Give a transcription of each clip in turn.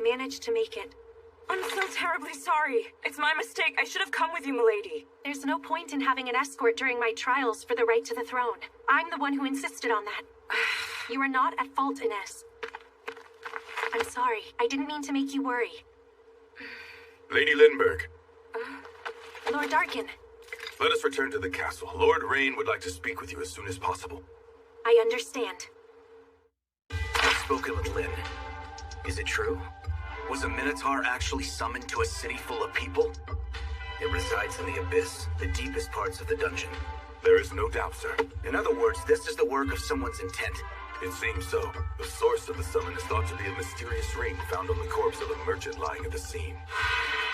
managed to make it. I'm so terribly sorry. It's my mistake. I should have come with you, milady. There's no point in having an escort during my trials for the right to the throne. I'm the one who insisted on that. You are not at fault, Inez. I'm sorry. I didn't mean to make you worry. Lady Lindbergh. Lord Darkin. Let us return to the castle. Lord Rain would like to speak with you as soon as possible. I understand. I've spoken with Lynn. Is it true? Was a Minotaur actually summoned to a city full of people? It resides in the abyss, the deepest parts of the dungeon. There is no doubt, sir. In other words, this is the work of someone's intent. It seems so. The source of the summon is thought to be a mysterious ring found on the corpse of a merchant lying at the scene.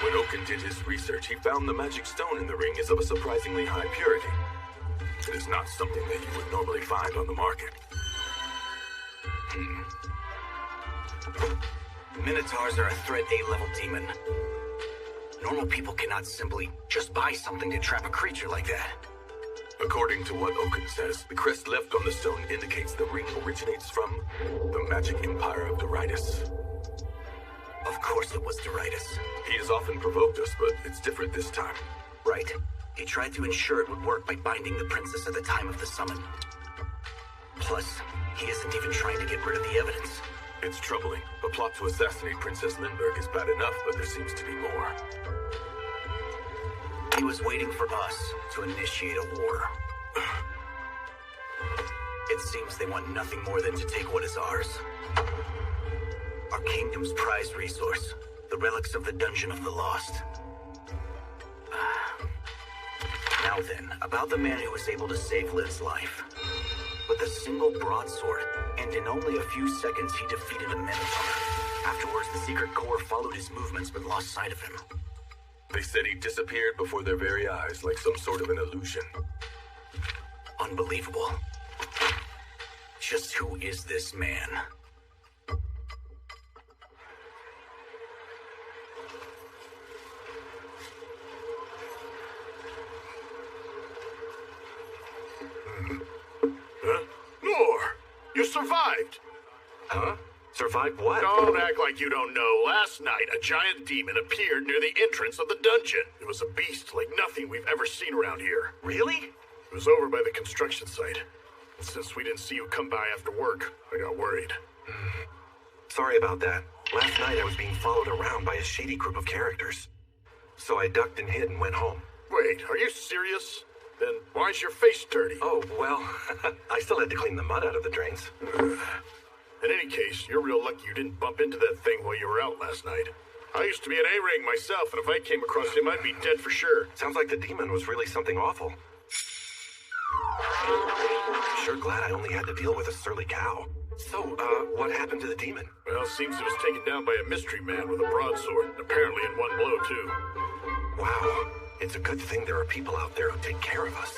When Oaken did his research, he found the magic stone in the ring is of a surprisingly high purity. It is not something that you would normally find on the market. Minotaurs are a threat A-level demon. Normal people cannot simply just buy something to trap a creature like that. According to what Oaken says, the crest left on the stone indicates the ring originates from the magic empire of Doritus. Of course it was Doritus. He has often provoked us, but it's different this time. Right. He tried to ensure it would work by binding the princess at the time of the summon. Plus, he isn't even trying to get rid of the evidence. It's troubling. A plot to assassinate Princess Lindbergh is bad enough, but there seems to be more. He was waiting for us to initiate a war. It seems they want nothing more than to take what is ours. Our kingdom's prized resource, the relics of the Dungeon of the Lost. Now then, about the man who was able to save Liv's life. With a single broadsword, and in only a few seconds he defeated a Minotaur. Afterwards, the Secret Corps followed his movements but lost sight of him. They said he disappeared before their very eyes, like some sort of an illusion. Unbelievable. Just who is this man? You survived! Huh? Survived what? Don't act like you don't know. Last night, a giant demon appeared near the entrance of the dungeon. It was a beast like nothing we've ever seen around here. Really? It was over by the construction site. And since we didn't see you come by after work, I got worried. Sorry about that. Last night I was being followed around by a shady group of characters. So I ducked and hid and went home. Wait, are you serious? Then why's your face dirty? Oh, well, I still had to clean the mud out of the drains. In any case, you're real lucky you didn't bump into that thing while you were out last night. I used to be an A-ring myself, and if I came across him, I'd be dead for sure. Sounds like the demon was really something awful. Sure glad I only had to deal with a surly cow. So, what happened to the demon? Well, seems it was taken down by a mystery man with a broadsword, and apparently in one blow, too. Wow. It's a good thing there are people out there who take care of us.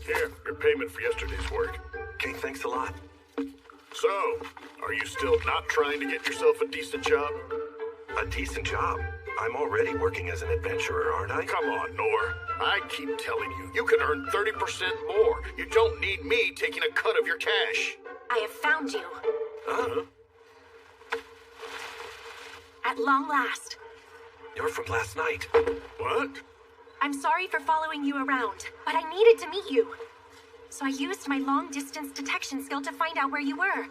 Here, your payment for yesterday's work. Okay, thanks a lot. So, are you still not trying to get yourself a decent job? A decent job? I'm already working as an adventurer, aren't I? Come on, Nor. I keep telling you, you can earn 30% more. You don't need me taking a cut of your cash. I have found you. Huh? At long last. You're from last night. What? I'm sorry for following you around, but I needed to meet you. So I used my long-distance detection skill to find out where you were.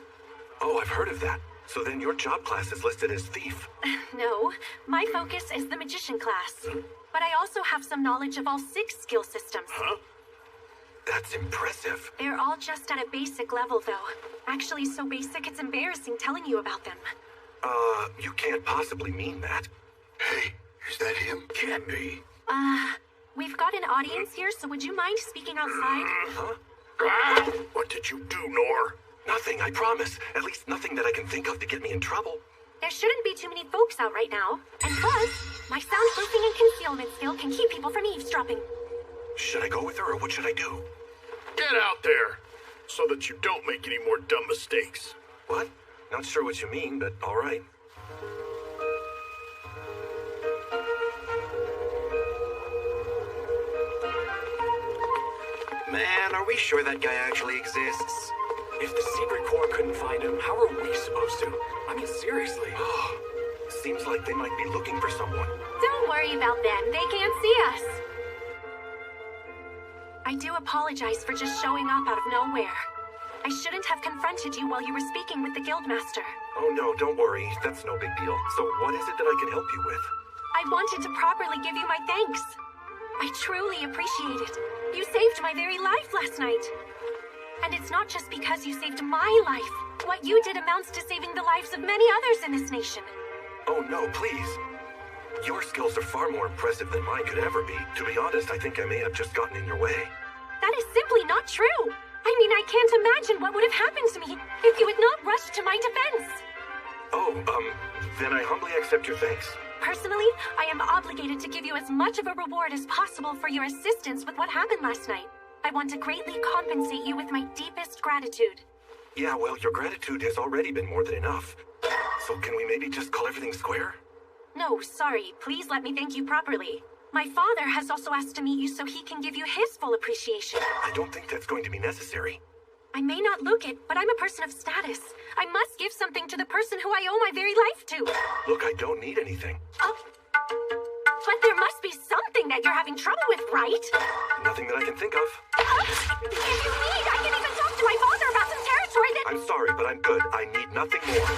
Oh, I've heard of that. So then your job class is listed as thief. No, my focus is the magician class. But I also have some knowledge of all 6 skill systems. Huh? That's impressive. They're all just at a basic level, though. Actually, so basic it's embarrassing telling you about them. You can't possibly mean that. Hey, is that him? Can't be. We've got an audience here, so would you mind speaking outside? Huh? What did you do, Nor? Nothing, I promise. At least nothing that I can think of to get me in trouble. There shouldn't be too many folks out right now. And plus, my soundproofing and concealment skill can keep people from eavesdropping. Should I go with her, or what should I do? Get out there, so that you don't make any more dumb mistakes. What? Not sure what you mean, but all right. Man, are we sure that guy actually exists? If the secret corps couldn't find him, how are we supposed to? I mean, seriously. Seems like they might be looking for someone. Don't worry about them. They can't see us. I do apologize for just showing up out of nowhere. I shouldn't have confronted you while you were speaking with the Guildmaster. Oh no, don't worry. That's no big deal. So what is it that I can help you with? I wanted to properly give you my thanks. I truly appreciate it. You saved my very life last night. And it's not just because you saved my life. What you did amounts to saving the lives of many others in this nation. Oh no, please. Your skills are far more impressive than mine could ever be. To be honest, I think I may have just gotten in your way. That is simply not true. I mean, I can't imagine what would have happened to me if you had not rushed to my defense. Oh, then I humbly accept your thanks. Personally, I am obligated to give you as much of a reward as possible for your assistance with what happened last night. I want to greatly compensate you with my deepest gratitude. Yeah, well, your gratitude has already been more than enough. So can we maybe just call everything square? No, sorry. Please let me thank you properly. My father has also asked to meet you so he can give you his full appreciation. I don't think that's going to be necessary. I may not look it, but I'm a person of status. I must give something to the person who I owe my very life to. Look, I don't need anything. But there must be something that you're having trouble with, right? Nothing that I can think of. If you need, I can even talk to my father about some territory that... I'm sorry, but I'm good. I need nothing more.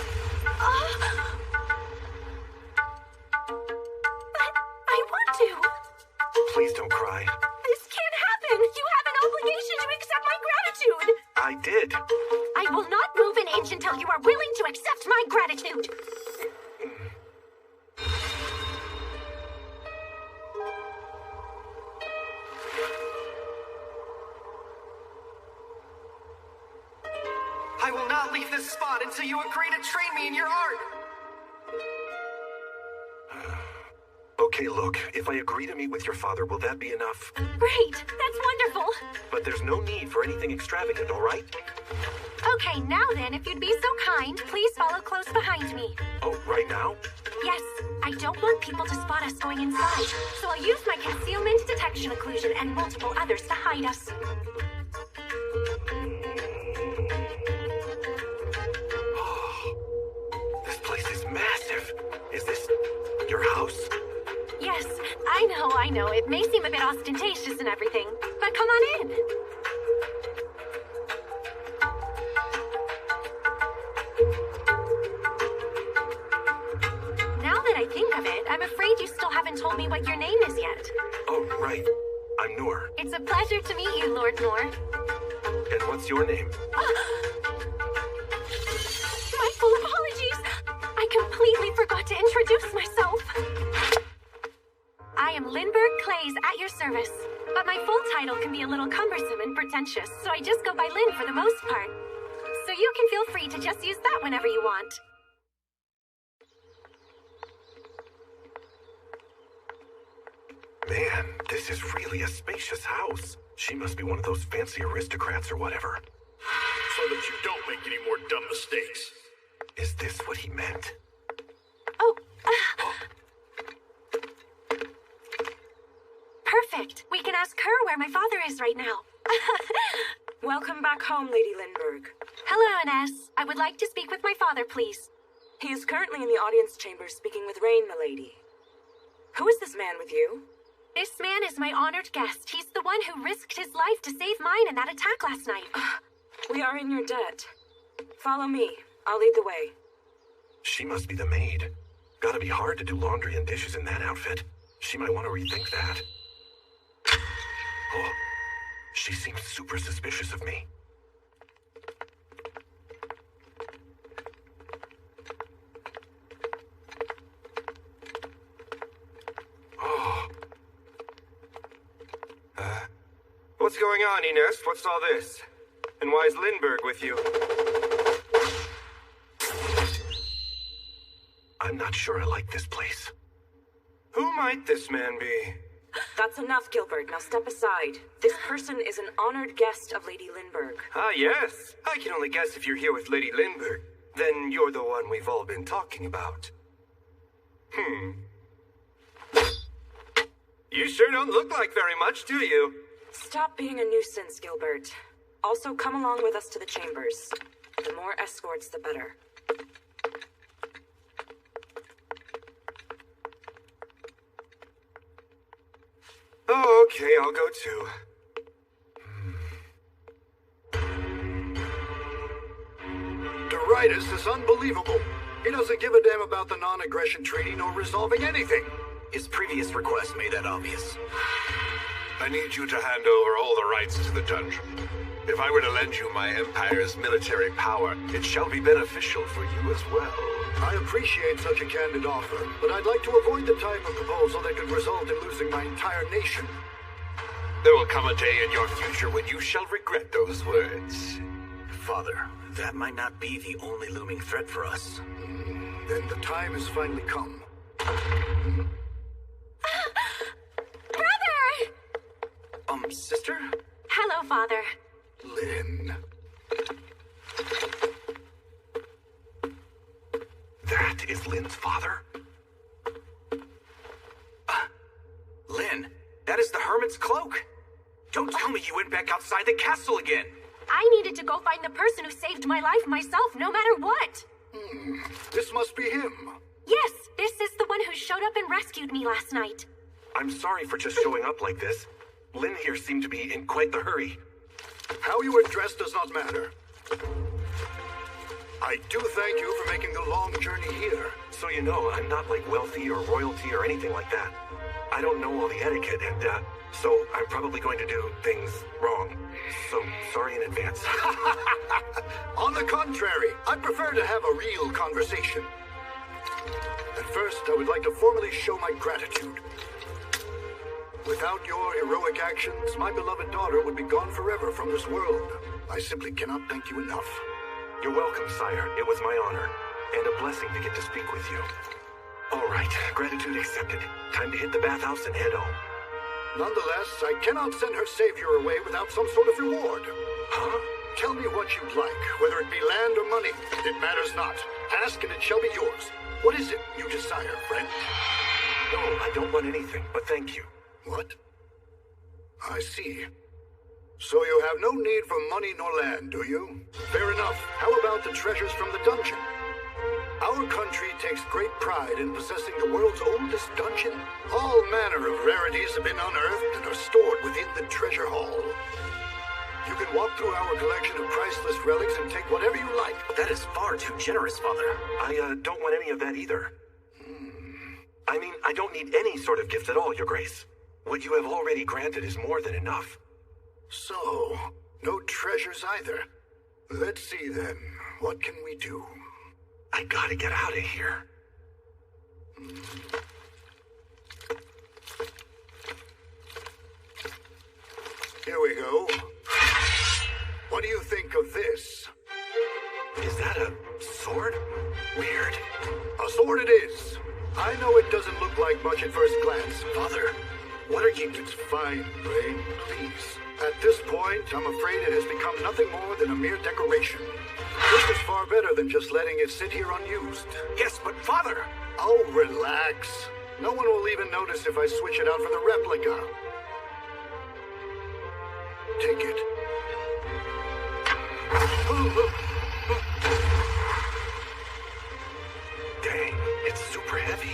But I want to. Please don't cry. This can't happen. You have an obligation to accept my gratitude. I did. I will not move an inch until you are willing to accept my gratitude. I will not leave this spot until you agree to train me in your art. Okay, look, if I agree to meet with your father, will that be enough? Great. That's wonderful. But there's no need for anything extravagant, all right? Okay, now then, if you'd be so kind, please follow close behind me. Oh, right now? Yes, I don't want people to spot us going inside, so I'll use my concealment, detection occlusion, and multiple others to hide us. This place is massive. Is this your house? Yes, I know. It may seem a bit ostentatious and everything, but come on in. Now that I think of it, I'm afraid you still haven't told me what your name is yet. Oh, right. I'm Noor. It's a pleasure to meet you, Lord Noor. And what's your name? My full apologies. I completely forgot to introduce myself. I am Lindbergh Clays at your service, but my full title can be a little cumbersome and pretentious, so I just go by Lynn for the most part. So you can feel free to just use that whenever you want. Man, this is really a spacious house. She must be one of those fancy aristocrats or whatever. So that you don't make any more dumb mistakes. Is this what he meant? Oh, perfect. We can ask her where my father is right now. Welcome back home, Lady Lindbergh. Hello, Ines. I would like to speak with my father, please. He is currently in the audience chamber speaking with Rain, milady. Who is this man with you? This man is my honored guest. He's the one who risked his life to save mine in that attack last night. We are in your debt. Follow me. I'll lead the way. She must be the maid. Gotta be hard to do laundry and dishes in that outfit. She might want to rethink that. Oh, she seems super suspicious of me. What's going on, Ines? What's all this? And why is Lindbergh with you? I'm not sure I like this place. Who might this man be? That's enough, Gilbert. Now step aside. This person is an honored guest of Lady Lindbergh. Ah, yes. I can only guess if you're here with Lady Lindbergh. Then you're the one we've all been talking about. You sure don't look like very much, do you? Stop being a nuisance, Gilbert. Also, come along with us to the chambers. The more escorts, the better. Oh, okay, I'll go too. Deritus is unbelievable. He doesn't give a damn about the non-aggression treaty nor resolving anything. His previous request made that obvious. I need you to hand over all the rights to the dungeon. If I were to lend you my Empire's military power, it shall be beneficial for you as well. I appreciate such a candid offer, but I'd like to avoid the type of proposal that could result in losing my entire nation. There will come a day in your future when you shall regret those words. Father, that might not be the only looming threat for us. Then the time has finally come. Brother! Sister? Hello, Father. Lynn. That is Lynn's father? Lynn, that is the Hermit's cloak. Don't tell me you went back outside the castle again. I needed to go find the person who saved my life myself, no matter what. This must be him. Yes, this is the one who showed up and rescued me last night. I'm sorry for just showing up like this. Lynn here seemed to be in quite the hurry. How you are dressed does not matter. I do thank you for making the long journey here. So you know, I'm not like wealthy or royalty or anything like that. I don't know all the etiquette, and so I'm probably going to do things wrong. So sorry in advance. On the contrary, I prefer to have a real conversation. At first, I would like to formally show my gratitude. Without your heroic actions, my beloved daughter would be gone forever from this world. I simply cannot thank you enough. You're welcome, sire. It was my honor, and a blessing to get to speak with you. All right, gratitude accepted. Time to hit the bathhouse and head home. Nonetheless, I cannot send her savior away without some sort of reward. Huh? Tell me what you'd like, whether it be land or money. It matters not. Ask and it shall be yours. What is it you desire, friend? No, I don't want anything, but thank you. What? I see. So you have no need for money nor land, do you? Fair enough. How about the treasures from the dungeon? Our country takes great pride in possessing the world's oldest dungeon. All manner of rarities have been unearthed and are stored within the treasure hall. You can walk through our collection of priceless relics and take whatever you like. That is far too generous, Father. I don't want any of that either. I mean, I don't need any sort of gift at all, Your Grace. What you have already granted is more than enough. So, no treasures either. Let's see then. What can we do? I gotta get out of here. Here we go. What do you think of this? Is that a sword? Weird. A sword it is. I know it doesn't look like much at first glance. Father, what are you... It's fine, Rain, please. At this point, I'm afraid it has become nothing more than a mere decoration. This is far better than just letting it sit here unused. Yes, but Father... Oh, relax. No one will even notice if I switch it out for the replica. Take it. Dang, it's super heavy.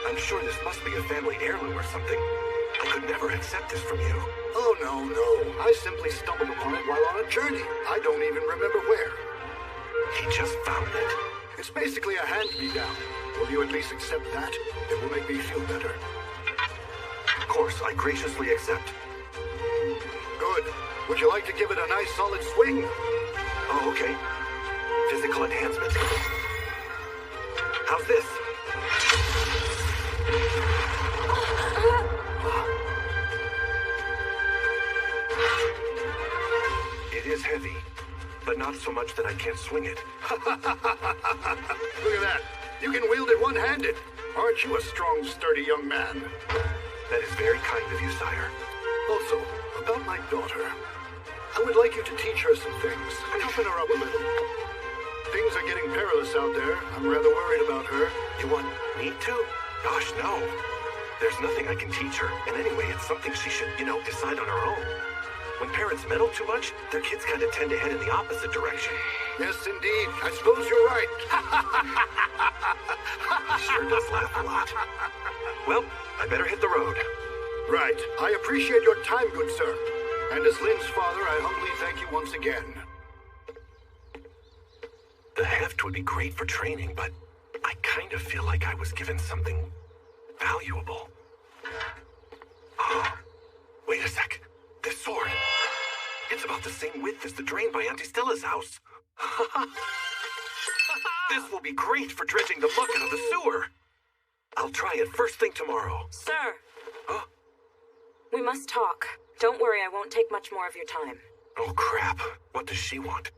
I'm sure this must be a family heirloom or something. I could never accept this from you. Oh, no. I simply stumbled upon it while on a journey. I don't even remember where. He just found it. It's basically a hand-me-down. Will you at least accept that? It will make me feel better. Of course, I graciously accept. Good. Would you like to give it a nice solid swing? Oh, okay. Physical enhancement. How's this? It is heavy, but not so much that I can't swing it. Look at that. You can wield it one-handed. Aren't you a strong, sturdy young man? That is very kind of you, sire. Also, about my daughter. I would like you to teach her some things. Toughen her up a little. Things are getting perilous out there. I'm rather worried about her. You want me to? Gosh, no. There's nothing I can teach her. And anyway, it's something she should, decide on her own. When parents meddle too much, their kids kind of tend to head in the opposite direction. Yes, indeed. I suppose you're right. Sure does laugh a lot. Well, I better hit the road. Right. I appreciate your time, good sir. And as Lynn's father, I humbly thank you once again. The heft would be great for training, but I kind of feel like I was given something valuable. Oh, wait a sec. This sword. It's about the same width as the drain by Auntie Stella's house. This will be great for dredging the muck out of the sewer. I'll try it first thing tomorrow. Sir. Huh? We must talk. Don't worry, I won't take much more of your time. Oh, crap. What does she want?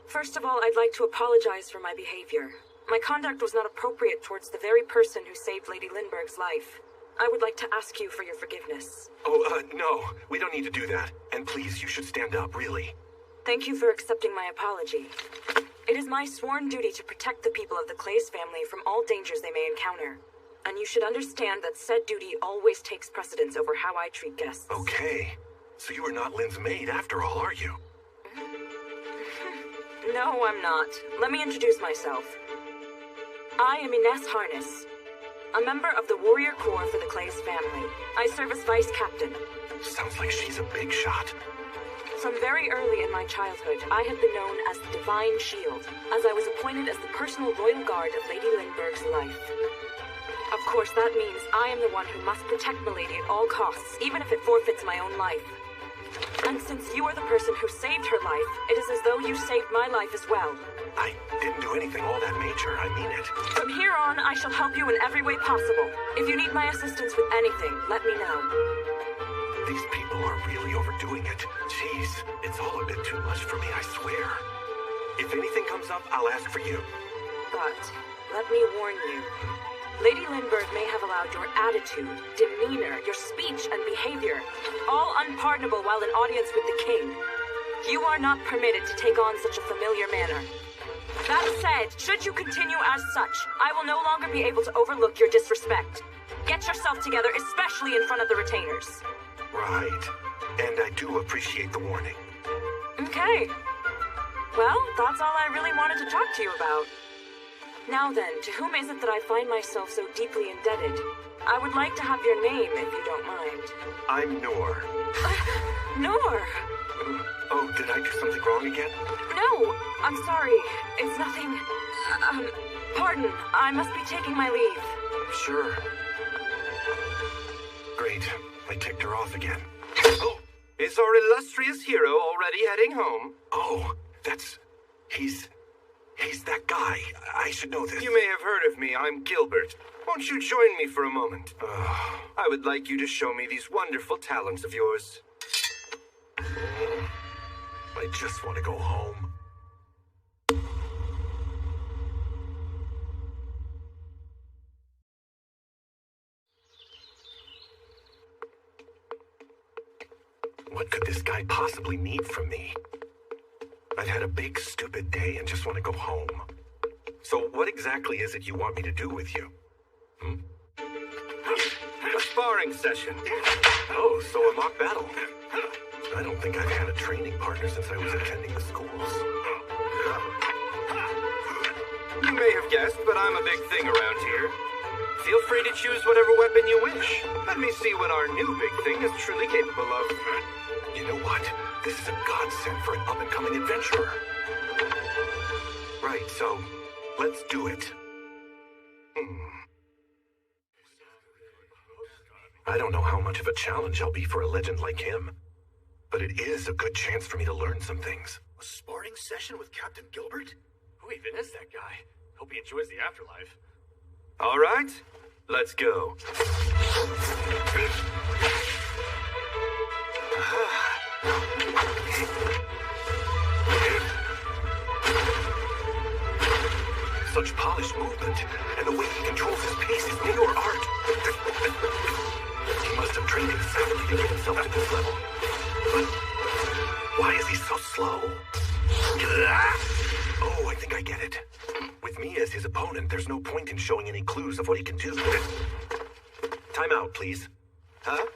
First of all, I'd like to apologize for my behavior. My conduct was not appropriate towards the very person who saved Lady Lindbergh's life. I would like to ask you for your forgiveness. Oh, no. We don't need to do that. And please, you should stand up, really. Thank you for accepting my apology. It is my sworn duty to protect the people of the Clays family from all dangers they may encounter. And you should understand that said duty always takes precedence over how I treat guests. Okay. So you are not Lynn's maid after all, are you? No, I'm not. Let me introduce myself. I am Ines Harness, a member of the Warrior Corps for the Clays family. I serve as Vice Captain. Sounds like she's a big shot. From very early in my childhood, I have been known as the Divine Shield, as I was appointed as the personal royal guard of Lady Lindbergh's life. Of course, that means I am the one who must protect Milady at all costs, even if it forfeits my own life. And since you are the person who saved her life, it is as though you saved my life as well. I didn't do anything all that major, I mean it. From here on, I shall help you in every way possible. If you need my assistance with anything, let me know. These people are really overdoing it. Jeez, it's all a bit too much for me, I swear. If anything comes up, I'll ask for you. But, let me warn you. Lady Lindbergh may have allowed your attitude, demeanor, your speech, and behavior, all unpardonable while in audience with the king. You are not permitted to take on such a familiar manner. That said, should you continue as such, I will no longer be able to overlook your disrespect. Get yourself together, especially in front of the retainers. Right. And I do appreciate the warning. Okay. Well, that's all I really wanted to talk to you about. Now then, to whom is it that I find myself so deeply indebted? I would like to have your name, if you don't mind. I'm Noor. Noor! Oh, did I do something wrong again? No, I'm sorry. It's nothing... pardon. I must be taking my leave. Sure. Great. I ticked her off again. Oh! Is our illustrious hero already heading home? Oh, He's that guy. I should know this. You may have heard of me. I'm Gilbert. Won't you join me for a moment? I would like you to show me these wonderful talents of yours. I just want to go home. What could this guy possibly need from me? I've had a big, stupid day and just want to go home. So what exactly is it you want me to do with you? A sparring session. Oh, so a mock battle. I don't think I've had a training partner since I was attending the schools. You may have guessed, but I'm a big thing around here. Feel free to choose whatever weapon you wish. Let me see what our new big thing is truly capable of. You know what? This is a godsend for an up-and-coming adventurer. Right, so let's do it. I don't know how much of a challenge I'll be for a legend like him, but it is a good chance for me to learn some things. A sparring session with Captain Gilbert? Who even is that guy? Hope he enjoys the afterlife. All right, let's go. Such polished movement, and the way he controls his pace is pure art. He must have trained incessantly to get himself to this level. But why is he so slow? Oh, I think I get it. With me as his opponent, there's no point in showing any clues of what he can do. Time out, please. Huh?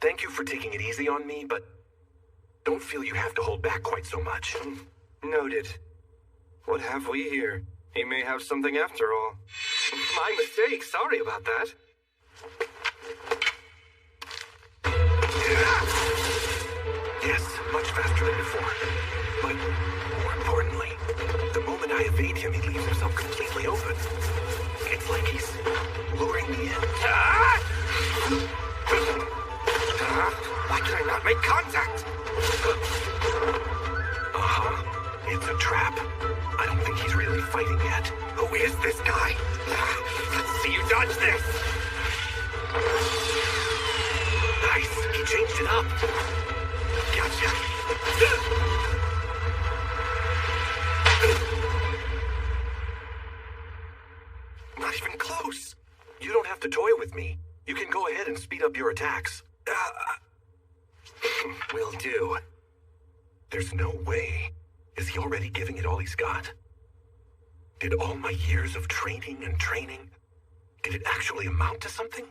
Thank you for taking it easy on me, but don't feel you have to hold back quite so much. Noted. What have we here? He may have something after all. My mistake. Sorry about that. Yes, much faster than before. But more importantly, the moment I evade him, he leaves himself completely open. It's like he's luring me in. Why can I not make contact? It's a trap. I don't think he's really fighting yet. Who is this guy? Let's see you dodge this. Nice. He changed it up. Gotcha. Not even close. You don't have to toy with me. You can go ahead and speed up your attacks. Will do. There's no way. Is he already giving it all he's got? Did all my years of training, did it actually amount to something?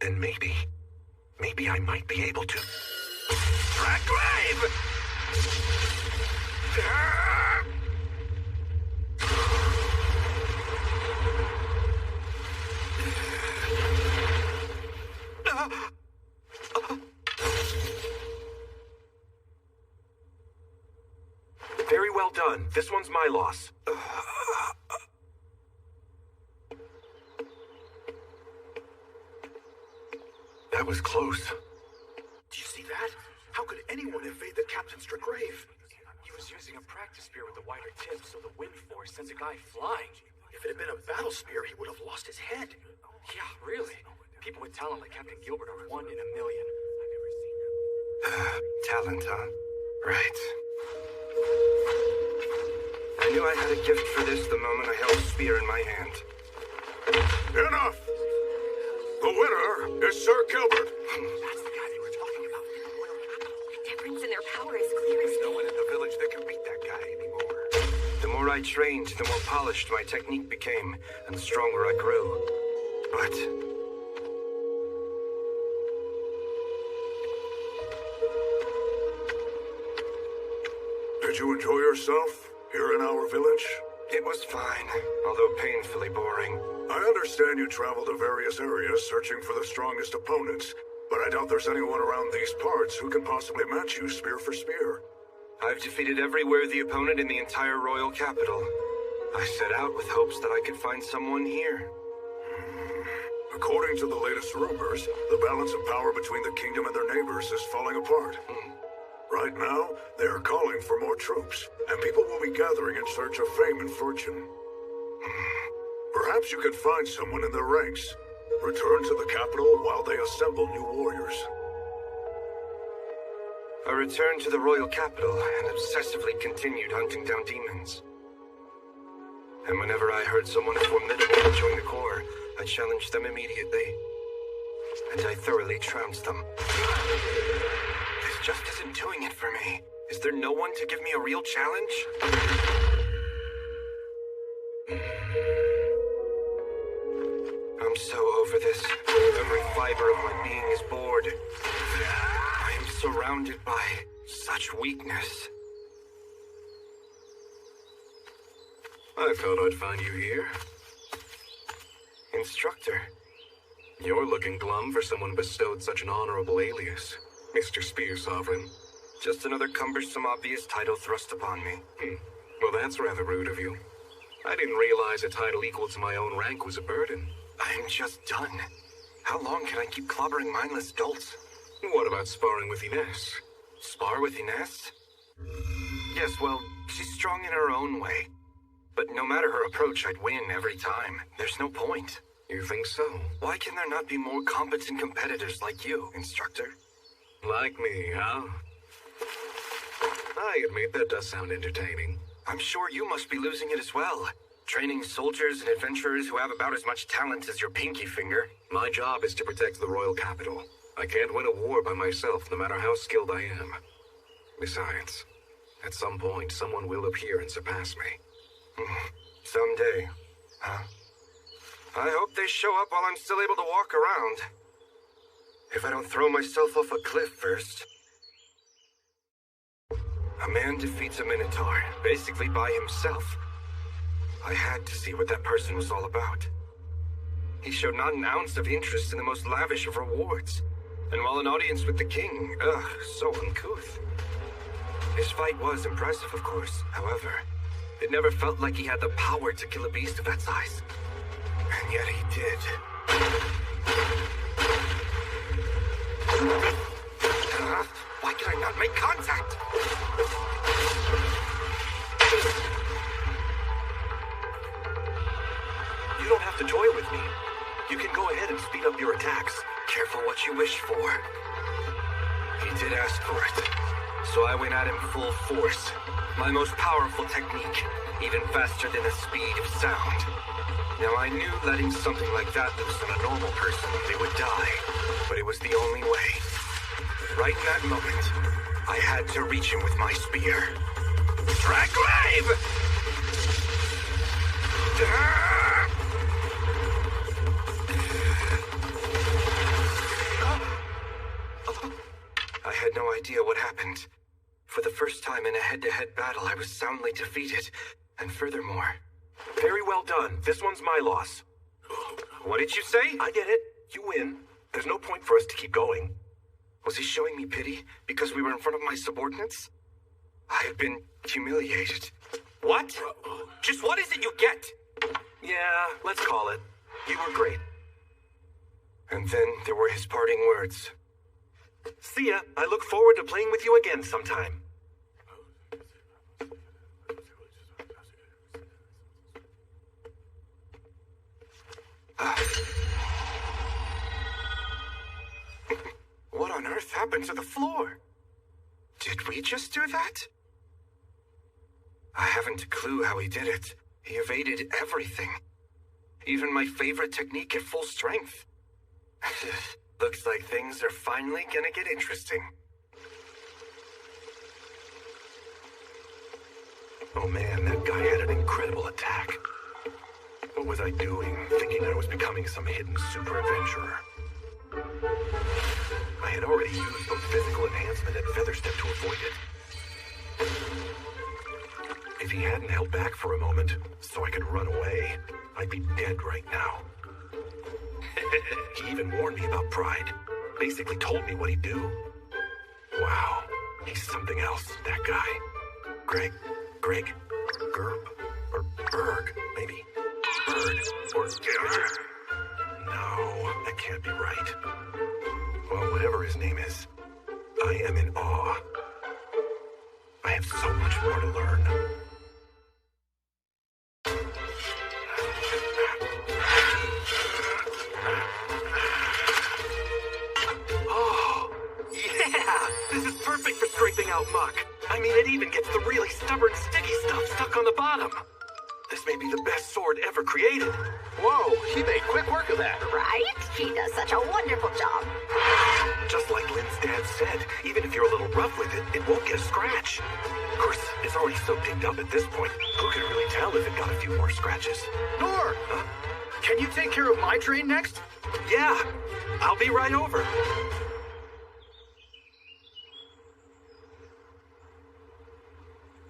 Then maybe I might be able to. Grave! Very well done. This one's my loss. That was close. Do you see that? How could anyone evade the captain's grave? He was using a practice spear with a wider tip, so the wind force sends a guy flying. If it had been a battle spear, he would have lost his head. Yeah, really. People with talent like Captain Gilbert are 1 in a million. Talent, huh? Right. I knew I had a gift for this the moment I held a spear in my hand. Enough! The winner is Sir Gilbert. That's the guy they were talking about. The difference in their power is clear as There's no day. one in the village that can beat that guy anymore. The more I trained, the more polished my technique became, and the stronger I grew. But Did you enjoy yourself here in our village? it was fine, although painfully boring. I understand you traveled to various areas searching for the strongest opponents, but I doubt there's anyone around these parts who can possibly match you spear for spear. I've defeated every worthy opponent in the entire royal capital. I set out with hopes that I could find someone here. According to the latest rumors, the balance of power between the kingdom and their neighbors is falling apart. Right now, they are calling for more troops, and people will be gathering in search of fame and fortune. Perhaps you could find someone in their ranks. Return to the capital while they assemble new warriors. I returned to the royal capital and obsessively continued hunting down demons. And whenever I heard someone formidable join the corps, I challenged them immediately. And I thoroughly trounced them. This just isn't doing it for me. Is there no one to give me a real challenge? I'm so over this. Every fiber of my being is bored. I am surrounded by such weakness. I thought I'd find you here. Instructor. You're looking glum for someone bestowed such an honorable alias, Mr. Spear Sovereign. Just another cumbersome, obvious title thrust upon me. Well, that's rather rude of you. I didn't realize a title equal to my own rank was a burden. I'm just done. How long can I keep clobbering mindless dolts? What about sparring with Ines? Spar with Ines? Yes, well, she's strong in her own way. But no matter her approach, I'd win every time. There's no point. You think so? Why can there not be more competent competitors like you, Instructor? Like me, huh? I admit that does sound entertaining. I'm sure you must be losing it as well. Training soldiers and adventurers who have about as much talent as your pinky finger. My job is to protect the royal capital. I can't win a war by myself, no matter how skilled I am. Besides, at some point, someone will appear and surpass me. Someday. Huh? I hope they show up while I'm still able to walk around. If I don't throw myself off a cliff first. A man defeats a Minotaur, basically by himself. I had to see what that person was all about. He showed not an ounce of interest in the most lavish of rewards. And while an audience with the king, so uncouth. His fight was impressive, of course. However, it never felt like he had the power to kill a beast of that size. And yet he did. Why can I not make contact? You don't have to toy with me. You can go ahead and speed up your attacks. Careful what you wish for. He did ask for it. So I went at him full force. My most powerful technique, even faster than the speed of sound. Now I knew letting something like that loose on a normal person, they would die. But it was the only way. Right in that moment, I had to reach him with my spear. Dragglaive! I had no idea what happened. For the first time in a head-to-head battle, I was soundly defeated. And furthermore... Very well done. This one's my loss. What did you say? I get it. You win. There's no point for us to keep going. Was he showing me pity because we were in front of my subordinates? I have been humiliated. What? Just what is it you get? Yeah, let's call it. You were great. And then there were his parting words. See ya. I look forward to playing with you again sometime. What on earth happened to the floor? Did we just do that? I haven't a clue how he did it. He evaded everything. Even my favorite technique at full strength. Looks like things are finally gonna get interesting. Oh man, that guy had an incredible attack. What was I doing, thinking I was becoming some hidden super adventurer? I had already used both physical enhancement and featherstep to avoid it. If he hadn't held back for a moment, so I could run away, I'd be dead right now. He even warned me about pride. Basically told me what he'd do. Wow, he's something else, that guy. Greg, Gerb, or Berg, maybe. Bird, or Bridget. No, that can't be right. Well, whatever his name is, I am in awe. I have so much more to learn. Oh, yeah! This is perfect for scraping out muck. I mean, it even gets the really stubborn, sticky stuff stuck on the bottom. This may be the best sword ever created. Whoa, he made quick work of that. Right? He does such a wonderful job. Just like Lynn's dad said, even if you're a little rough with it, it won't get a scratch. Of course, it's already so dinged up at this point. Who can really tell if it got a few more scratches? Nor! Huh? Can you take care of my train next? Yeah, I'll be right over.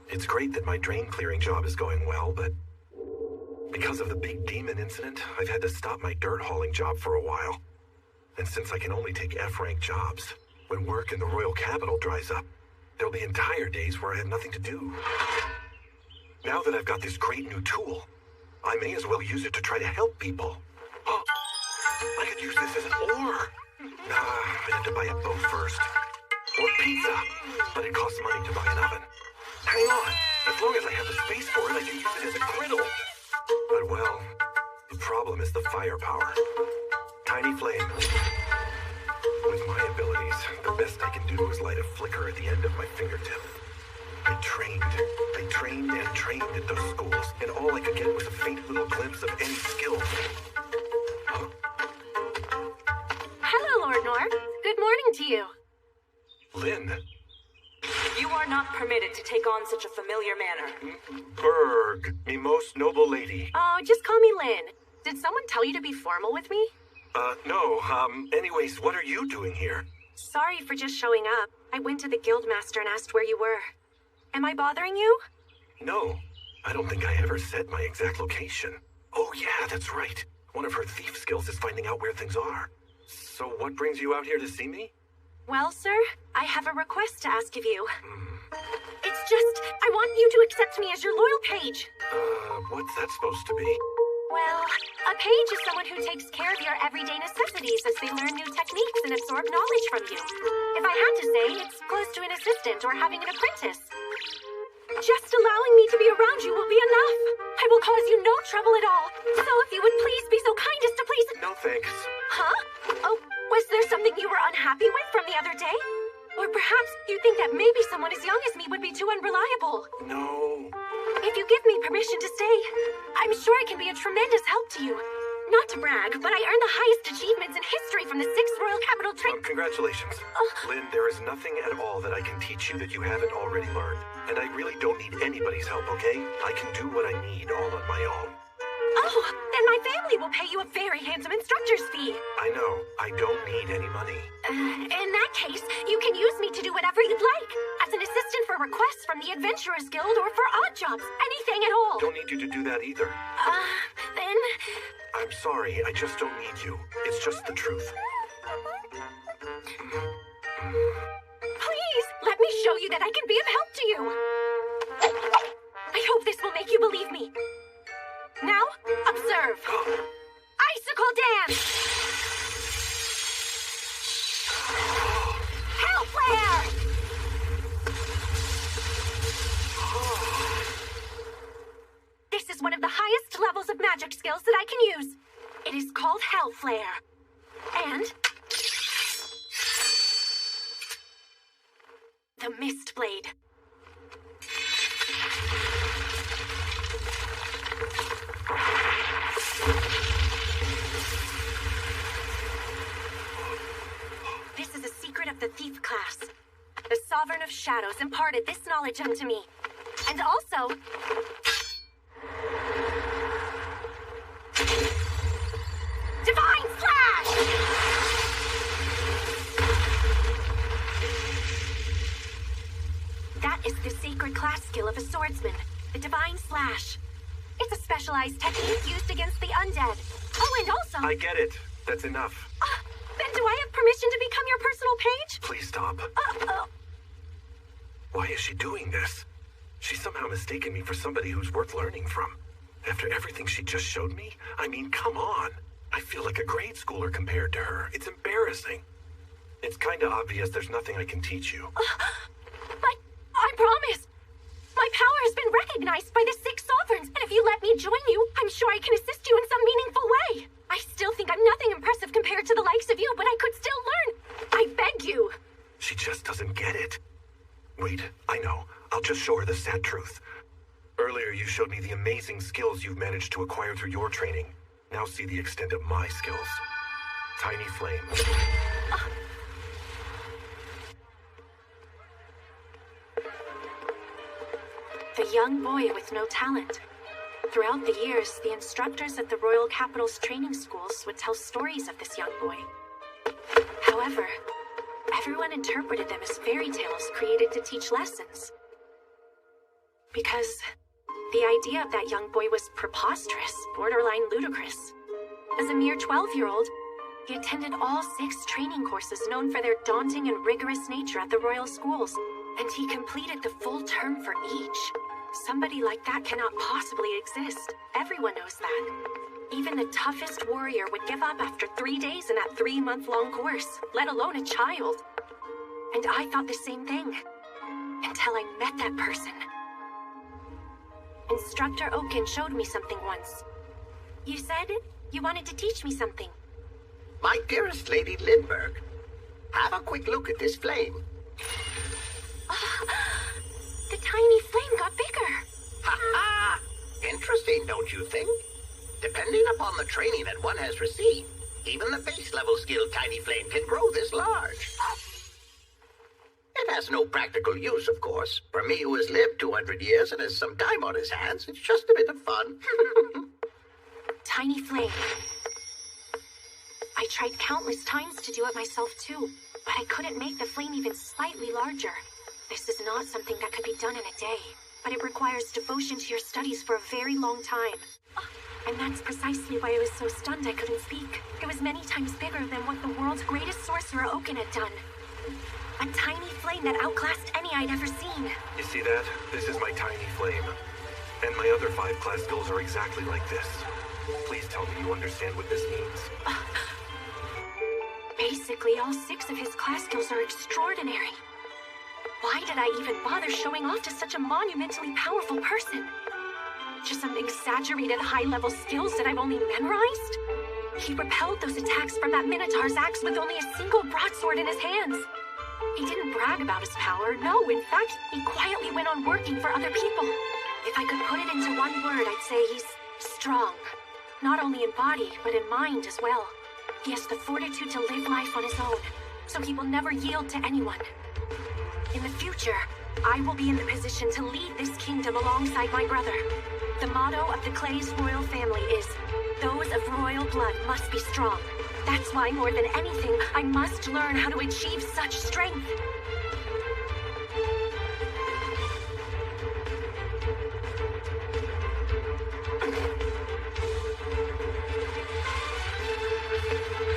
It's great that my drain clearing job is going well, but because of the big demon incident, I've had to stop my dirt hauling job for a while. And since I can only take F-rank jobs, when work in the Royal Capital dries up, there'll be entire days where I have nothing to do. Now that I've got this great new tool, I may as well use it to try to help people. Oh, I could use this as an oar. Nah, I'd have to buy a bow first. Or pizza, but it costs money to buy an oven. Hang on, as long as I have the space for it, I can use it as a griddle. But well, the problem is the firepower. Tiny flame. With my abilities, the best I can do is light a flicker at the end of my fingertip. I trained and trained at those schools, and all I could get was a faint little glimpse of any skill. Huh? Hello, Lord Nor. Good morning to you. Lynn. You are not permitted to take on such a familiar manner. Berg, me most noble lady. Oh, just call me Lynn. Did someone tell you to be formal with me? No, anyways, what are you doing here? Sorry for just showing up. I went to the guildmaster and asked where you were. Am I bothering you? No, I don't think I ever said my exact location. Oh yeah, that's right. One of her thief skills is finding out where things are. So what brings you out here to see me? Well, sir, I have a request to ask of you. It's just, I want you to accept me as your loyal page. What's that supposed to be? Well, a page is someone who takes care of your everyday necessities as they learn new techniques and absorb knowledge from you. If I had to say, it's close to an assistant or having an apprentice. Just allowing me to be around you will be enough. I will cause you no trouble at all. So if you would please be so kind as to please... No thanks. Huh? Oh, was there something you were unhappy with from the other day? Or perhaps you think that maybe someone as young as me would be too unreliable? No. If you give me permission to stay, I'm sure I can be a tremendous help to you. Not to brag, but I earned the highest achievements in history from the 6th Royal Capital Congratulations. Lynn, there is nothing at all that I can teach you that you haven't already learned. And I really don't need anybody's help, okay? I can do what I need all on my own. Oh, then my family will pay you a very handsome instructor's fee. I know. I don't need any money. In that case, you can use me to do whatever you'd like. As an assistant for requests from the Adventurers Guild or for odd jobs. Anything at all. Don't need you to do that either. Then... I'm sorry. I just don't need you. It's just the truth. Please, let me show you that I can be of help to you. I hope this will make you believe me. Now, observe. Icicle dance! Hellflare! This is one of the highest levels of magic skills that I can use. It is called Hellflare. And... the Mist Blade. This is a secret of the Thief class. The Sovereign of Shadows imparted this knowledge unto me. And also... Divine Slash! That is the sacred class skill of a swordsman, the Divine Slash. It's a specialized technique used against the undead. Oh, and also... I get it. That's enough. Then do I have permission to become your personal page? Please stop. Why is she doing this? She's somehow mistaken me for somebody who's worth learning from. After everything she just showed me? I mean, come on. I feel like a grade schooler compared to her. It's embarrassing. It's kinda obvious there's nothing I can teach you. But I promise. My power has been recognized by the 6 sovereigns, and if you let me join you, I'm sure I can assist you in some meaningful way. I still think I'm nothing impressive compared to the likes of you, but I could still learn. I beg you. She just doesn't get it. Wait, I know. I'll just show her the sad truth. Earlier you showed me the amazing skills you've managed to acquire through your training. Now see the extent of my skills. Tiny flame. The young boy with no talent. Throughout the years, the instructors at the Royal Capital's training schools would tell stories of this young boy. However, everyone interpreted them as fairy tales created to teach lessons. Because the idea of that young boy was preposterous, borderline ludicrous. As a mere 12-year-old, he attended all 6 training courses known for their daunting and rigorous nature at the royal schools, and he completed the full term for each. Somebody like that cannot possibly exist. Everyone knows that. Even the toughest warrior would give up after 3 days in that 3-month-long course, let alone a child. And I thought the same thing, until I met that person. Instructor Oaken showed me something once. You said you wanted to teach me something. My dearest Lady Lindbergh, have a quick look at this flame. The tiny flame got bigger. Ha-ha! Interesting, don't you think? Depending upon the training that one has received, even the base-level skill Tiny Flame can grow this large. It has no practical use, of course. For me who has lived 200 years and has some time on his hands, it's just a bit of fun. Tiny Flame. I tried countless times to do it myself too, but I couldn't make the flame even slightly larger. This is not something that could be done in a day, but it requires devotion to your studies for a very long time. And that's precisely why I was so stunned I couldn't speak. It was many times bigger than what the world's greatest sorcerer Oaken had done. A tiny flame that outclassed any I'd ever seen. You see that? This is my tiny flame. And my other 5 class skills are exactly like this. Please tell me you understand what this means. Basically, all 6 of his class skills are extraordinary. Why did I even bother showing off to such a monumentally powerful person? Just some exaggerated high-level skills that I've only memorized? He repelled those attacks from that Minotaur's axe with only a single broadsword in his hands. He didn't brag about his power. No, in fact, he quietly went on working for other people. If I could put it into one word, I'd say he's strong. Not only in body, but in mind as well. He has the fortitude to live life on his own, so he will never yield to anyone. In the future, I will be in the position to lead this kingdom alongside my brother. The motto of the Clay's royal family is, those of royal blood must be strong. That's why, more than anything, I must learn how to achieve such strength.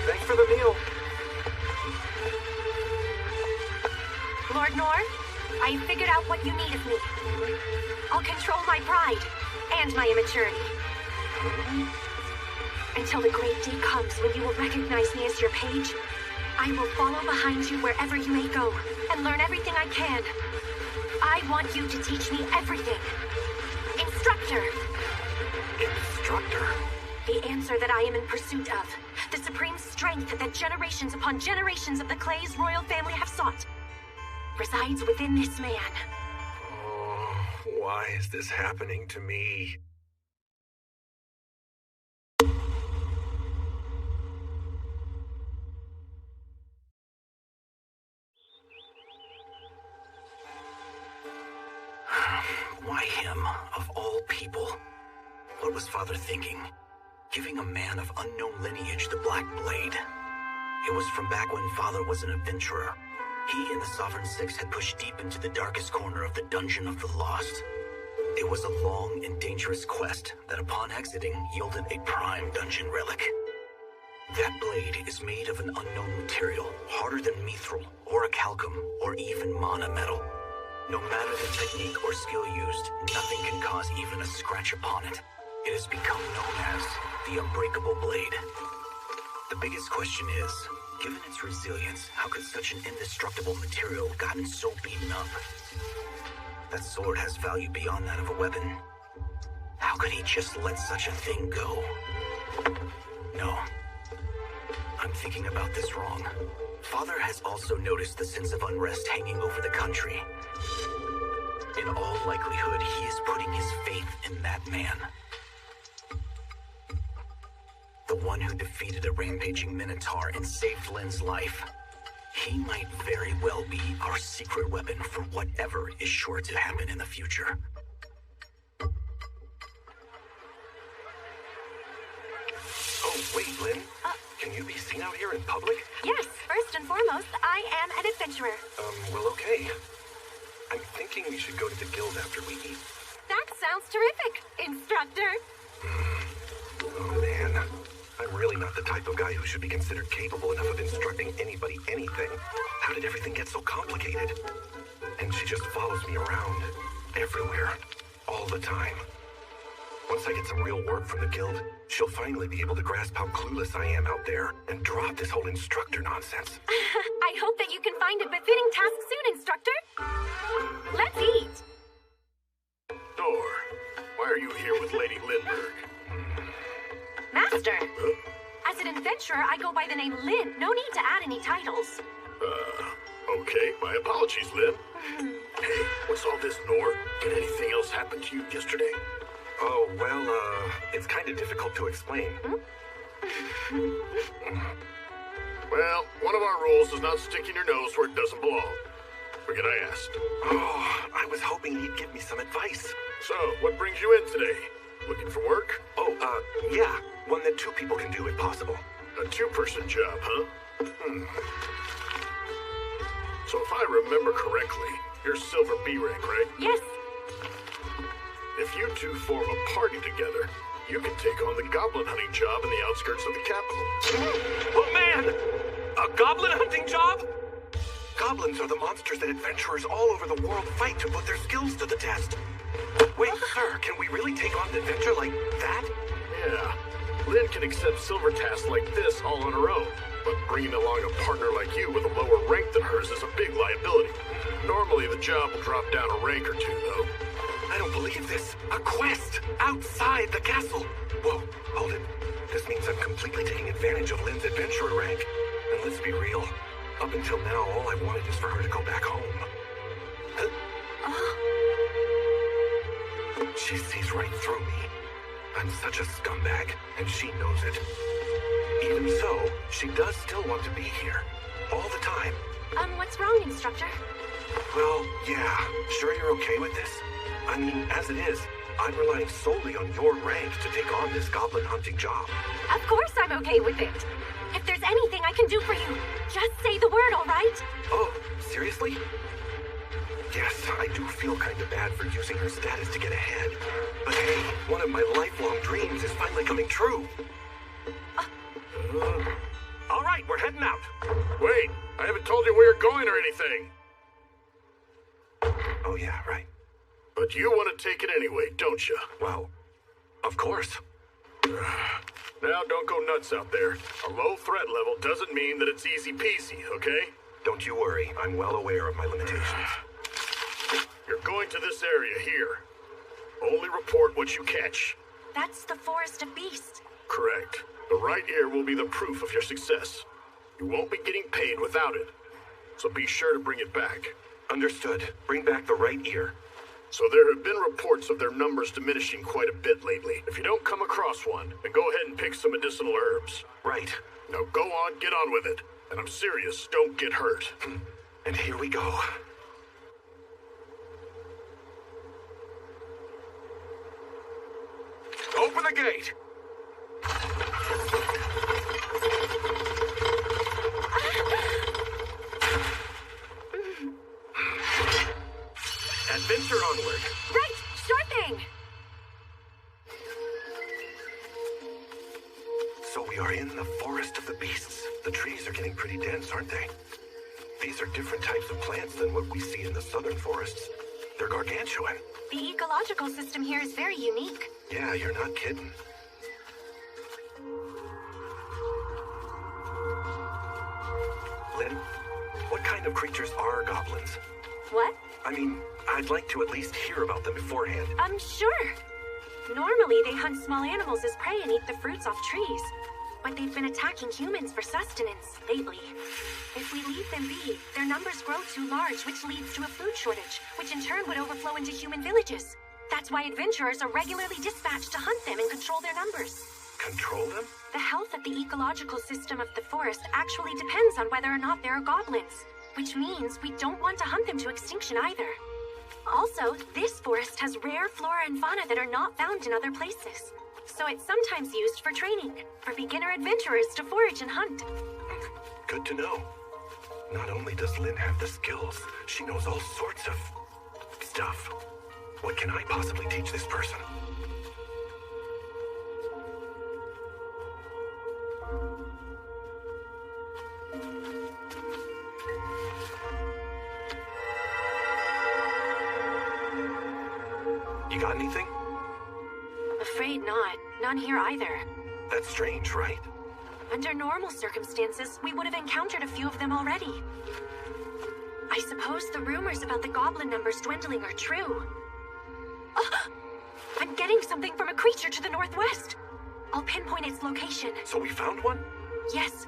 Thanks for the meal. Lord Nor, I figured out what you need of me. I'll control my pride and my immaturity. Until the great day comes when you will recognize me as your page, I will follow behind you wherever you may go and learn everything I can. I want you to teach me everything. Instructor! Instructor? The answer that I am in pursuit of. The supreme strength that generations upon generations of the Clay's royal family have sought resides within this man. Oh, why is this happening to me? Why him, of all people? What was Father thinking? Giving a man of unknown lineage the Black Blade. It was from back when Father was an adventurer. He and the Sovereign Six had pushed deep into the darkest corner of the Dungeon of the Lost. It was a long and dangerous quest that upon exiting yielded a prime dungeon relic. That blade is made of an unknown material, harder than mithril, orichalcum, or even mana metal. No matter the technique or skill used, nothing can cause even a scratch upon it. It has become known as the Unbreakable Blade. The biggest question is, given its resilience, how could such an indestructible material have gotten so beaten up? That sword has value beyond that of a weapon. How could he just let such a thing go? No. I'm thinking about this wrong. Father has also noticed the sense of unrest hanging over the country. In all likelihood, he is putting his faith in that man. The one who defeated a rampaging Minotaur and saved Lynn's life. He might very well be our secret weapon for whatever is sure to happen in the future. Oh, wait, Lynn. Can you be seen out here in public? Yes, first and foremost, I am an adventurer. Well, okay. I'm thinking we should go to the guild after we eat. That sounds terrific, Instructor. Oh, man. I'm really not the type of guy who should be considered capable enough of instructing anybody anything. How did everything get so complicated? And she just follows me around. Everywhere. All the time. Once I get some real work from the guild, she'll finally be able to grasp how clueless I am out there and drop this whole instructor nonsense. I hope that you can find a befitting task soon, Instructor. Let's eat. Nor, why are you here with Lady Lindbergh? Master. As an adventurer, I go by the name Lynn. No need to add any titles. Okay. My apologies, Lynn. Hey, what's all this, Nor? Did anything else happen to you yesterday? Oh, well, it's kind of difficult to explain. Well, one of our rules is not sticking your nose where it doesn't belong. Forget I asked. Oh, I was hoping he'd give me some advice. So, what brings you in today? Looking for work? Oh, yeah. One that 2 people can do if possible. A two-person job, huh? So if I remember correctly, you're Silver B rank, right? Yes. If you two form a party together, you can take on the goblin hunting job in the outskirts of the capital. Oh man! A goblin hunting job? Goblins are the monsters that adventurers all over the world fight to put their skills to the test. Wait, sir, can we really take on an adventure like that? Yeah. Lynn can accept silver tasks like this all on her own, but bringing along a partner like you with a lower rank than hers is a big liability. Normally, the job will drop down a rank or two, though. I don't believe this. A quest outside the castle. Whoa, hold it. This means I'm completely taking advantage of Lynn's adventurer rank. And let's be real. Up until now, all I wanted is for her to go back home. She sees right through me. I'm such a scumbag, and she knows it. Even so, she does still want to be here. All the time. What's wrong, Instructor? Well, yeah. Sure you're okay with this? I mean, as it is, I'm relying solely on your rank to take on this goblin hunting job. Of course I'm okay with it. If there's anything I can do for you, just say the word, all right? Oh, seriously? Yes, I do feel kind of bad for using her status to get ahead. But hey, one of my lifelong dreams is finally coming true. All right, we're heading out. Wait, I haven't told you where you're going or anything. Oh yeah, right. But you want to take it anyway, don't you? Well, of course. Now, don't go nuts out there. A low threat level doesn't mean that it's easy peasy, okay? Don't you worry, I'm well aware of my limitations. You're going to this area here. Only report what you catch. That's the Forest of Beasts. Correct. The right ear will be the proof of your success. You won't be getting paid without it. So be sure to bring it back. Understood. Bring back the right ear. So there have been reports of their numbers diminishing quite a bit lately. If you don't come across one, then go ahead and pick some medicinal herbs. Right. Now go on, get on with it. And I'm serious, don't get hurt. And here we go. Open the gate! Adventure onward. Right, sure thing. So we are in the Forest of the Beasts. The trees are getting pretty dense, aren't they? These are different types of plants than what we see in the southern forests. They're gargantuan. The ecological system here is very unique. Yeah, you're not kidding. Lynn, what kind of creatures are goblins? What? I mean, I'd like to at least hear about them beforehand. Sure. Normally, they hunt small animals as prey and eat the fruits off trees. But they've been attacking humans for sustenance lately. If we leave them be, their numbers grow too large, which leads to a food shortage, which in turn would overflow into human villages. That's why adventurers are regularly dispatched to hunt them and control their numbers. Control them? The health of the ecological system of the forest actually depends on whether or not there are goblins, which means we don't want to hunt them to extinction either. Also, this forest has rare flora and fauna that are not found in other places. So it's sometimes used for training, for beginner adventurers to forage and hunt. Good to know. Not only does Lynn have the skills, she knows all sorts of stuff. What can I possibly teach this person? You got anything? Afraid not. None here either. That's strange, right? Under normal circumstances, we would have encountered a few of them already. I suppose the rumors about the goblin numbers dwindling are true. I'm getting something from a creature to the northwest. I'll pinpoint its location. So we found one? Yes.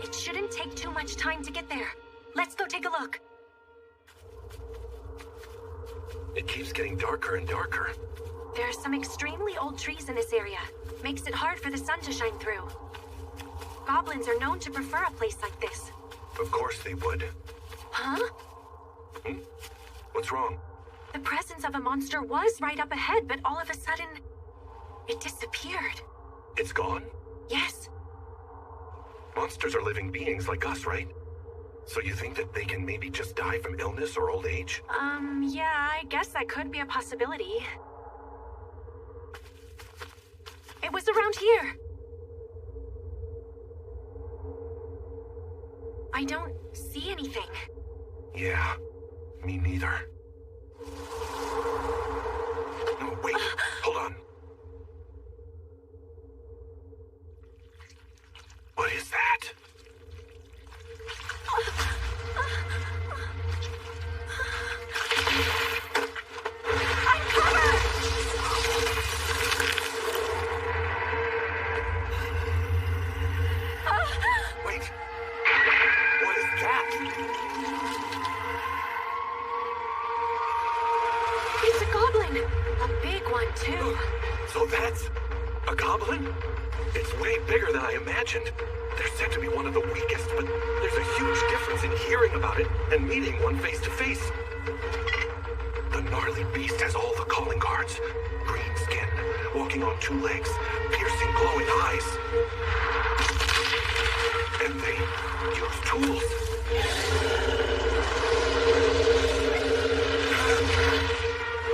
It shouldn't take too much time to get there. Let's go take a look. It keeps getting darker and darker. There are some extremely old trees in this area. Makes it hard for the sun to shine through. Goblins are known to prefer a place like this. Of course they would. Huh? What's wrong? The presence of a monster was right up ahead, but all of a sudden, it disappeared. It's gone? Yes. Monsters are living beings like us, right? So you think that they can maybe just die from illness or old age? Yeah, I guess that could be a possibility. It was around here. I don't see anything. Yeah, me neither. No, wait, hold on. What is that? I'm covered! Wait, what is that? It's a goblin. A big one, too. So that's a goblin? It's way bigger than I imagined. They're said to be one of the weakest, but there's a huge difference in hearing about it and meeting one face to face. The gnarly beast has all the calling cards. Green skin, walking on two legs, piercing glowing eyes. And they use tools.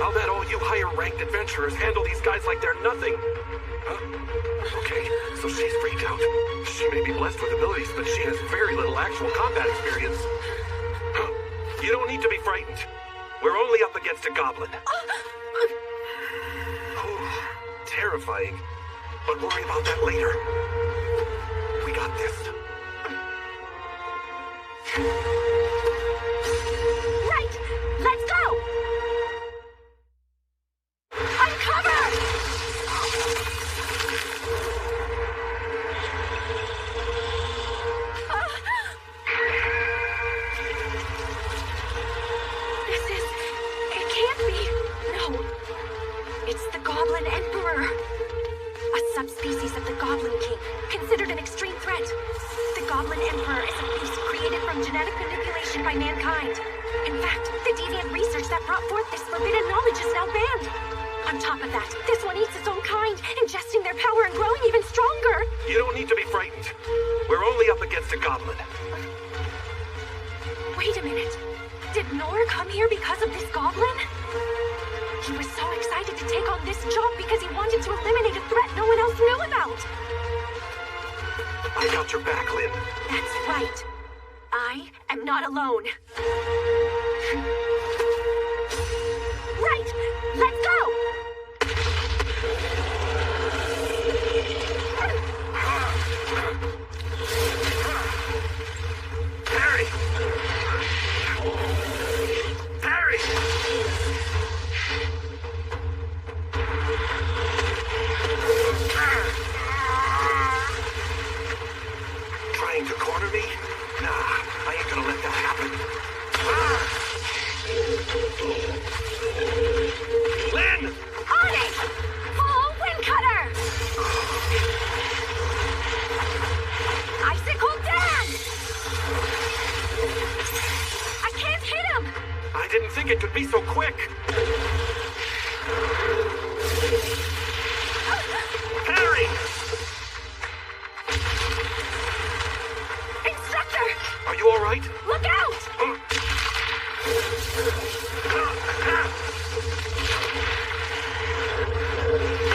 I'll bet all you higher-ranked adventurers handle these guys like they're nothing. Huh? Okay, so she's freaked out. She may be blessed with abilities, but she has very little actual combat experience. Huh? You don't need to be frightened. We're only up against a goblin. Terrifying, but worry about that later. We got this. Right! Let's go! I'm covered! It can't be. No. It's the Goblin Emperor. A subspecies of the Goblin King, considered an extreme threat. The Goblin Emperor is a beast created from genetic manipulation by mankind. In fact, the deviant research that brought forth this forbidden knowledge is now banned. On top of that, this one eats its own kind, ingesting their power and growing even stronger. You don't need to be frightened. We're only up against a goblin. Wait a minute. Did Nor come here because of this goblin? He was so excited to take on this job because he wanted to eliminate a threat no one else knew about. I got your back, Lynn. That's right. I am not alone. Right! Let's go! Harry! Harry! Trying to corner me? Nah, I ain't gonna let that happen. Lynn! On it! Full wind cutter! Icicle dance! I can't hit him! I didn't think it could be so quick. Harry! Instructor! Are you all right? Look out!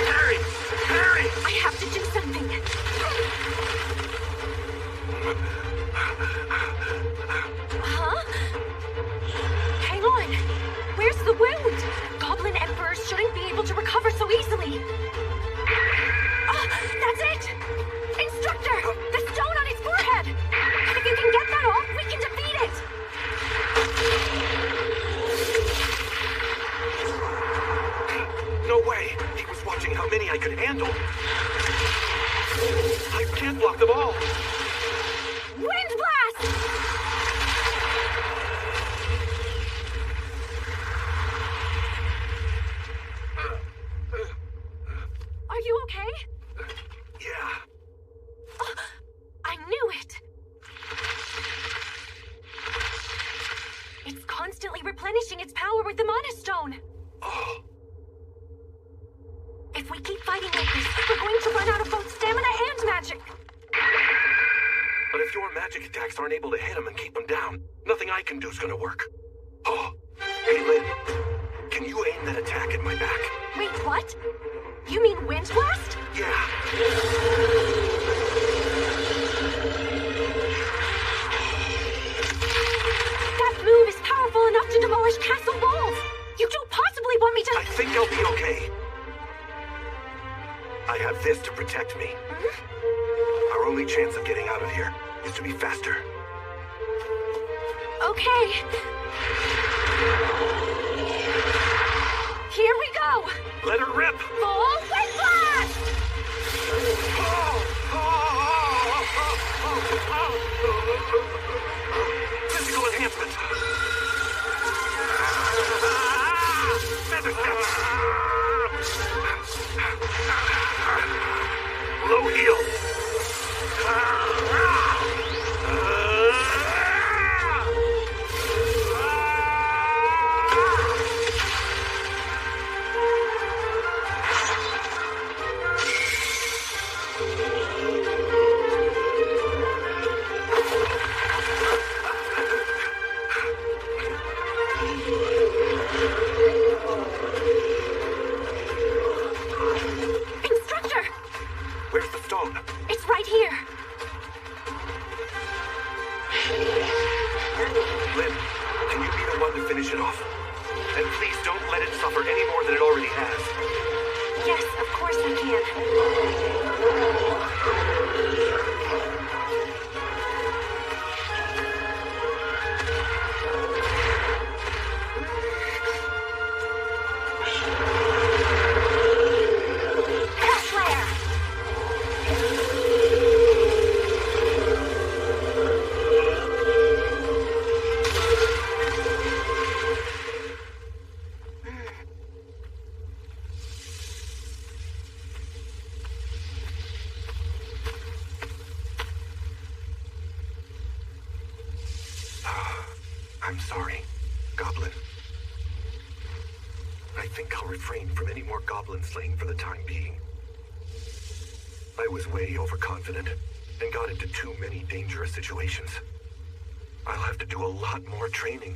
Harry! Harry! I have to do something. Huh? Hang on. Where's the wound? Goblin Emperors shouldn't be able to recover so easily. That's it! Instructor! The stone on his forehead! If you can get that off, we can defeat it! No way! He was watching how many I could handle. I can't block them all. Wind blast! Are you okay? Yeah. I knew it! It's constantly replenishing its power with the Mana Stone. Oh. If we keep fighting like this, we're going to run out of both stamina and magic. attacks aren't able to hit him and keep him down, nothing I can do is gonna work. Oh, hey Lynn, can you aim that attack at my back? Wait, what? You mean Wind Blast? Yeah. That move is powerful enough to demolish castle walls! You don't possibly want me to— I think I'll be okay. I have this to protect me. Our only chance of getting out of here is to be faster. Okay. Here we go! Let her rip! Full Wind Blast! Physical enhancement! Feather step! Low heel! Instructor! Where's the stone? It's right here. Lynn, can you be the one to finish it off? And please don't let it suffer any more than it already has. Yes, of course I can. I'm sorry, Goblin. I think I'll refrain from any more goblin slaying for the time being. I was way overconfident and got into too many dangerous situations. I'll have to do a lot more training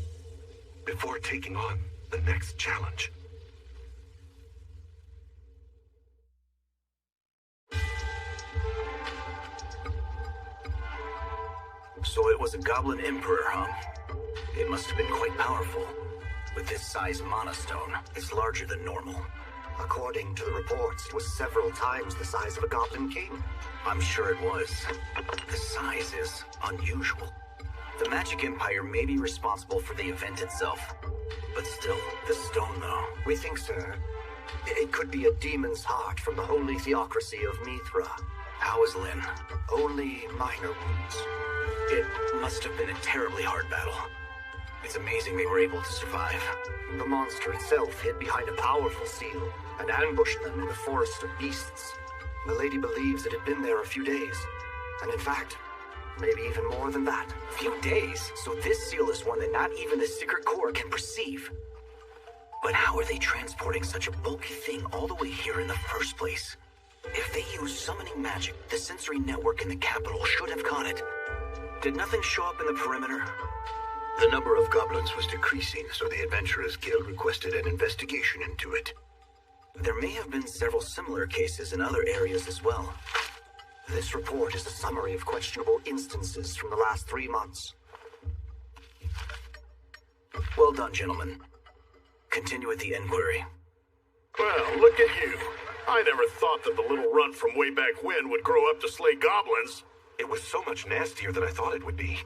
before taking on the next challenge. So it was a goblin emperor, huh? It must have been quite powerful. With this size mana stone, it's larger than normal. According to the reports, it was several times the size of a goblin king. I'm sure it was. The size is unusual. The Magic Empire may be responsible for the event itself. But still, the stone though. We think, sir, it could be a demon's heart from the holy theocracy of Mithra. How is Lynn? Only minor wounds. It must have been a terribly hard battle. It's amazing they were able to survive. The monster itself hid behind a powerful seal and ambushed them in the forest of beasts. The lady believes it had been there a few days, and in fact, maybe even more than that. A few days? So this seal is one that not even the Secret Corps can perceive. But how are they transporting such a bulky thing all the way here in the first place? If they use summoning magic, the sensory network in the capital should have caught it. Did nothing show up in the perimeter? The number of goblins was decreasing, so the Adventurers Guild requested an investigation into it. There may have been several similar cases in other areas as well. This report is a summary of questionable instances from the last 3 months. Well done, gentlemen. Continue with the inquiry. Well, look at you. I never thought that the little runt from way back when would grow up to slay goblins. It was so much nastier than I thought it would be.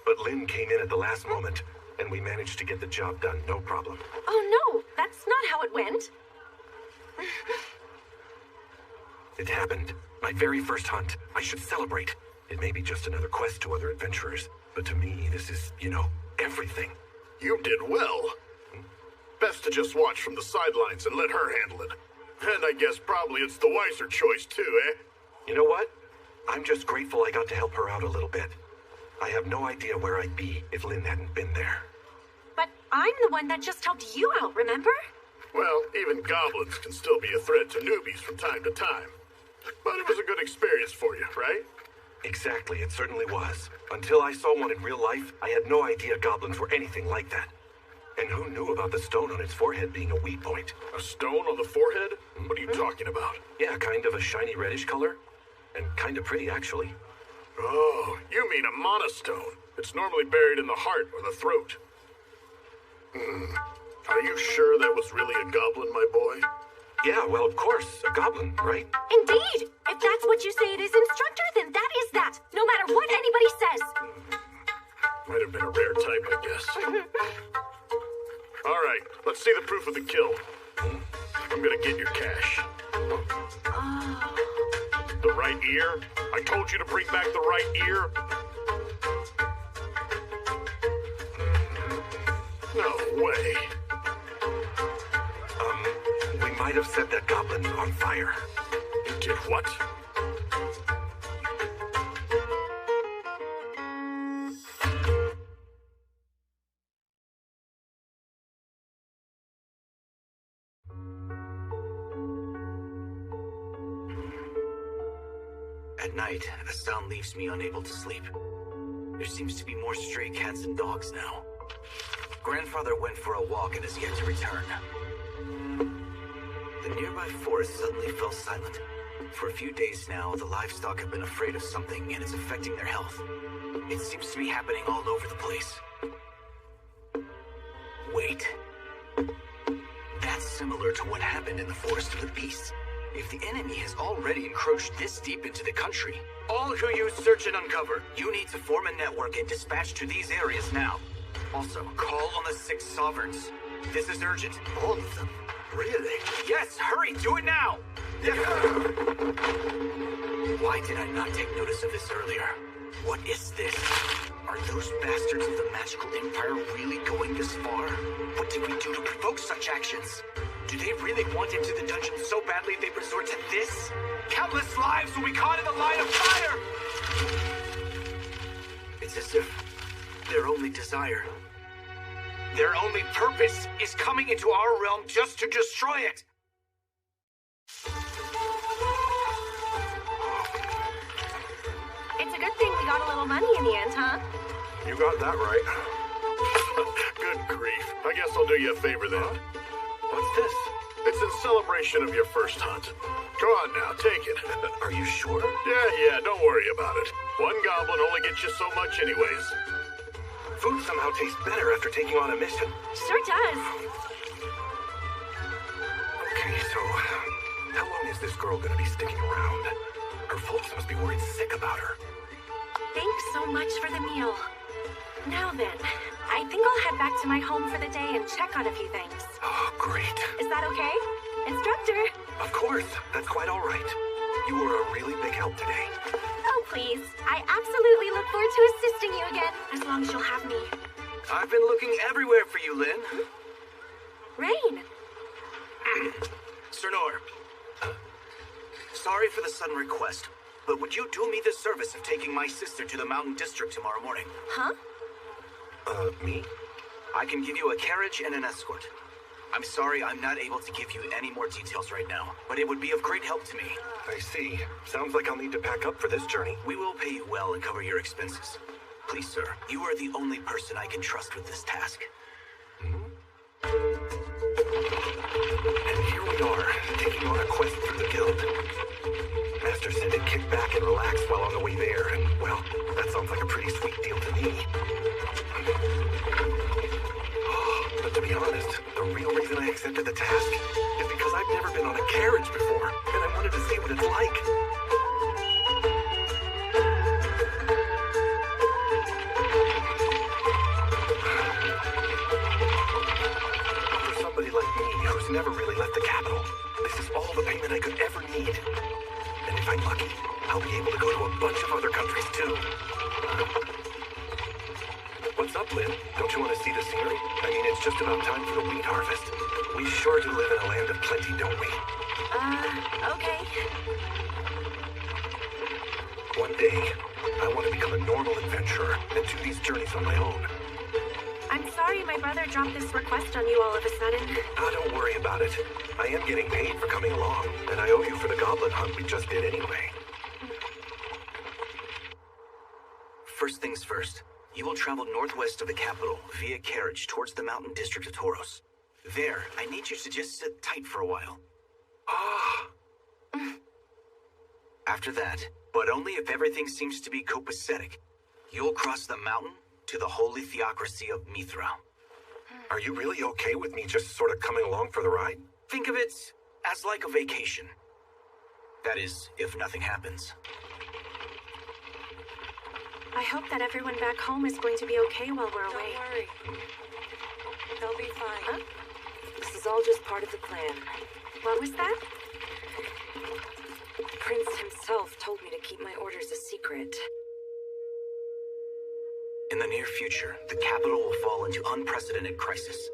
But Lynn came in at the last moment, and we managed to get the job done, no problem. Oh no, that's not how it went. It happened. My very first hunt. I should celebrate. It may be just another quest to other adventurers, but to me, this is, everything. You did well. Best to just watch from the sidelines and let her handle it. And I guess probably it's the wiser choice too, eh? You know what? I'm just grateful I got to help her out a little bit. I have no idea where I'd be if Lynn hadn't been there. But I'm the one that just helped you out, remember? Well, even goblins can still be a threat to newbies from time to time. But it was a good experience for you, right? Exactly, it certainly was. Until I saw one in real life, I had no idea goblins were anything like that. And who knew about the stone on its forehead being a weak point? A stone on the forehead? What are you talking about? Yeah, kind of a shiny reddish color. And kind of pretty, actually. Oh, you mean a monostone. It's normally buried in the heart or the throat. Are you sure that was really a goblin, my boy? Yeah, well, of course, a goblin, right? Indeed! If that's what you say it is, Instructor, then that is that, no matter what anybody says. Might have been a rare type, I guess. All right, let's see the proof of the kill. I'm gonna get your cash. The right ear? I told you to bring back the right ear. No way. We might have set that goblin on fire. You did what? At night, the sound leaves me unable to sleep. There seems to be more stray cats and dogs now. Grandfather went for a walk and has yet to return. The nearby forest suddenly fell silent. For a few days now, the livestock have been afraid of something and it's affecting their health. It seems to be happening all over the place. Wait. That's similar to what happened in the Forest of the Beasts. If the enemy has already encroached this deep into the country, all who use Search and Uncover, you need to form a network and dispatch to these areas now. Also, call on the 6 sovereigns. This is urgent. All of them? Really? Yes, hurry, do it now! Why did I not take notice of this earlier? What is this? Are those bastards of the Magical Empire really going this far? What did we do to provoke such actions? Do they really want into the dungeon so badly they resort to this? Countless lives will be caught in the line of fire! It's as if their only desire, their only purpose is coming into our realm just to destroy it! It's a good thing we got a little money in the end, huh? You got that right. Good grief. I guess I'll do you a favor then. What's this? It's in celebration of your first hunt. Go on now, take it. Are you sure? Yeah, don't worry about it. One goblin only gets you so much anyways. Food somehow tastes better after taking on a mission. Sure does. Okay, so how long is this girl gonna be sticking around? Her folks must be worried sick about her. Thanks so much for the meal. Now then, I think I'll head back to my home for the day and check on a few things. Oh, great. Is that okay? Instructor? Of course, that's quite all right. You were a really big help today. Oh, please. I absolutely look forward to assisting you again, as long as you'll have me. I've been looking everywhere for you, Lynn. Rain. Sir Nor. Sorry for the sudden request, but would you do me the service of taking my sister to the Mountain District tomorrow morning? Huh? Me? I can give you a carriage and an escort. I'm sorry I'm not able to give you any more details right now, but it would be of great help to me. I see. Sounds like I'll need to pack up for this journey. We will pay you well and cover your expenses. Please, sir, you are the only person I can trust with this task. And here we are, taking on a quest through the guild. Master said to kick back and relax while on the way there, and, well, that sounds like a pretty sweet deal to me. But to be honest, the real reason I accepted the task is because I've never been on a carriage before, and I wanted to see what it's like. For somebody like me, who's never really left the capital, this is all the payment I could ever need. And if I'm lucky, I'll be able to go to a bunch of other countries too. What's up, Lynn? Don't you want to see the scenery? I mean, it's just about time for the wheat harvest. We sure do live in a land of plenty, don't we? Okay. One day, I want to become a normal adventurer and do these journeys on my own. I'm sorry my brother dropped this request on you all of a sudden. Don't worry about it. I am getting paid for coming along, and I owe you for the goblin hunt we just did anyway. First things first. You will travel northwest of the capital via carriage towards the mountain district of Tauros. There, I need you to just sit tight for a while. After that, but only if everything seems to be copacetic, you'll cross the mountain to the holy theocracy of Mithra. Are you really okay with me just sort of coming along for the ride? Think of it as like a vacation. That is, if nothing happens. I hope that everyone back home is going to be okay while we're away. Don't worry. They'll be fine. Huh? This is all just part of the plan. What was that? Prince himself told me to keep my orders a secret. In the near future, the capital will fall into unprecedented crisis.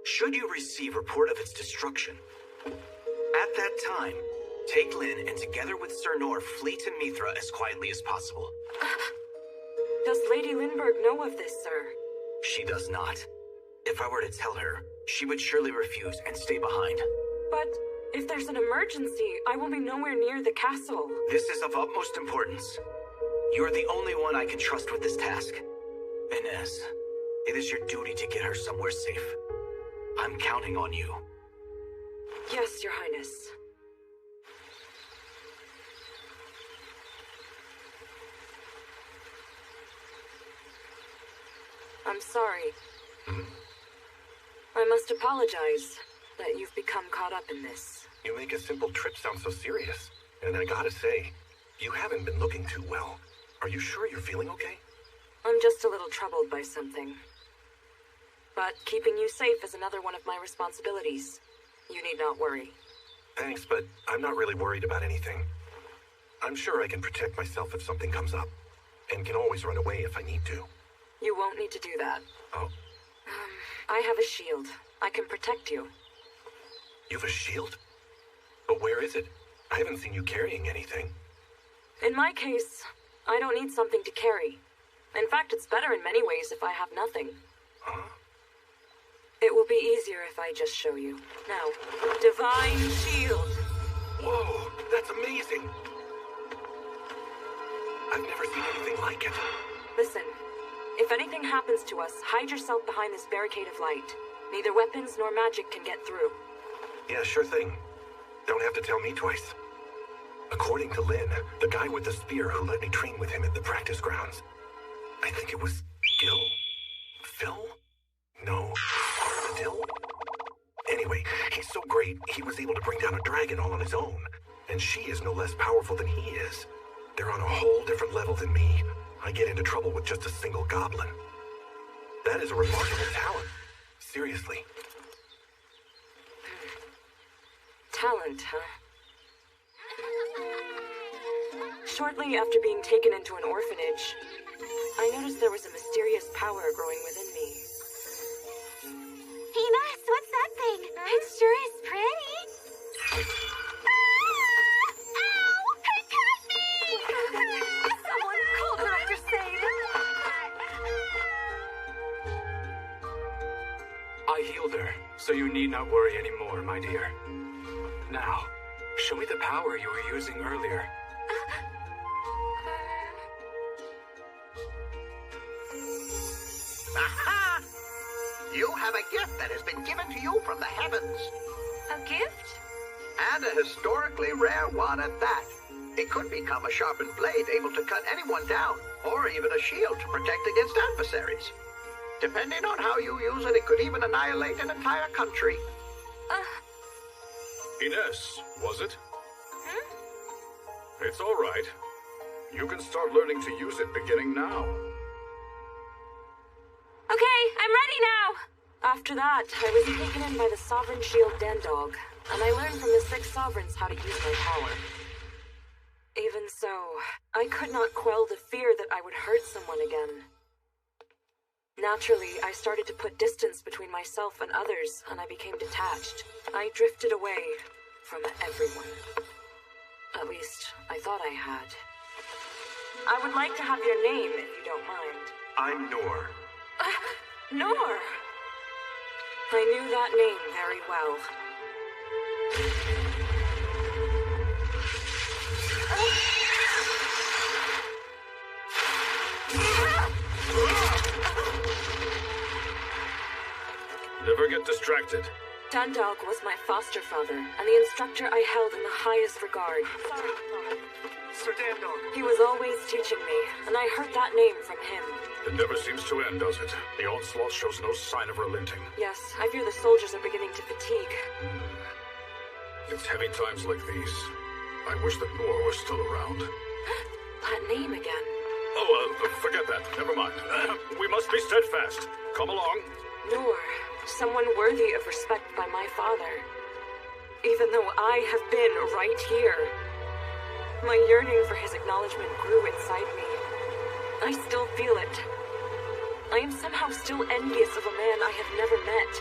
Should you receive report of its destruction, at that time, take Lyn and together with Sir Nor flee to Mithra as quietly as possible. Does Lady Lindbergh know of this, sir? She does not. If I were to tell her, she would surely refuse and stay behind. But if there's an emergency, I will be nowhere near the castle. This is of utmost importance. You are the only one I can trust with this task. Inez, it is your duty to get her somewhere safe. I'm counting on you. Yes, Your Highness. I'm sorry. I must apologize that you've become caught up in this. You make a simple trip sound so serious. And I gotta say, you haven't been looking too well. Are you sure you're feeling okay? I'm just a little troubled by something. But keeping you safe is another one of my responsibilities. You need not worry. Thanks, but I'm not really worried about anything. I'm sure I can protect myself if something comes up, and can always run away if I need to. You won't need to do that. Oh, I have a shield. I can protect you. you have a shield? But where is it? I haven't seen you carrying anything. In my case, I don't need something to carry. In fact, it's better in many ways if I have nothing. Huh? It will be easier if I just show you. Now, Divine Shield. Whoa, that's amazing. I've never seen anything like it. Listen, if anything happens to us, hide yourself behind this barricade of light. Neither weapons nor magic can get through. Yeah, sure thing. Don't have to tell me twice. According to Lyn, the guy with the spear who let me train with him at the practice grounds, I think it was Gil? Phil? No, Armadil? Anyway, he's so great, he was able to bring down a dragon all on his own. And she is no less powerful than he is. They're on a whole different level than me. I get into trouble with just a single goblin. That is a remarkable talent. Seriously. Talent, huh? Shortly after being taken into an orphanage, I noticed there was a mysterious power growing within me. Enos, what's that thing? It sure is pretty. Ow! It cut me! Someone called her after Sade. I healed her, so you need not worry anymore, my dear. Now, show me the power you were using earlier. Aha! You have a gift that has been given to you from the heavens. A gift? And a historically rare one at that. It could become a sharpened blade able to cut anyone down, or even a shield to protect against adversaries. Depending on how you use it, it could even annihilate an entire country. Inez, was it? It's all right. You can start learning to use it beginning now. Okay, I'm ready now. After that, I was taken in by the Sovereign Shield Den Dog, and I learned from the 6 sovereigns how to use my power. Even so, I could not quell the fear that I would hurt someone again. Naturally, I started to put distance between myself and others, and I became detached. I drifted away from everyone. At least, I thought I had. I would like to have your name, if you don't mind. I'm Nor. Nor! I knew that name very well. distracted. Dandalk was my foster father, and the instructor I held in the highest regard. Sir Dandalk. He was always teaching me, and I heard that name from him. It never seems to end, does it? The onslaught shows no sign of relenting. Yes, I fear the soldiers are beginning to fatigue. It's heavy times like these. I wish that Noor was still around. That name again. Oh, forget that. Never mind. We must be steadfast. Come along. Noor, someone worthy of respect by my father. Even though I have been right here. My yearning for his acknowledgement grew inside me. I still feel it. I am somehow still envious of a man I have never met.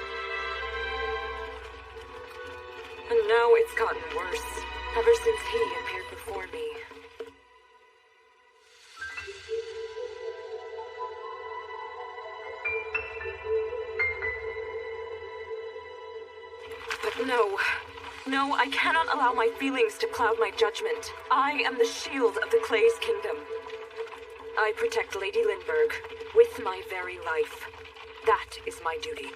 And now it's gotten worse, ever since he appeared before me. But no, I cannot allow my feelings to cloud my judgment. I am the shield of the Clay's kingdom. I protect Lady Lindbergh with my very life. That is my duty.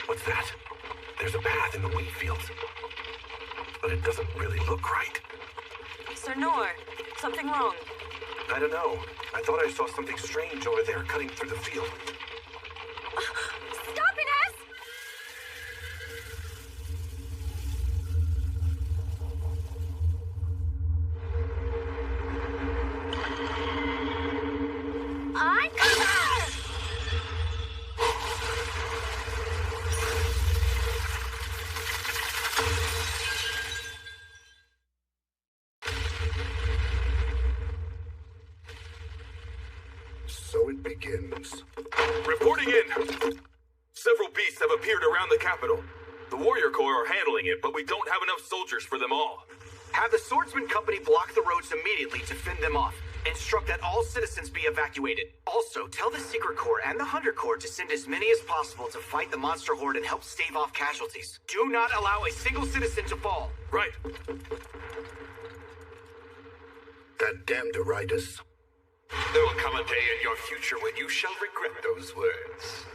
What's that? There's a path in the wheat fields. But it doesn't really look right. Sir Noor, something wrong? I don't know. I thought I saw something strange over there cutting through the field. Stop it, S! I'm coming! So it begins. Reporting in! Several beasts have appeared around the capital. The Warrior Corps are handling it, but we don't have enough soldiers for them all. Have the Swordsman Company block the roads immediately to fend them off. Instruct that all citizens be evacuated. Also, tell the Secret Corps and the Hunter Corps to send as many as possible to fight the monster horde and help stave off casualties. Do not allow a single citizen to fall. Right. That damned Eridas. There will come a day in your future when you shall regret those words.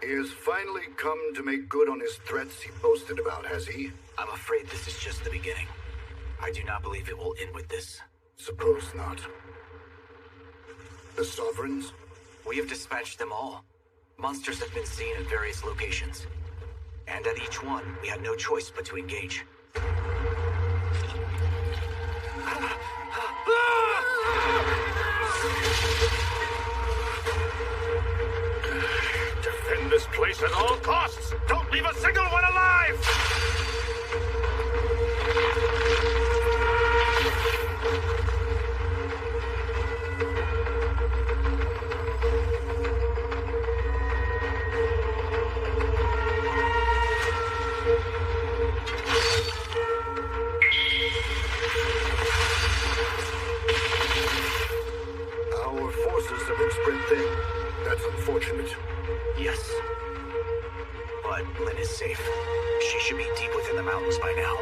He has finally come to make good on his threats he boasted about, has he? I'm afraid this is just the beginning. I do not believe it will end with this. Suppose not. The Sovereigns? We have dispatched them all. Monsters have been seen at various locations. And at each one, we had no choice but to engage. Defend this place at all costs! Don't leave a single one alive! Our forces have been spread thin. That's unfortunate. Yes. But Lynn is safe. She should be deep within the mountains by now.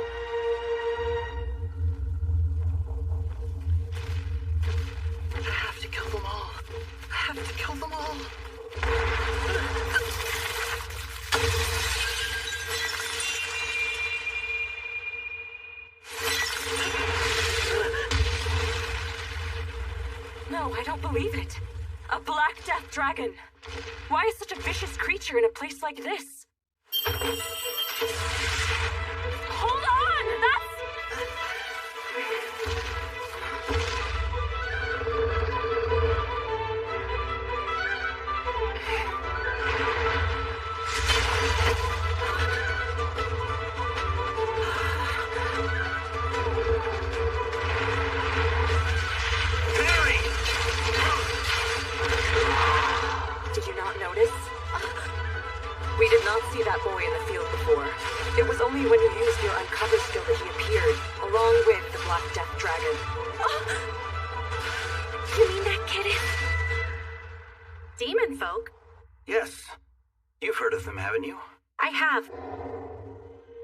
I have to kill them all. I have to kill them all. No, I don't believe it. A Black Death Dragon. Why is such a vicious creature in a place like this? Hold on! That's... Did you not notice? We did not see that boy in the field before. It was only when you used your uncover skill that he appeared, along with the Black Death Dragon. You mean that kid is... Demon folk? Yes. You've heard of them, haven't you? I have.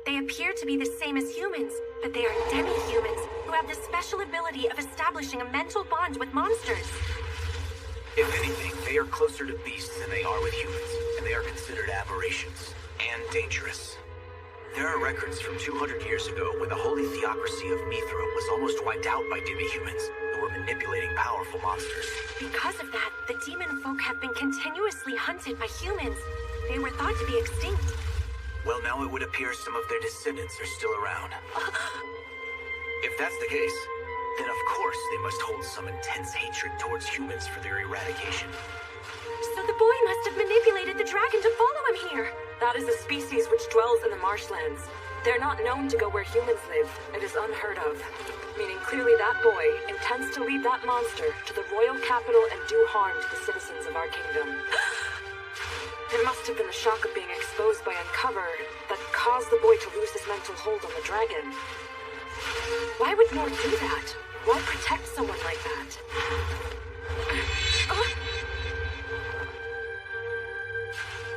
They appear to be the same as humans, but they are demi-humans who have the special ability of establishing a mental bond with monsters. If anything, they are closer to beasts than they are with humans, and they are considered aberrations, and dangerous. There are records from 200 years ago when the holy theocracy of Mithra was almost wiped out by demi-humans, who were manipulating powerful monsters. Because of that, the demon folk have been continuously hunted by humans. They were thought to be extinct. Well, now it would appear some of their descendants are still around. If that's the case, then of course they must hold some intense hatred towards humans for their eradication. So the boy must have manipulated the dragon to follow him here. That is a species which dwells in the marshlands. They're not known to go where humans live. It is unheard of. Meaning clearly that boy intends to lead that monster to the royal capital and do harm to the citizens of our kingdom. It must have been the shock of being exposed by Uncover that caused the boy to lose his mental hold on the dragon. Why would Nor do that? Why protect someone like that?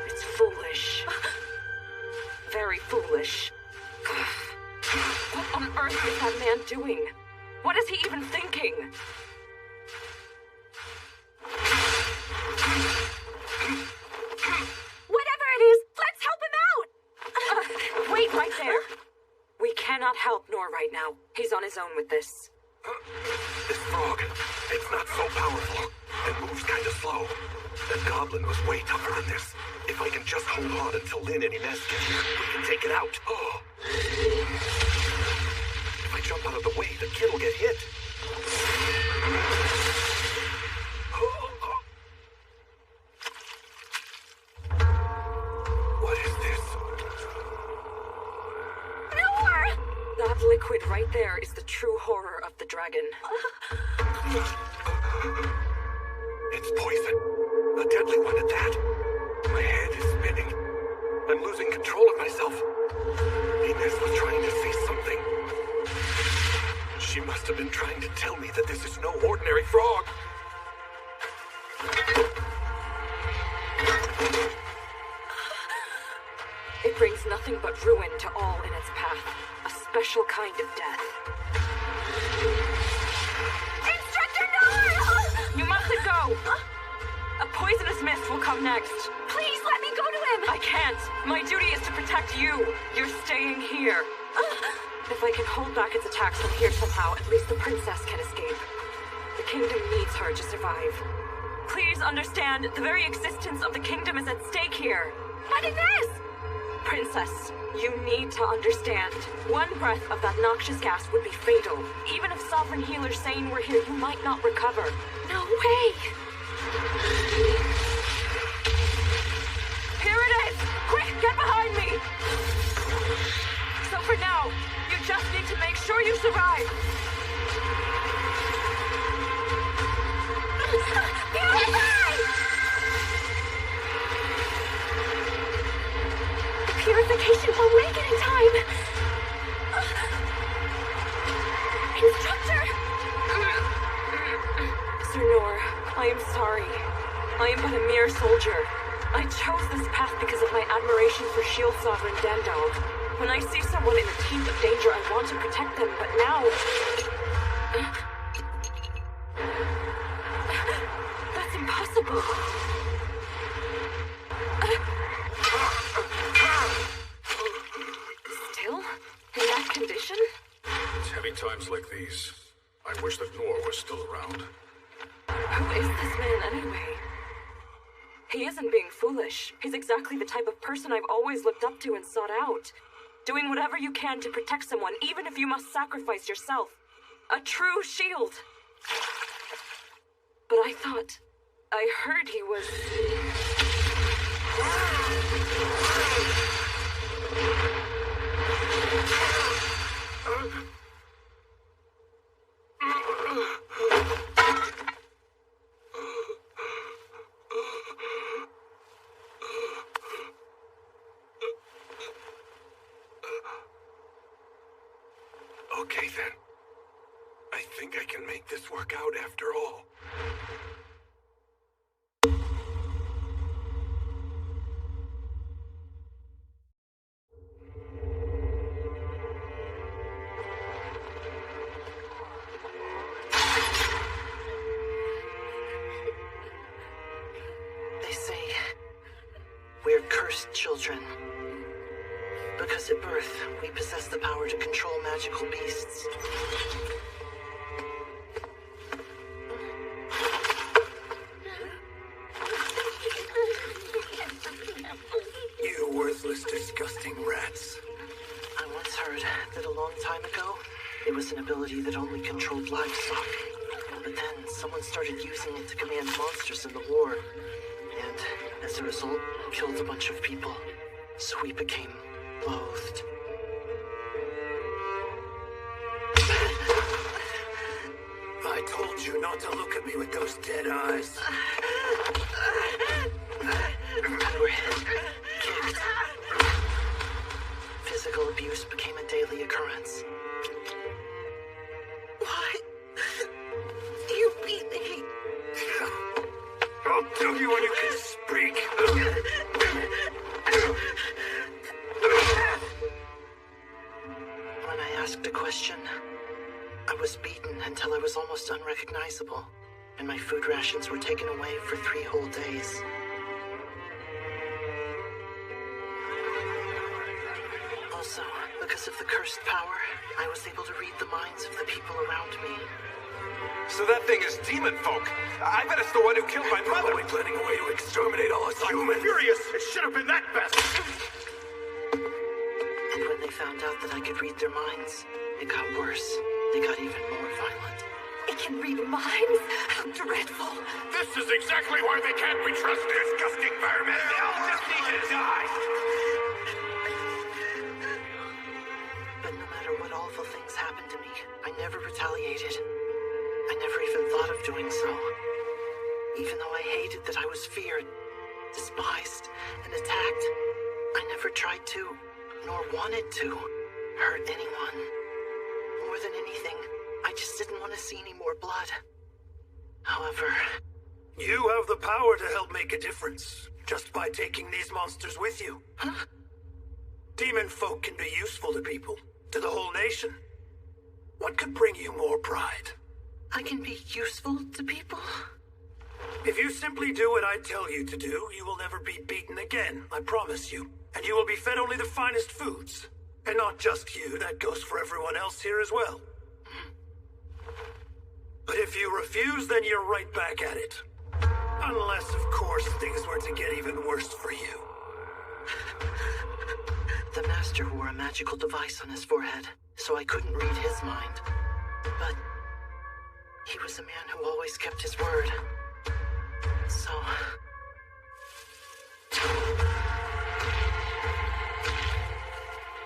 It's foolish. Very foolish. What on earth is that man doing? What is he even thinking? Whatever it is, let's help him out! Wait right there. We cannot help Nor right now. He's on his own with this. This frog, it's not so powerful, and moves kinda slow. That goblin was way tougher than this. If I can just hold on until Lynn and Inez get here, we can take it out. Oh. If I jump out of the way, the kid will get hit. What is this? That liquid right there is the true horror of the dragon. It's poison. A deadly one at that. My head is spinning. I'm losing control of myself. Inez was trying to say something. She must have been trying to tell me that this is no ordinary frog. It brings nothing but ruin to all in its path. A special kind of death. Instructor Nor! You mustn't go! A poisonous mist will come next. Please let me go to him! I can't. My duty is to protect you. You're staying here. If I can hold back its attacks from here somehow, at least the princess can escape. The kingdom needs her to survive. Please understand, the very existence of the kingdom is at stake here. But Inez! Princess, you need to understand. One breath of that noxious gas would be fatal. Even if Sovereign Healer Sane were here, you might not recover. No way! Here it is! Quick, get behind me! So for now, you just need to make sure you survive. Purify! Purification will make it in time! Instructor! Sir Nor, I am sorry. I am but a mere soldier. I chose this path because of my admiration for Shield Sovereign Dandog. When I see someone in the teeth of danger, I want to protect them, but now... That's impossible. Still? In that condition? It's heavy times like these. I wish that Nor was still around. Who is this man anyway? He isn't being foolish. He's exactly the type of person I've always looked up to and sought out. Doing whatever you can to protect someone, even if you must sacrifice yourself. A true shield. But I thought... I heard he was... Okay then. I think I can make this work out after all. birth, we possess the power to control magical beasts. You worthless, disgusting rats. I once heard that a long time ago, it was an ability that only controlled livestock. But then someone started using it to command monsters in the war. And as a result, killed a bunch of people. So we became loathed. I told you not to look at me with those dead eyes. We were hit, kicked. Physical abuse became a daily occurrence. Why? You beat me. I'll tell you when you can speak. When I asked a question, I was beaten until I was almost unrecognizable, and my food rations were taken away for 3 whole days. Also, because of the cursed power, I was able to read the minds of the people around me. So that thing is demon folk. I bet it's the one who killed my mother. Probably planning a way to exterminate all us humans. Furious! It should have been that bastard! And when they found out that I could read their minds, it got worse. They got even more violent. It can read minds? How dreadful. This is exactly why they can't be trusted! Disgusting vermin. They all just need to die. But no matter what awful things happened to me, I never retaliated. I never even thought of doing so. Even though I hated that I was feared, despised, and attacked, I never tried to, nor wanted to, hurt anyone. More than anything, I just didn't want to see any more blood. However... You have the power to help make a difference, just by taking these monsters with you. Huh? Demon folk can be useful to people, to the whole nation. What could bring you more pride? I can be useful to people? If you simply do what I tell you to do, you will never be beaten again, I promise you. And you will be fed only the finest foods. And not just you, that goes for everyone else here as well. But if you refuse, then you're right back at it. Unless, of course, things were to get even worse for you. The Master wore a magical device on his forehead, so I couldn't read his mind. But he was a man who always kept his word. So...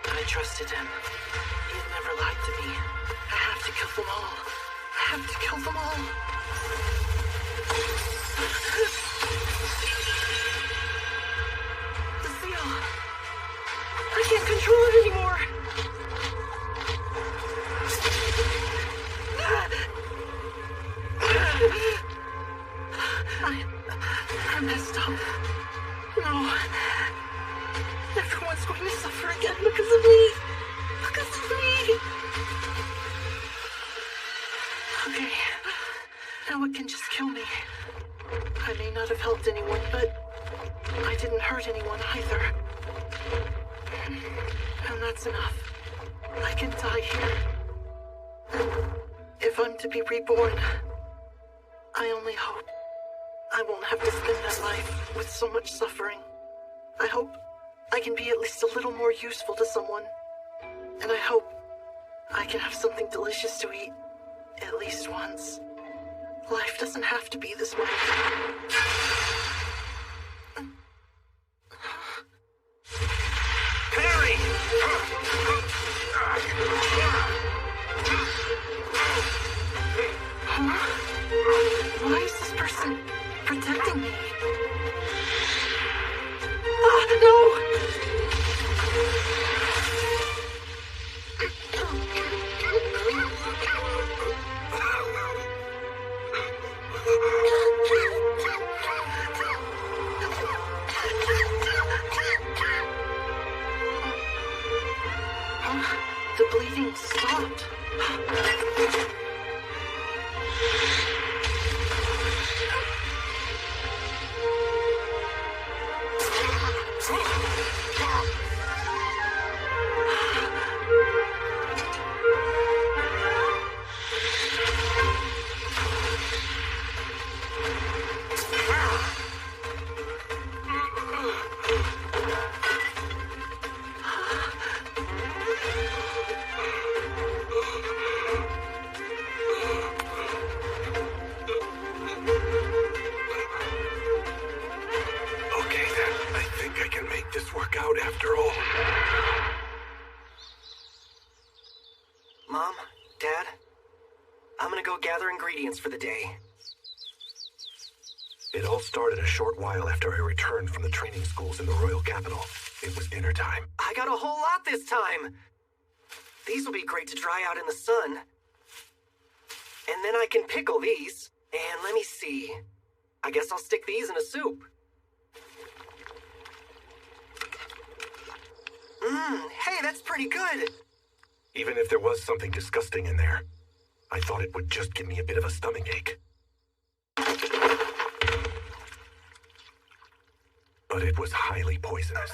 I trusted him. He had never lied to me. I have to kill them all. I have to kill them all. The seal. I can't control it anymore. I messed up. No. Everyone's going to suffer again because of me. Because of me. Okay. Now it can just kill me. I may not have helped anyone, but I didn't hurt anyone either. And that's enough. I can die here. And if I'm to be reborn, I only hope I won't have to spend that life with so much suffering. I hope I can be at least a little more useful to someone. And I hope I can have something delicious to eat at least once. Life doesn't have to be this way. Perry! Huh? Why is this person protecting me? No! The bleeding stopped. Mom, Dad, I'm gonna go gather ingredients for the day. It all started a short while after I returned from the training schools in the royal capital. It was dinner time. I got a whole lot this time! These will be great to dry out in the sun. And then I can pickle these. And let me see. I guess I'll stick these in a soup. Hey, that's pretty good. Even if there was something disgusting in there, I thought it would just give me a bit of a stomachache. But it was highly poisonous.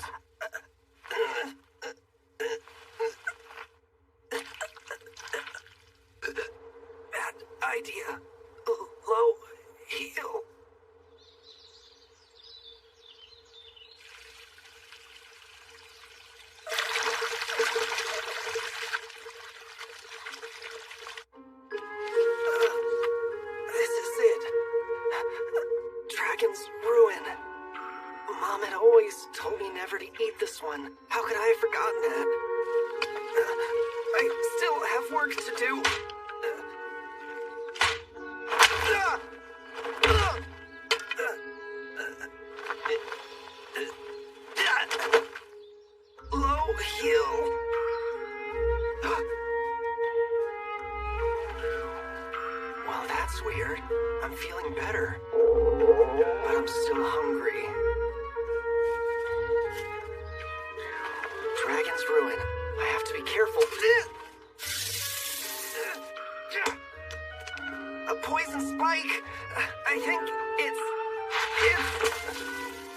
Bad idea. Low heel. This is it. Dragon's Ruin. Mom had always told me never to eat this one. How could I have forgotten that? I still have work to do. Low heel. Well, that's weird. I'm feeling better. But I'm still hungry. Dragon's Ruin. I have to be careful. A poison spike. I think it's...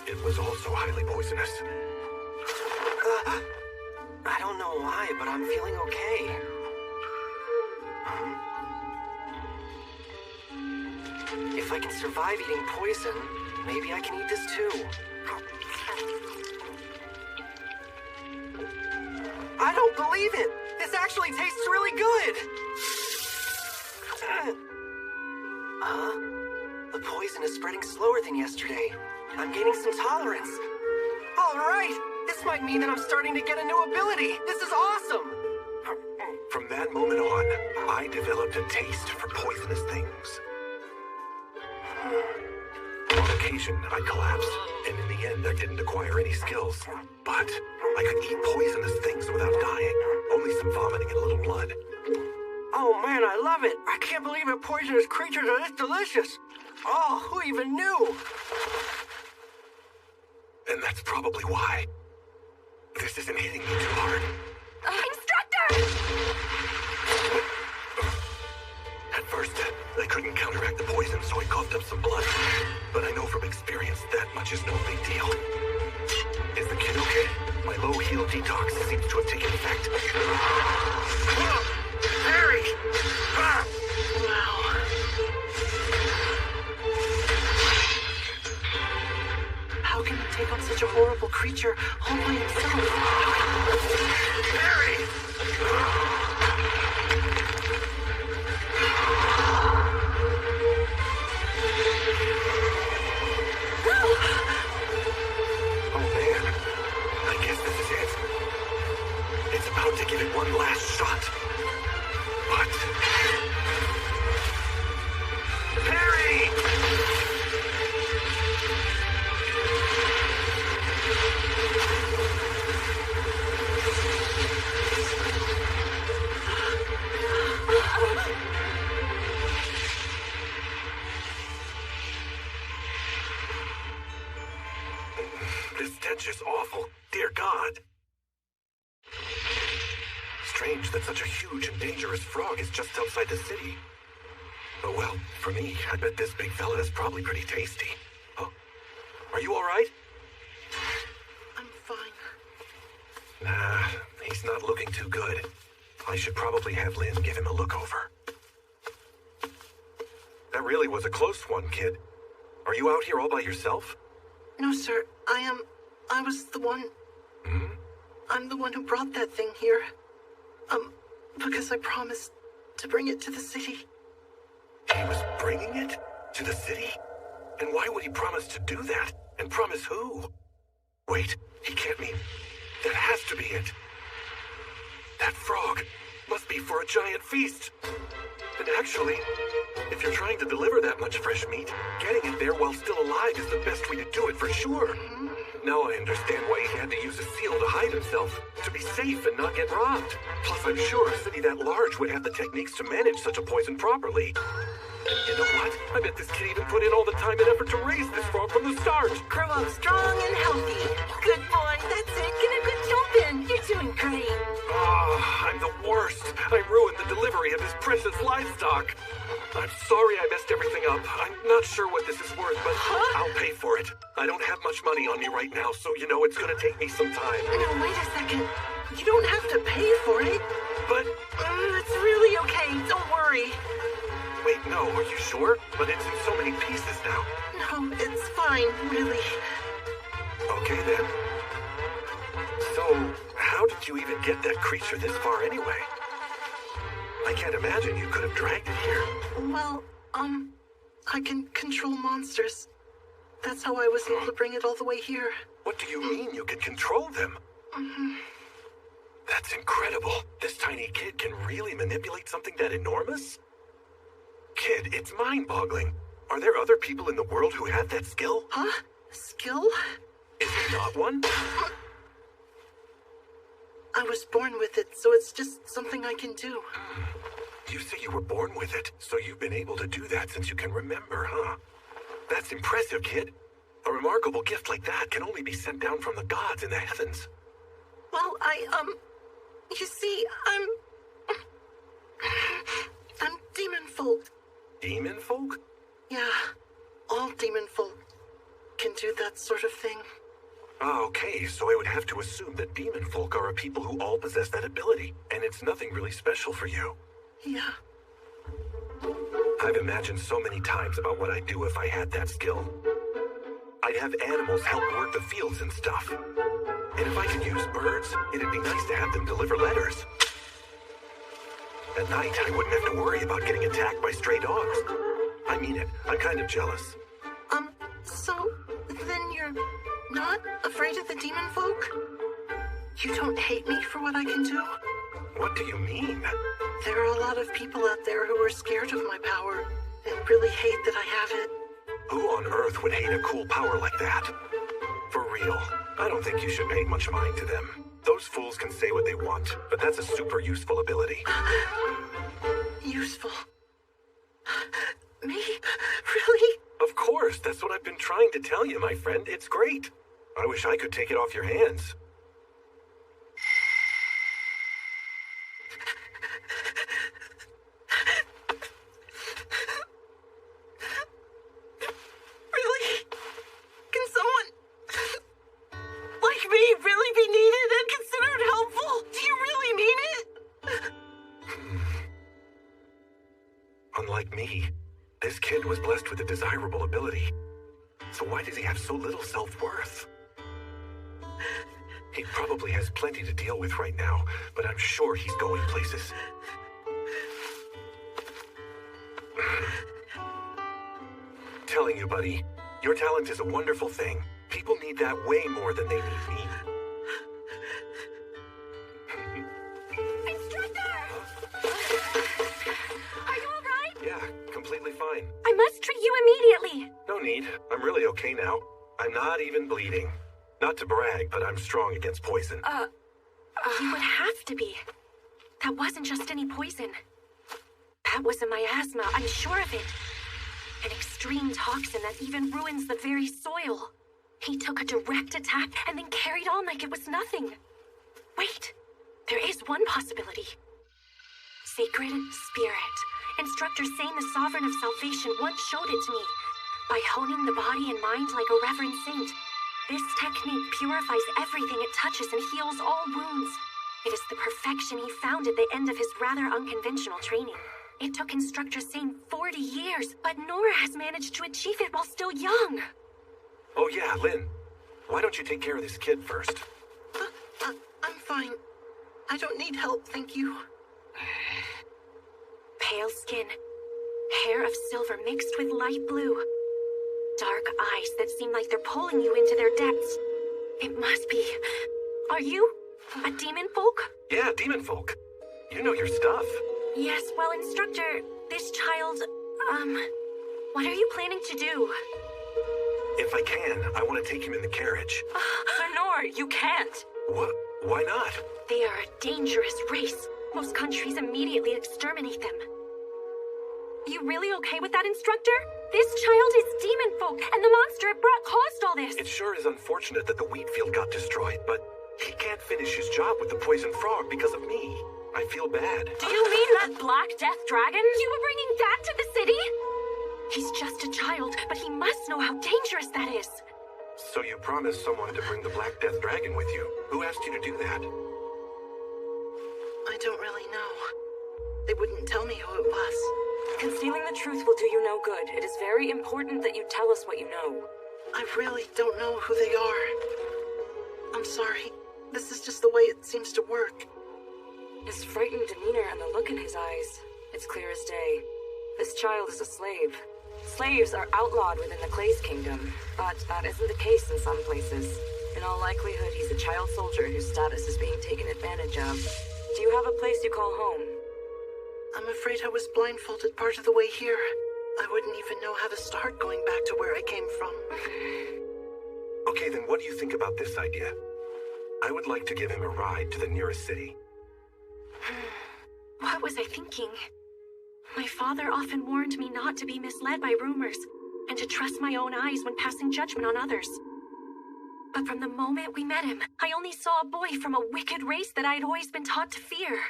It was also highly poisonous. I don't know why, but I'm feeling okay. If I can survive eating poison, maybe I can eat this too. I don't believe it! This actually tastes really good! The poison is spreading slower than yesterday. I'm gaining some tolerance. Alright! This might mean that I'm starting to get a new ability! This is awesome! From that moment on, I developed a taste for poisonous things. On occasion, I collapsed, and in the end, I didn't acquire any skills. But I could eat poisonous things without dying. Only some vomiting and a little blood. Oh man, I love it! I can't believe that poisonous creatures are this delicious! Oh, who even knew? And that's probably why. This isn't hitting me too hard. Instructor! At first, I couldn't counteract the poison, so I coughed up some blood. But I know from experience that much is no big deal. Is the kid okay? My low heel detox seems to have taken effect. Harry! Wow. How can he take on such a horrible creature all by himself? Harry! Oh man, I guess this is it. It's about to give it one last shot. But... Harry! This stench is awful. Dear God. Strange that such a huge and dangerous frog is just outside the city. Oh well, for me, I bet this big fella is probably pretty tasty. Huh? Are you all right? I'm fine. Nah, he's not looking too good. I should probably have Lynn give him a look over. That really was a close one, kid. Are you out here all by yourself? No, sir. I was the one... Hmm? I'm the one who brought that thing here. Because I promised to bring it to the city. He was bringing it to the city? And why would he promise to do that? And promise who? Wait, he can't mean... That has to be it. That frog Must be for a giant feast. And actually, if you're trying to deliver that much fresh meat, getting it there while still alive is the best way to do it for sure. Now I understand why he had to use a seal to hide himself, to be safe and not get robbed. Plus, I'm sure a city that large would have the techniques to manage such a poison properly. And you know what? I bet this kid even put in all the time and effort to raise this frog from the start. Grow up strong and healthy. Good boy, that's it. Get a good jump in. You're doing great. I'm the worst. I ruined the delivery of his precious livestock. I'm sorry I messed everything up. I'm not sure what this is worth, but I'll pay for it. I don't have much money on me right now, so you know it's gonna take me some time. No, wait a second. You don't have to pay for it. But... it's really okay. Don't worry. Wait, no, are you sure? But it's in so many pieces now. No, it's fine, really. Okay, then. So, how did you even get that creature this far anyway? I can't imagine you could have dragged it here. Well, I can control monsters. That's how I was able to bring it all the way here. What do you mean you can control them? That's incredible. This tiny kid can really manipulate something that enormous? Kid, it's mind-boggling. Are there other people in the world who have that skill? Huh? Skill? Is it not one? I was born with it, so it's just something I can do. You say you were born with it, so you've been able to do that since you can remember, huh? That's impressive, kid. A remarkable gift like that can only be sent down from the gods in the heavens. Well, you see, I'm demon folk. Demon folk? Yeah, all demon folk can do that sort of thing. Okay, so I would have to assume that demon folk are a people who all possess that ability, and it's nothing really special for you. Yeah. I've imagined so many times about what I'd do if I had that skill. I'd have animals help work the fields and stuff. And if I could use birds, it'd be nice to have them deliver letters. At night, I wouldn't have to worry about getting attacked by stray dogs. I mean it. I'm kind of jealous. So then you're not afraid of the demon folk? You don't hate me for what I can do? What do you mean? There are a lot of people out there who are scared of my power and really hate that I have it. Who on earth would hate a cool power like that? For real, I don't think you should pay much mind to them. Those fools can say what they want, but that's a super useful ability. Useful? Me? Really? Of course, that's what I've been trying to tell you, my friend. It's great. I wish I could take it off your hands. Really? Can someone like me really be needed and considered helpful? Do you really mean it? Unlike me, this kid was blessed with a desirable ability. So why does he have so little self-worth? He probably has plenty to deal with right now, but I'm sure he's going places. Telling you, buddy, your talent is a wonderful thing. People need that way more than they need me. Completely fine. I must treat you immediately. No need. I'm really okay now. I'm not even bleeding. Not to brag, but I'm strong against poison. You would have to be. That wasn't just any poison. That was a miasma, I'm sure of it. An extreme toxin that even ruins the very soil. He took a direct attack and then carried on like it was nothing. Wait, there is one possibility. Sacred Spirit. Instructor Sane, the Sovereign of Salvation, once showed it to me. By honing the body and mind like a reverend saint, this technique purifies everything it touches and heals all wounds. It is the perfection he found at the end of his rather unconventional training. It took Instructor Sane 40 years, but Nora has managed to achieve it while still young. Oh yeah, Lynn. Why don't you take care of this kid first? I'm fine. I don't need help, thank you. Pale skin, hair of silver mixed with light blue, dark eyes that seem like they're pulling you into their depths. It must be... Are you a demon folk? Yeah, demon folk. You know your stuff. Yes, well, Instructor, this child, what are you planning to do? If I can, I want to take him in the carriage. Lenore, you can't. What? Why not? They are a dangerous race. Most countries immediately exterminate them. You really okay with that, Instructor? This child is demon folk, and the monster it brought caused all this. It sure is unfortunate that the wheat field got destroyed, but he can't finish his job with the poison frog because of me. I feel bad. Do you mean that Black Death Dragon? You were bringing that to the city? He's just a child, but he must know how dangerous that is. So you promised someone to bring the Black Death Dragon with you. Who asked you to do that? I don't really know. They wouldn't tell me who it was. Concealing the truth will do you no good. It is very important that you tell us what you know. I really don't know who they are. I'm sorry. This is just the way it seems to work. His frightened demeanor and the look in his eyes, it's clear as day. This child is a slave. Slaves are outlawed within the Clay's kingdom, but that isn't the case in some places. In all likelihood, he's a child soldier whose status is being taken advantage of. Do you have a place you call home? I'm afraid I was blindfolded part of the way here. I wouldn't even know how to start going back to where I came from. Okay, then what do you think about this idea? I would like to give him a ride to the nearest city. What was I thinking? My father often warned me not to be misled by rumors, and to trust my own eyes when passing judgment on others. But from the moment we met him, I only saw a boy from a wicked race that I had always been taught to fear.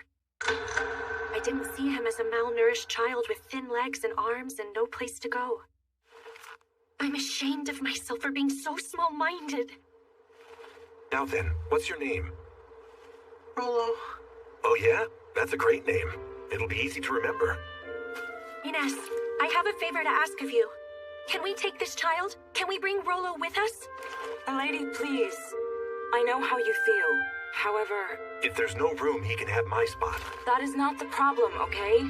I didn't see him as a malnourished child with thin legs and arms and no place to go. I'm ashamed of myself for being so small-minded. Now then, what's your name? Rollo. Oh yeah? That's a great name. It'll be easy to remember. Ines, I have a favor to ask of you. Can we take this child? Can we bring Rollo with us? Lady, please. I know how you feel. However... If there's no room, he can have my spot. That is not the problem, okay?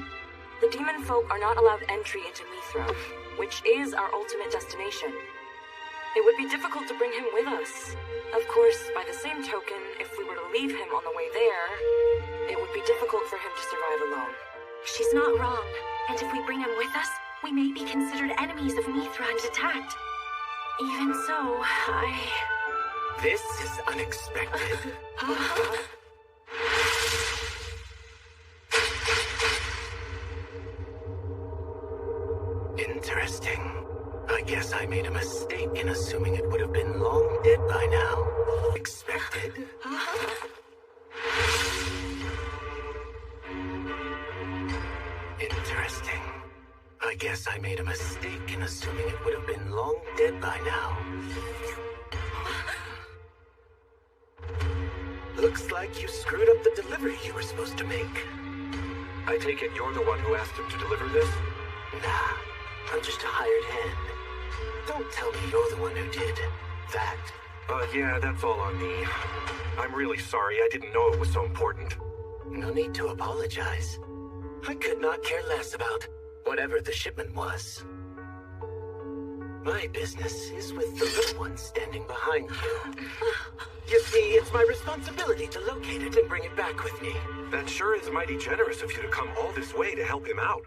The demon folk are not allowed entry into Mithra, which is our ultimate destination. It would be difficult to bring him with us. Of course, by the same token, if we were to leave him on the way there, it would be difficult for him to survive alone. She's not wrong, and if we bring him with us, we may be considered enemies of Mithra and attacked. Even so, This is unexpected. Interesting. I guess I made a mistake in assuming it would have been long dead by now. Expected. Interesting. I guess I made a mistake in assuming it would have been long dead by now. Looks like you screwed up the delivery you were supposed to make. I take it you're the one who asked him to deliver this? Nah, I'm just a hired hand. Don't tell me you're the one who did that. Yeah, that's all on me. I'm really sorry. I didn't know it was so important. No need to apologize. I could not care less about whatever the shipment was. My business is with the little one standing behind you. You see, it's my responsibility to locate it and bring it back with me. That sure is mighty generous of you to come all this way to help him out.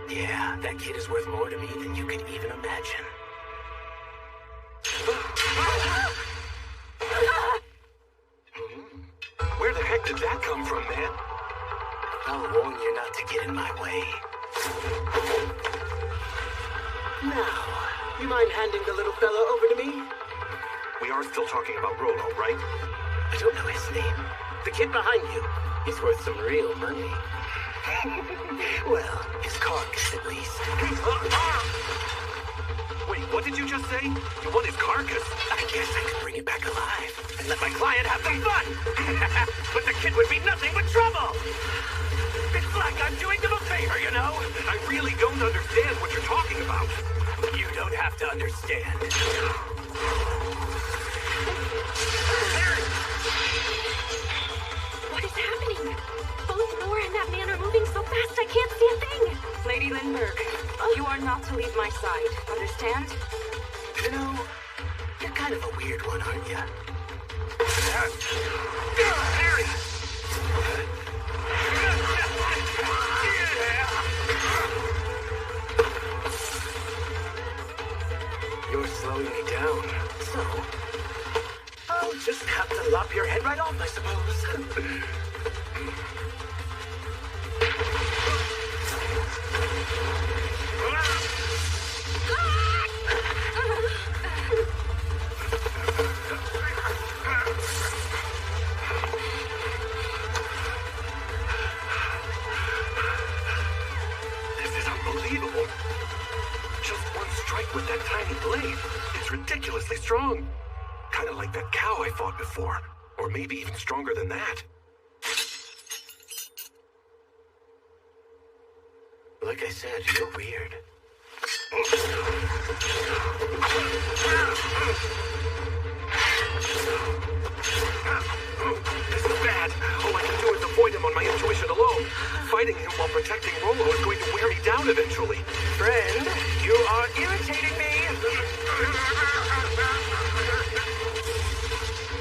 Yeah, that kid is worth more to me than you could even imagine. Where the heck did that come from, man? I'll warn you not to get in my way. Now, you mind handing the little fella over to me? We are still talking about Rollo, right? I don't know his name. The kid behind you. He's worth some real money. Well, his carcass at least. Wait, what did you just say? You want his carcass? I guess I could bring it back alive and let my client have some fun. But the kid would be nothing but trouble. It's like I'm doing them a favor, you know? I really don't understand what you're talking about. You don't have to understand. What is happening? Both Nora and that man are moving so fast I can't see a thing. Lady Lindbergh, you are not to leave my side, understand? You know, you're kind of a weird one, aren't you? Harry! with that tiny blade. It's ridiculously strong. Kind of like that cow I fought before. Or maybe even stronger than that. Like I said, you're weird. This is bad. All I can do is avoid him on my intuition alone. Fighting him while protecting Rolo is going to wear me down eventually. Friend, you are irritating me.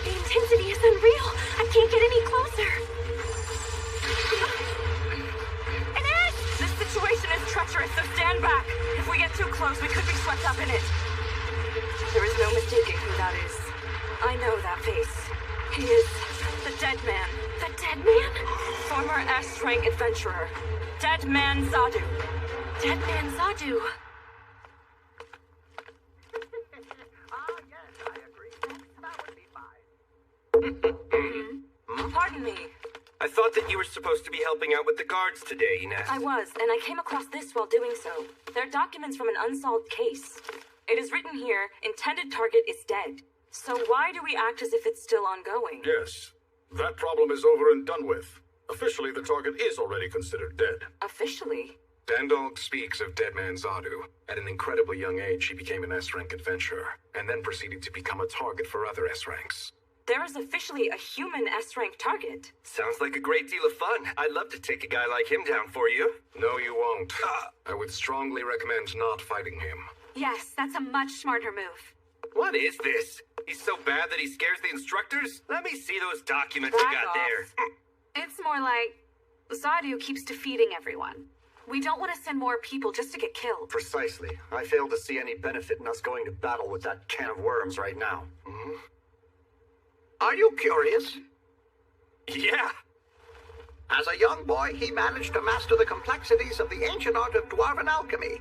The intensity is unreal. I can't get any closer. It is! This situation is treacherous, so stand back. If we get too close, we could be swept up in it. There is no mistaking who that is. I know that face. He is the Dead Man. The Dead Man? Former S-rank adventurer. Dead Man Zadu. Dead Man Zadu. Pardon me. I thought that you were supposed to be helping out with the guards today, Inez. I was, and I came across this while doing so. They're documents from an unsolved case. It is written here, intended target is dead. So why do we act as if it's still ongoing? Yes. That problem is over and done with. Officially, the target is already considered dead. Officially? Dandog speaks of Deadman Zadu. At an incredibly young age, he became an S-rank adventurer, and then proceeded to become a target for other S-ranks. There is officially a human S-rank target. Sounds like a great deal of fun. I'd love to take a guy like him down for you. No, you won't. I would strongly recommend not fighting him. Yes, that's a much smarter move. What is this? He's so bad that he scares the instructors? Let me see those documents you got there. It's more like Zadu keeps defeating everyone. We don't want to send more people just to get killed. Precisely. I fail to see any benefit in us going to battle with that can of worms right now. Are you curious? Yeah. As a young boy, he managed to master the complexities of the ancient art of dwarven alchemy.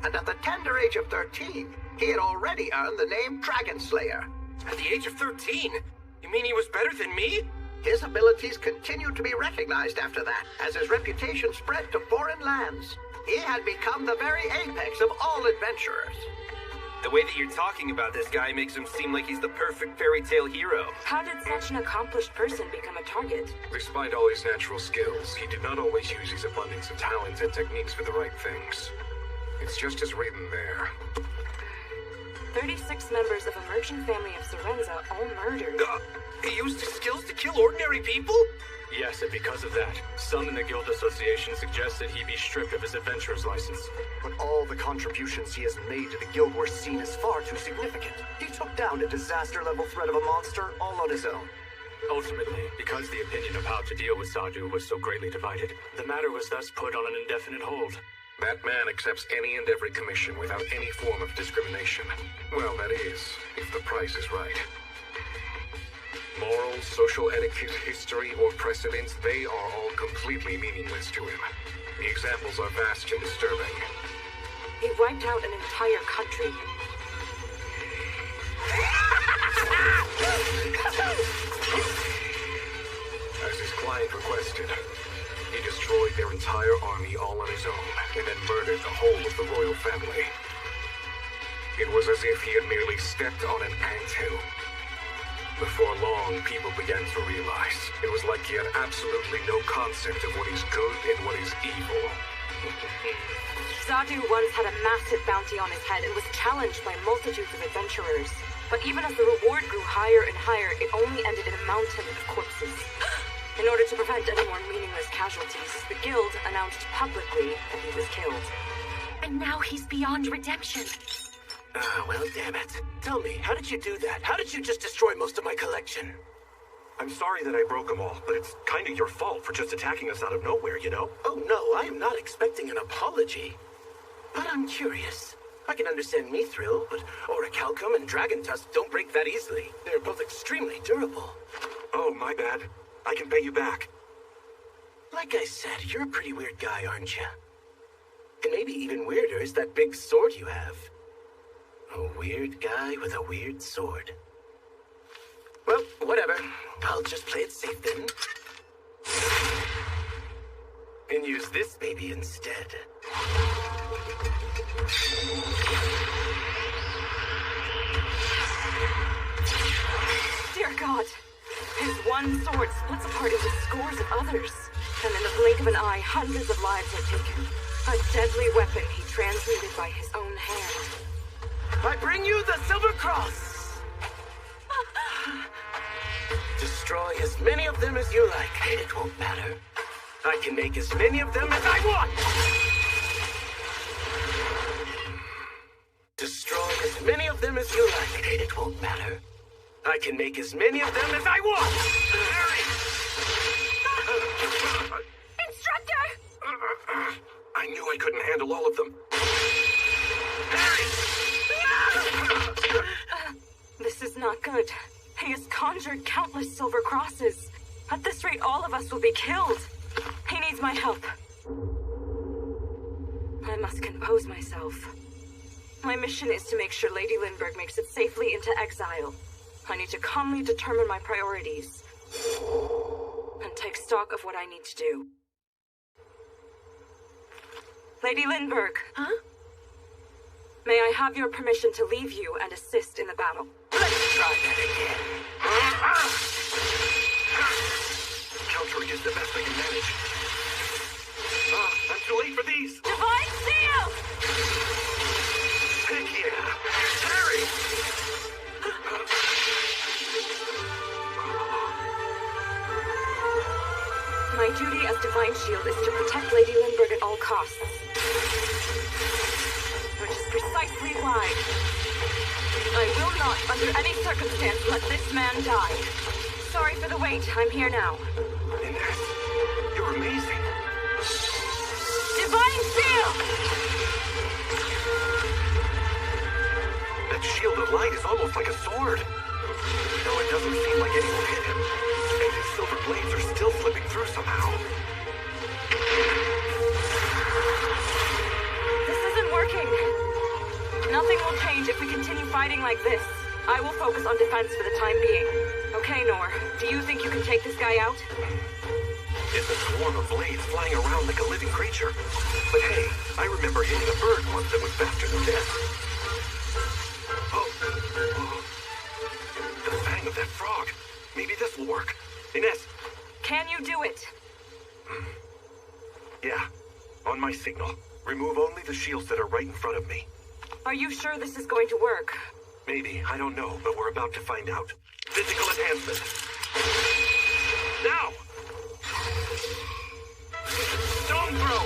And at the tender age of 13, he had already earned the name Dragon Slayer. At the age of 13? You mean he was better than me? His abilities continued to be recognized after that, as his reputation spread to foreign lands. He had become the very apex of all adventurers. The way that you're talking about this guy makes him seem like he's the perfect fairy tale hero. How did such an accomplished person become a target? Despite all his natural skills, he did not always use his abundance of talents and techniques for the right things. It's just as written there. 36 members of a merchant family of Serenza, all murdered. He used his skills to kill ordinary people? Yes, and because of that, some in the Guild Association suggested he be stripped of his adventurer's license. But all the contributions he has made to the guild were seen as far too significant. He took down a disaster-level threat of a monster all on his own. Ultimately, because the opinion of how to deal with Zadu was so greatly divided, the matter was thus put on an indefinite hold. That man accepts any and every commission without any form of discrimination. Well, that is, if the price is right. Morals, social etiquette, history, or precedents, they are all completely meaningless to him. The examples are vast and disturbing. He wiped out an entire country. As his client requested, he destroyed their entire army all on his own, and then murdered the whole of the royal family. It was as if he had merely stepped on an anthill. Before long, people began to realize it was like he had absolutely no concept of what is good and what is evil. Zadu once had a massive bounty on his head and was challenged by multitudes of adventurers. But even as the reward grew higher and higher, it only ended in a mountain of corpses. In order to prevent any more meaningless casualties, the guild announced publicly that he was killed. And now he's beyond redemption. Well, damn it. Tell me, how did you do that? How did you just destroy most of my collection? I'm sorry that I broke them all, but it's kind of your fault for just attacking us out of nowhere, you know? Oh, no, I am not expecting an apology. But I'm curious. I can understand Mithril, but Orichalcum and Dragon Tusk don't break that easily. They're both extremely durable. Oh, my bad. I can pay you back. Like I said, you're a pretty weird guy, aren't you? And maybe even weirder is that big sword you have. A weird guy with a weird sword. Well, whatever. I'll just play it safe then. And use this baby instead. Dear God. His one sword splits apart into scores of others. And in the blink of an eye, hundreds of lives are taken. A deadly weapon he transmuted by his own hand. I bring you the Silver Cross! Destroy as many of them as you like. It won't matter. I can make as many of them as I want! Destroy as many of them as you like. It won't matter. I can make as many of them as I want! Instructor! I knew I couldn't handle all of them. This is not good. He has conjured countless silver crosses. At this rate, all of us will be killed. He needs my help. I must compose myself. My mission is to make sure Lady Lindbergh makes it safely into exile. I need to calmly determine my priorities and take stock of what I need to do. Lady Lindbergh. Huh? May I have your permission to leave you and assist in the battle? Let's try that again. Countering is the best I can manage. I'm too late for these. Divine Seal! Heck yeah! Harry! My duty as Divine Shield is to protect Lady Lindbergh at all costs. Which is precisely why I will not, under any circumstance, let this man die. Sorry for the wait. I'm here now. Inez, you're amazing. Divine Shield! That shield of light is almost like a sword. Though it doesn't seem like anyone hit him. And his silver blades are still slipping through somehow. This isn't working. Nothing will change if we continue fighting like this. I will focus on defense for the time being. Okay, Nor, do you think you can take this guy out? It's a swarm of blades flying around like a living creature. But hey, I remember hitting a bird once that was faster than death. Oh. The fang of that frog. Maybe this will work. Inez. Can you do it? Yeah. On my signal. Remove only the shields that are right in front of me. Are you sure this is going to work? Maybe. I don't know, but we're about to find out. Physical enhancement. Now! Stone throw!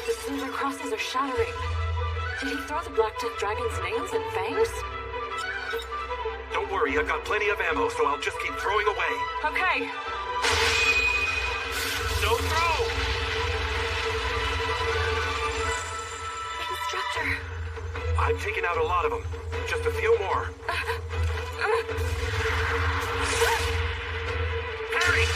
The silver crosses are shattering. Did he throw the Black Death Dragon's nails and fangs? Don't worry, I've got plenty of ammo, so I'll just keep throwing away. Okay. Stone throw! Instructor. I've taken out a lot of them. Just a few more. Harry!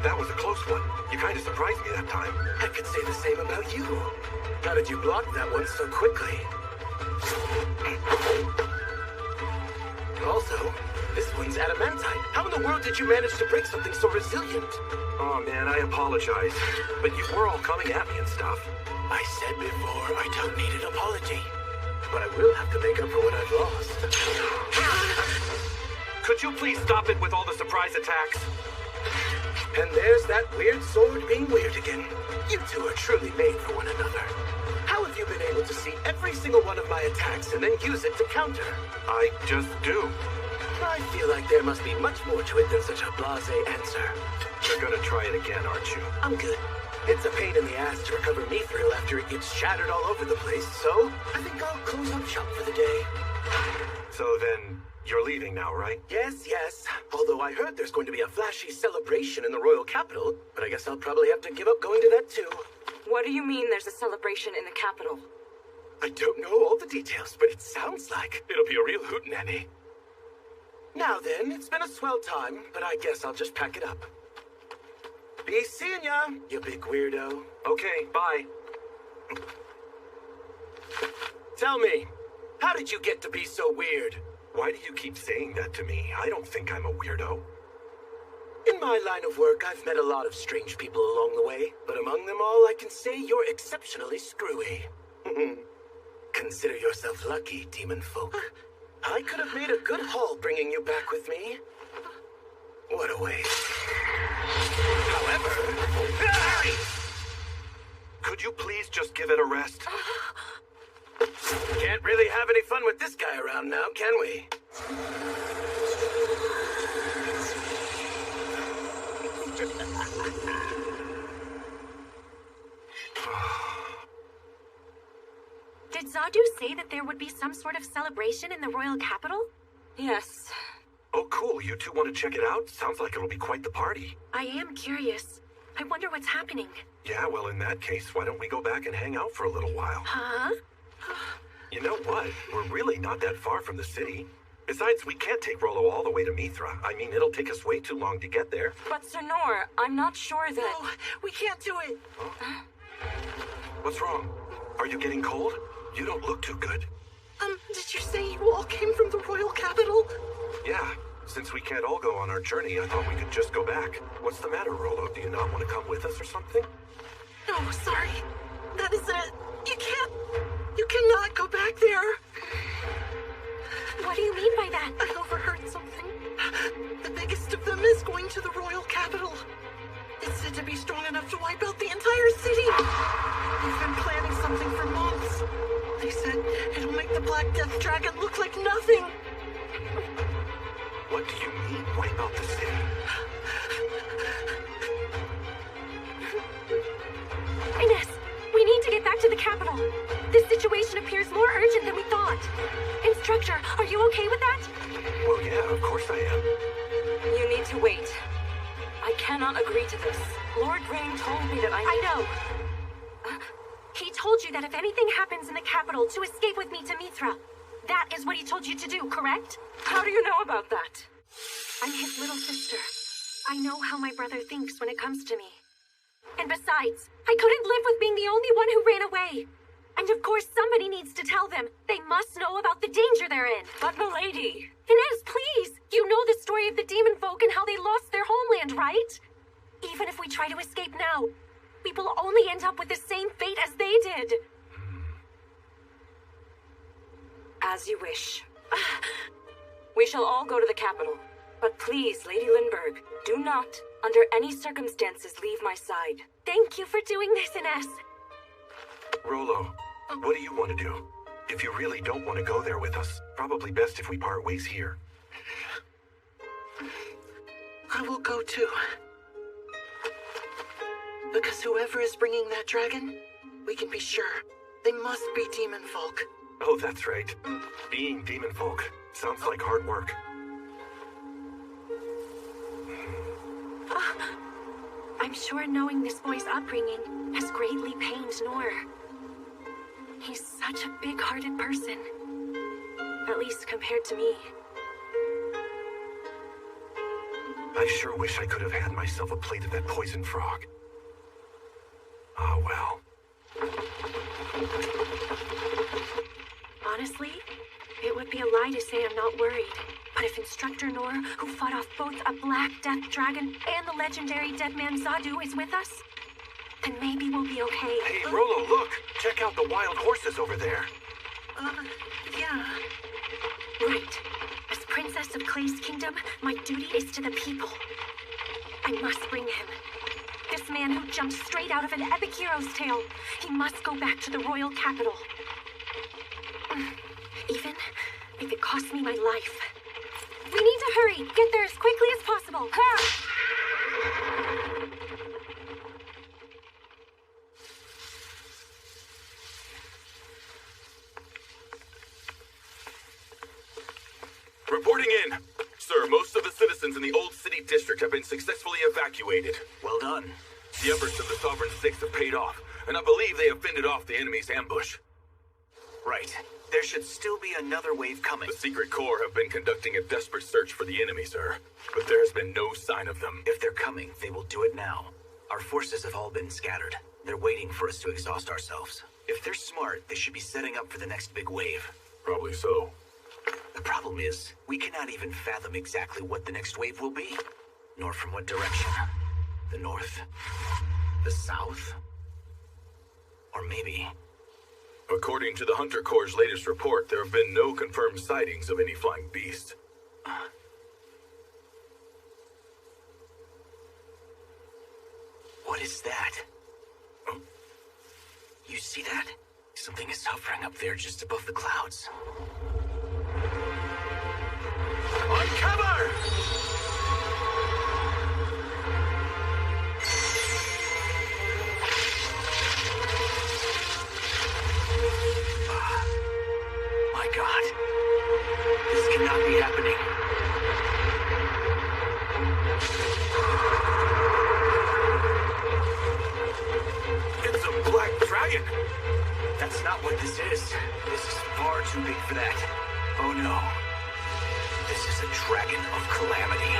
That was a close one. You kind of surprised me that time. I could say the same about you. How did you block that one so quickly? Also, this one's adamantine. How in the world did you manage to break something so resilient? Oh man, I apologize. But you were all coming at me and stuff. I said before, I don't need an apology. But I will have to make up for what I've lost. Could you please stop it with all the surprise attacks? And there's that weird sword being weird again. You two are truly made for one another. How have you been able to see every single one of my attacks and then use it to counter? I just do. I feel like there must be much more to it than such a blasé answer. You're gonna try it again, aren't you? I'm good. It's a pain in the ass to recover mithril after it gets shattered all over the place, so I think I'll close up shop for the day. So then, you're leaving now, right? Yes. Although I heard there's going to be a flashy celebration in the royal capital, but I guess I'll probably have to give up going to that too. What do you mean there's a celebration in the capital? I don't know all the details, but it sounds like it'll be a real hootenanny. Now then, it's been a swell time, but I guess I'll just pack it up. Be seeing ya, you big weirdo. Okay, bye. Tell me, how did you get to be so weird? Why do you keep saying that to me? I don't think I'm a weirdo. In my line of work, I've met a lot of strange people along the way, but among them all, I can say you're exceptionally screwy. Consider yourself lucky, demon folk. I could have made a good haul bringing you back with me. What a waste. However... Could you please just give it a rest? Can't really have any fun with this guy around now, can we? Did Zadu say that there would be some sort of celebration in the royal capital? Yes. Oh, cool. You two want to check it out? Sounds like it'll be quite the party. I am curious. I wonder what's happening. Yeah, well, in that case, why don't we go back and hang out for a little while? Huh? You know what? We're really not that far from the city. Besides, we can't take Rollo all the way to Mithra. I mean, it'll take us way too long to get there. But Sir Nor, I'm not sure that... No, we can't do it. Huh? What's wrong? Are you getting cold? You don't look too good. Did you say you all came from the royal capital? Yeah. Since we can't all go on our journey, I thought we could just go back. What's the matter, Rollo? Do you not want to come with us or something? No, sorry. That isn't it. You cannot go back there. What do you mean by that? I overheard something. The biggest of them is going to the royal capital. It's said to be strong enough to wipe out the entire city. They've been planning something for months. They said it'll make the Black Death Dragon look like nothing. What do you mean, wipe out the city? Ines, we need to get back to the capital. This situation appears more urgent than we thought. Instructor, are you okay with that? Well, yeah, of course I am. You need to wait. I cannot agree to this. Lord Rain told me that I know. He told you that if anything happens in the capital, to escape with me to Mithra. That is what he told you to do, correct? How do you know about that? I'm his little sister. I know how my brother thinks when it comes to me. And besides, I couldn't live with being the only one who ran away. And of course, somebody needs to tell them. They must know about the danger they're in. But milady... Inez, please! You know the story of the demon folk and how they lost their homeland, right? Even if we try to escape now, we will only end up with the same fate as they did. As you wish. We shall all go to the capital. But please, Lady Lindbergh, do not, under any circumstances, leave my side. Thank you for doing this, Ines. Rollo, what do you want to do? If you really don't want to go there with us, probably best if we part ways here. I will go too. Because whoever is bringing that dragon, we can be sure they must be demon folk. Oh, that's right. Being demon folk sounds like hard work. I'm sure knowing this boy's upbringing has greatly pained Nor. He's such a big-hearted person. At least compared to me. I sure wish I could have had myself a plate of that poison frog. Ah, well. Honestly, it would be a lie to say I'm not worried. But if Instructor Nor, who fought off both a Black Death Dragon and the legendary dead man Zadu, is with us, then maybe we'll be okay. Hey, Rollo, look! Check out the wild horses over there. Yeah. Right. As Princess of Clay's kingdom, my duty is to the people. I must bring him. This man who jumped straight out of an epic hero's tale. He must go back to the royal capital. Even if it costs me my life. We need to hurry. Get there as quickly as possible. Reporting in. Sir, most of the citizens in the Old City District have been successfully evacuated. Well done. The efforts of the Sovereign Six have paid off, and I believe they have fended off the enemy's ambush. Right. There should still be another wave coming. The Secret Corps have been conducting a desperate search for the enemy, sir. But there has been no sign of them. If they're coming, they will do it now. Our forces have all been scattered. They're waiting for us to exhaust ourselves. If they're smart, they should be setting up for the next big wave. Probably so. The problem is, we cannot even fathom exactly what the next wave will be, nor from what direction. The north, the south, or maybe... According to the Hunter Corps' latest report, there have been no confirmed sightings of any flying beast. What is that? Oh. You see that? Something is hovering up there just above the clouds. On cover! My God. This cannot be happening. It's a black dragon! That's not what this is. This is far too big for that. Oh no. This is a dragon of calamity.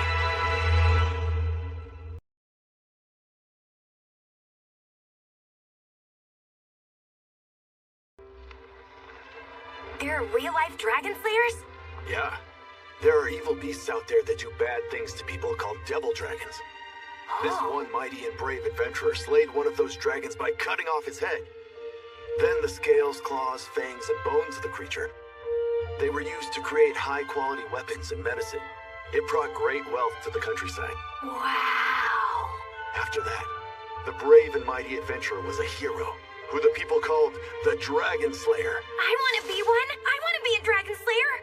There are real-life dragon slayers? Yeah. There are evil beasts out there that do bad things to people called devil dragons. This one mighty and brave adventurer slayed one of those dragons by cutting off his head. Then the scales, claws, fangs, and bones of the creature, they were used to create high-quality weapons and medicine. It brought great wealth to the countryside. Wow. After that, the brave and mighty adventurer was a hero, who the people called the Dragon Slayer. I want to be one. I want to be a dragon slayer.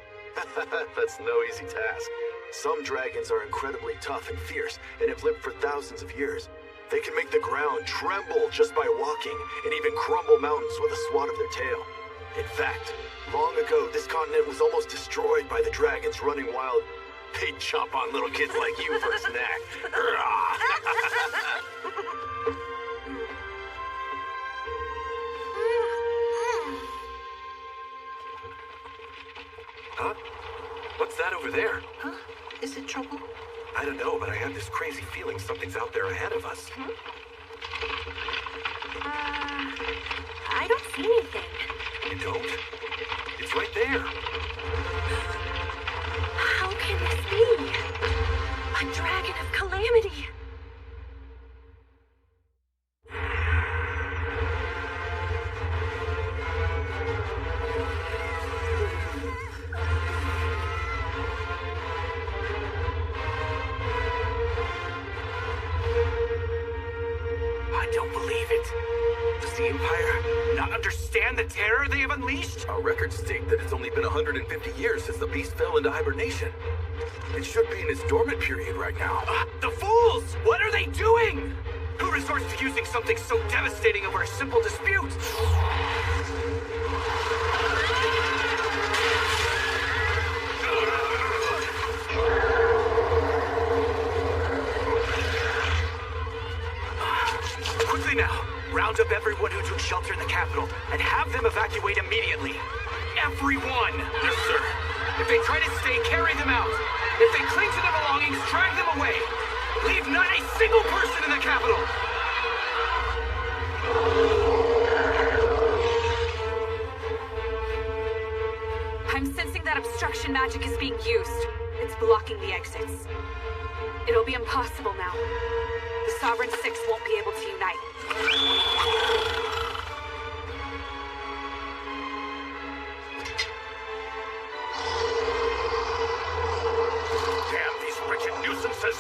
That's no easy task. Some dragons are incredibly tough and fierce and have lived for thousands of years. They can make the ground tremble just by walking and even crumble mountains with a swat of their tail. In fact, long ago, this continent was almost destroyed by the dragons running wild. They'd chomp on little kids like you for a snack. Huh? What's that over there? Huh? Is it trouble? I don't know, but I have this crazy feeling something's out there ahead of us. I don't see anything. You don't? It's right there. How can this be? A dragon of calamity. I don't believe it. Does the Empire not understand the terror they have unleashed? Our records state that it's only been 150 years since the beast fell into hibernation. It should be in its dormant period right now. The fools! What are they doing? Who resorts to using something so devastating over a simple dispute? Quickly now, round up everyone who took shelter in the capital and have them evacuate immediately. Everyone! Yes, sir. If they try to stay, carry them out. If they cling to their belongings, drag them away. Leave not a single person in the capital. I'm sensing that obstruction magic is being used. It's blocking the exits. It'll be impossible now. The Sovereign Six won't be able to unite. Damn these wretched nuisances!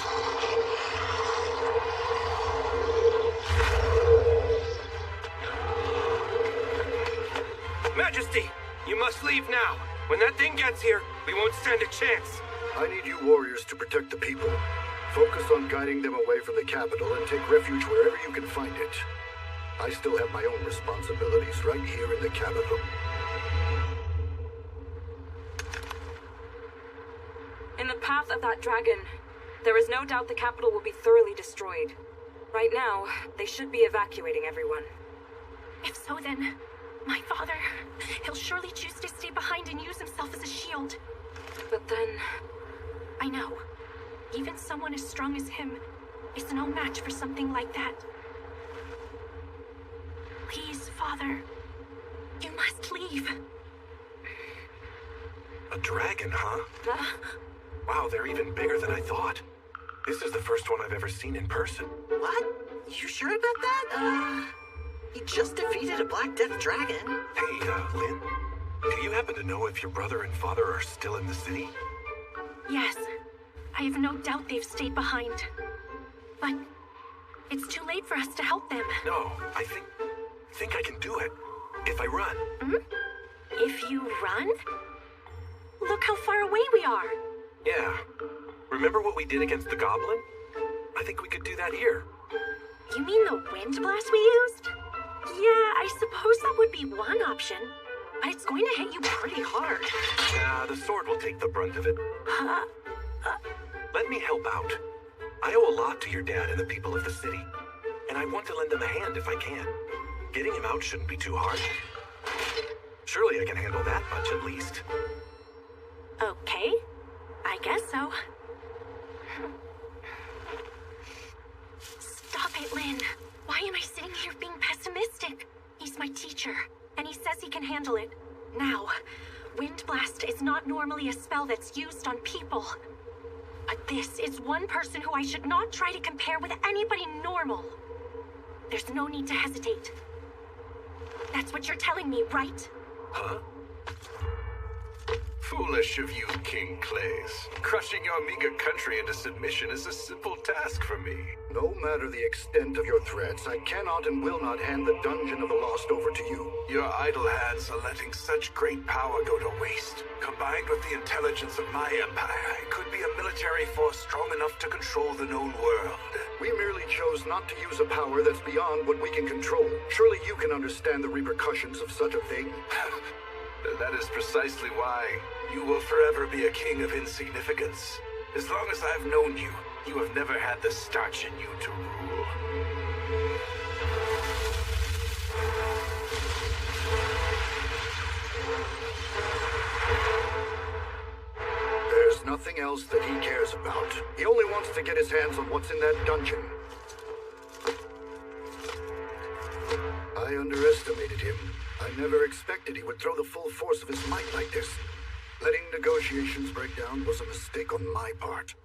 Majesty, you must leave now. When that thing gets here, we won't stand a chance. I need you warriors to protect the people. Focus on guiding them away from the capital and take refuge wherever you can find it. I still have my own responsibilities right here in the capital. In the path of that dragon, there is no doubt the capital will be thoroughly destroyed. Right now, they should be evacuating everyone. If so, then my father, he'll surely choose to stay behind and use himself as a shield. But then... I know. Even someone as strong as him is no match for something like that. Please, Father, you must leave. A dragon, huh? Wow, they're even bigger than I thought. This is the first one I've ever seen in person. What? You sure about that? You just defeated a Black Death dragon. Hey, Lynn, do you happen to know if your brother and father are still in the city? Yes. I have no doubt they've stayed behind. But it's too late for us to help them. No, I think I can do it. If I run. If you run? Look how far away we are. Yeah. Remember what we did against the goblin? I think we could do that here. You mean the wind blast we used? Yeah, I suppose that would be one option. But it's going to hit you pretty hard. Nah, the sword will take the brunt of it. Let me help out. I owe a lot to your dad and the people of the city. And I want to lend them a hand if I can. Getting him out shouldn't be too hard. Surely I can handle that much at least. Okay. I guess so. Stop it, Lynn. Why am I sitting here being pessimistic? He's my teacher, and he says he can handle it. Now, Wind Blast is not normally a spell that's used on people. But this is one person who I should not try to compare with anybody normal. There's no need to hesitate. That's what you're telling me, right? Huh? Foolish of you, King Clays. Crushing your meager country into submission is a simple task for me. No matter the extent of your threats, I cannot and will not hand the Dungeon of the Lost over to you. Your idle hands are letting such great power go to waste. Combined with the intelligence of my empire, it could be a military force strong enough to control the known world. We merely chose not to use a power that's beyond what we can control. Surely you can understand the repercussions of such a thing. That is precisely why you will forever be a king of insignificance. As long as I've known you, you have never had the starch in you to rule. There's nothing else that he cares about. He only wants to get his hands on what's in that dungeon. I underestimated him. I never expected he would throw the full force of his might like this. Letting negotiations break down was a mistake on my part.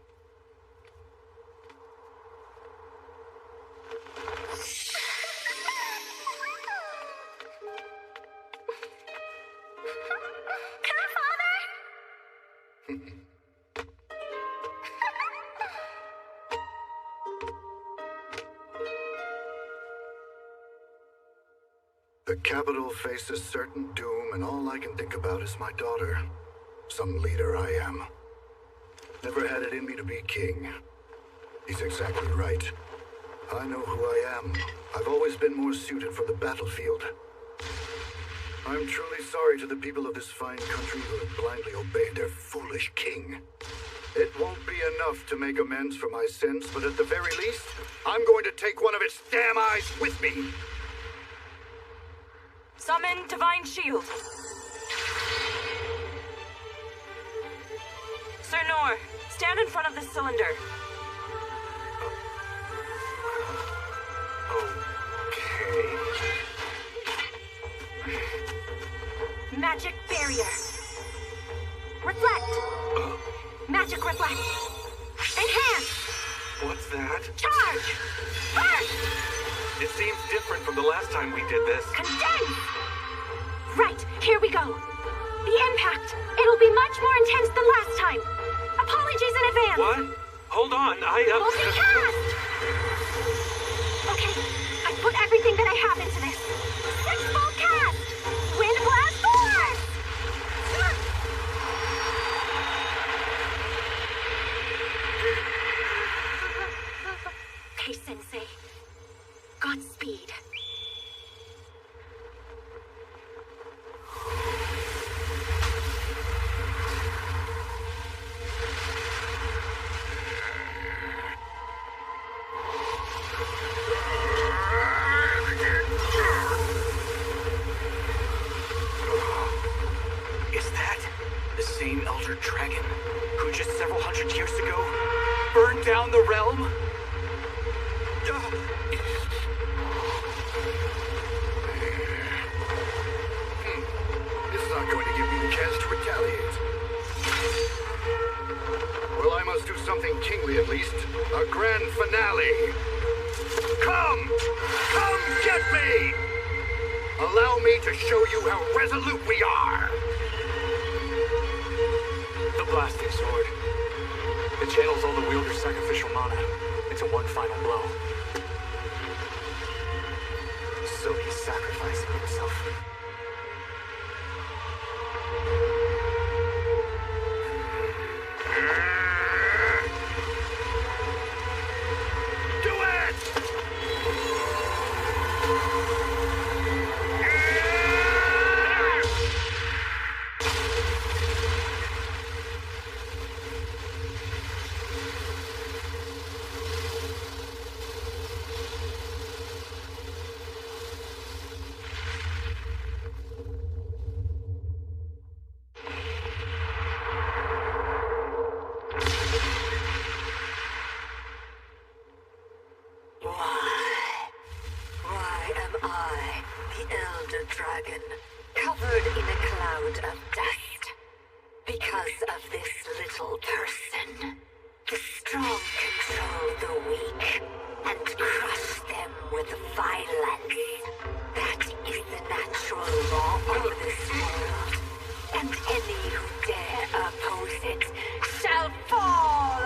The capital faces certain doom, and all I can think about is my daughter. Some leader I am. Never had it in me to be king. He's exactly right. I know who I am. I've always been more suited for the battlefield. I'm truly sorry to the people of this fine country who have blindly obeyed their foolish king. It won't be enough to make amends for my sins, but at the very least, I'm going to take one of its damn eyes with me! Summon Divine Shield. Sir Nor, stand in front of the cylinder. Okay. Magic barrier. Reflect. Magic reflect. Enhance. What's that? Charge. Burst. It seems different from the last time we did this. Condense. Right, here we go. The impact. It'll be much more intense than last time. Apologies in advance. What? Hold on, Multicast! Okay, I put everything that I have into this. 6-fold cast! Wind blast force! Okay, Sensei. Godspeed. Is that the same Elder Dragon who just several hundred years ago burned down the realm? This is not going to give me the chance to retaliate. something kingly at least. A grand finale. Come! Come get me! Allow me to show you how resolute we are! The blasting sword. It channels all the wielder's sacrificial mana into one final blow. So he's sacrificing himself. Do it! Why am I, the Elder Dragon, covered in a cloud of dust? Because of this little person. The strong control the weak and crush them with violence. That is the natural law of this world. And any who dare oppose it shall fall!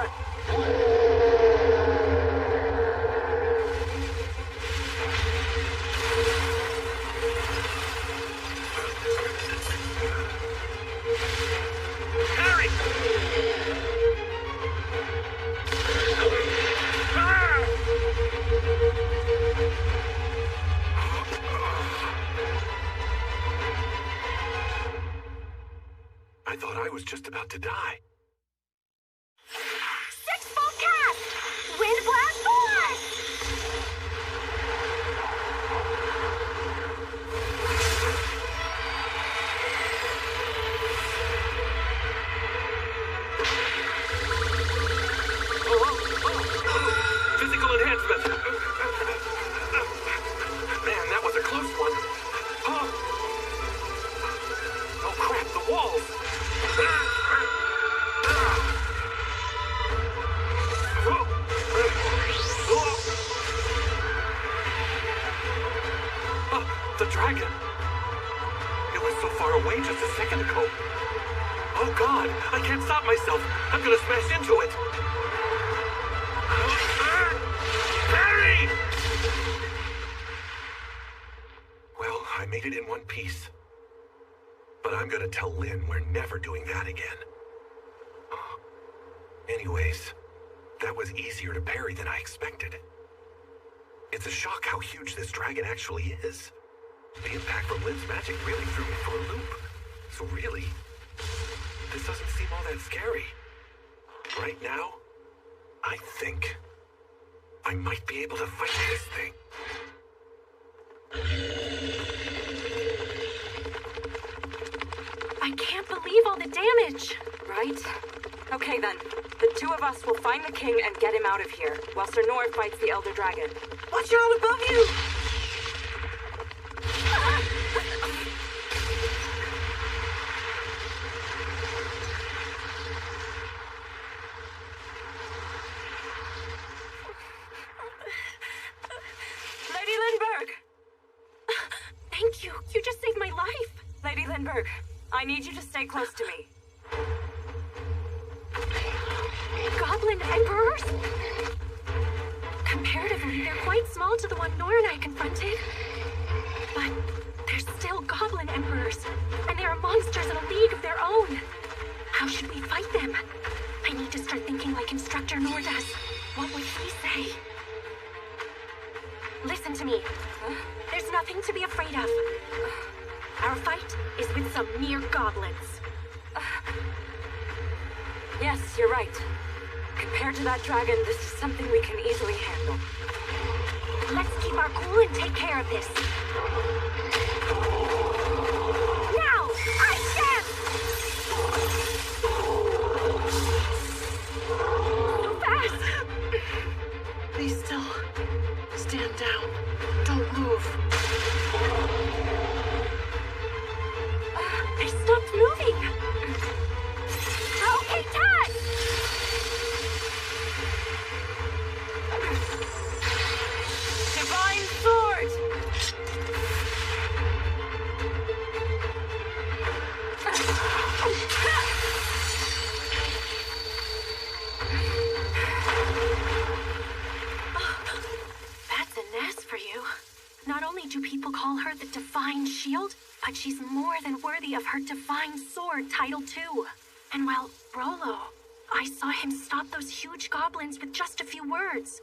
Harry! I thought I was just about to die. Six-fold cast! Wind blast force! Physical enhancement. Man, that was a close one. Oh crap, the walls. The dragon. It was so far away just a second ago. Oh God, I can't stop myself. I'm gonna smash into it. Harry! Well, I made it in one piece. But I'm gonna tell Lynn we're never doing that again. Anyways, that was easier to parry than I expected. It's a shock how huge this dragon actually is. The impact from Lynn's magic really threw me for a loop. So really, this doesn't seem all that scary. Right now, I think I might be able to fight this thing. I can't believe all the damage. Right? Okay then. The two of us will find the king and get him out of here, while Sir Nor fights the Elder Dragon. Watch out above you! Lady Lindbergh! Thank you. You just saved my life. Lady Lindbergh, I need you to stay close to me. Goblin Emperors? Comparatively, they're quite small to the one Nor and I confronted. But they're still Goblin Emperors, and they are monsters in a league of their own. How should we fight them? I need to start thinking like Instructor Nor does. What would he say? Listen to me. There's nothing to be afraid of. Our fight is with some mere goblins. Yes, you're right. Compared to that dragon, this is something we can easily handle. Let's keep our cool and take care of this. Now! Ice Jam! So fast! Be still. Stand down. Don't move. They stopped moving. Okay, touch! the Divine Shield, but she's more than worthy of her Divine Sword title too. And well, Rolo, I saw him stop those huge goblins with just a few words.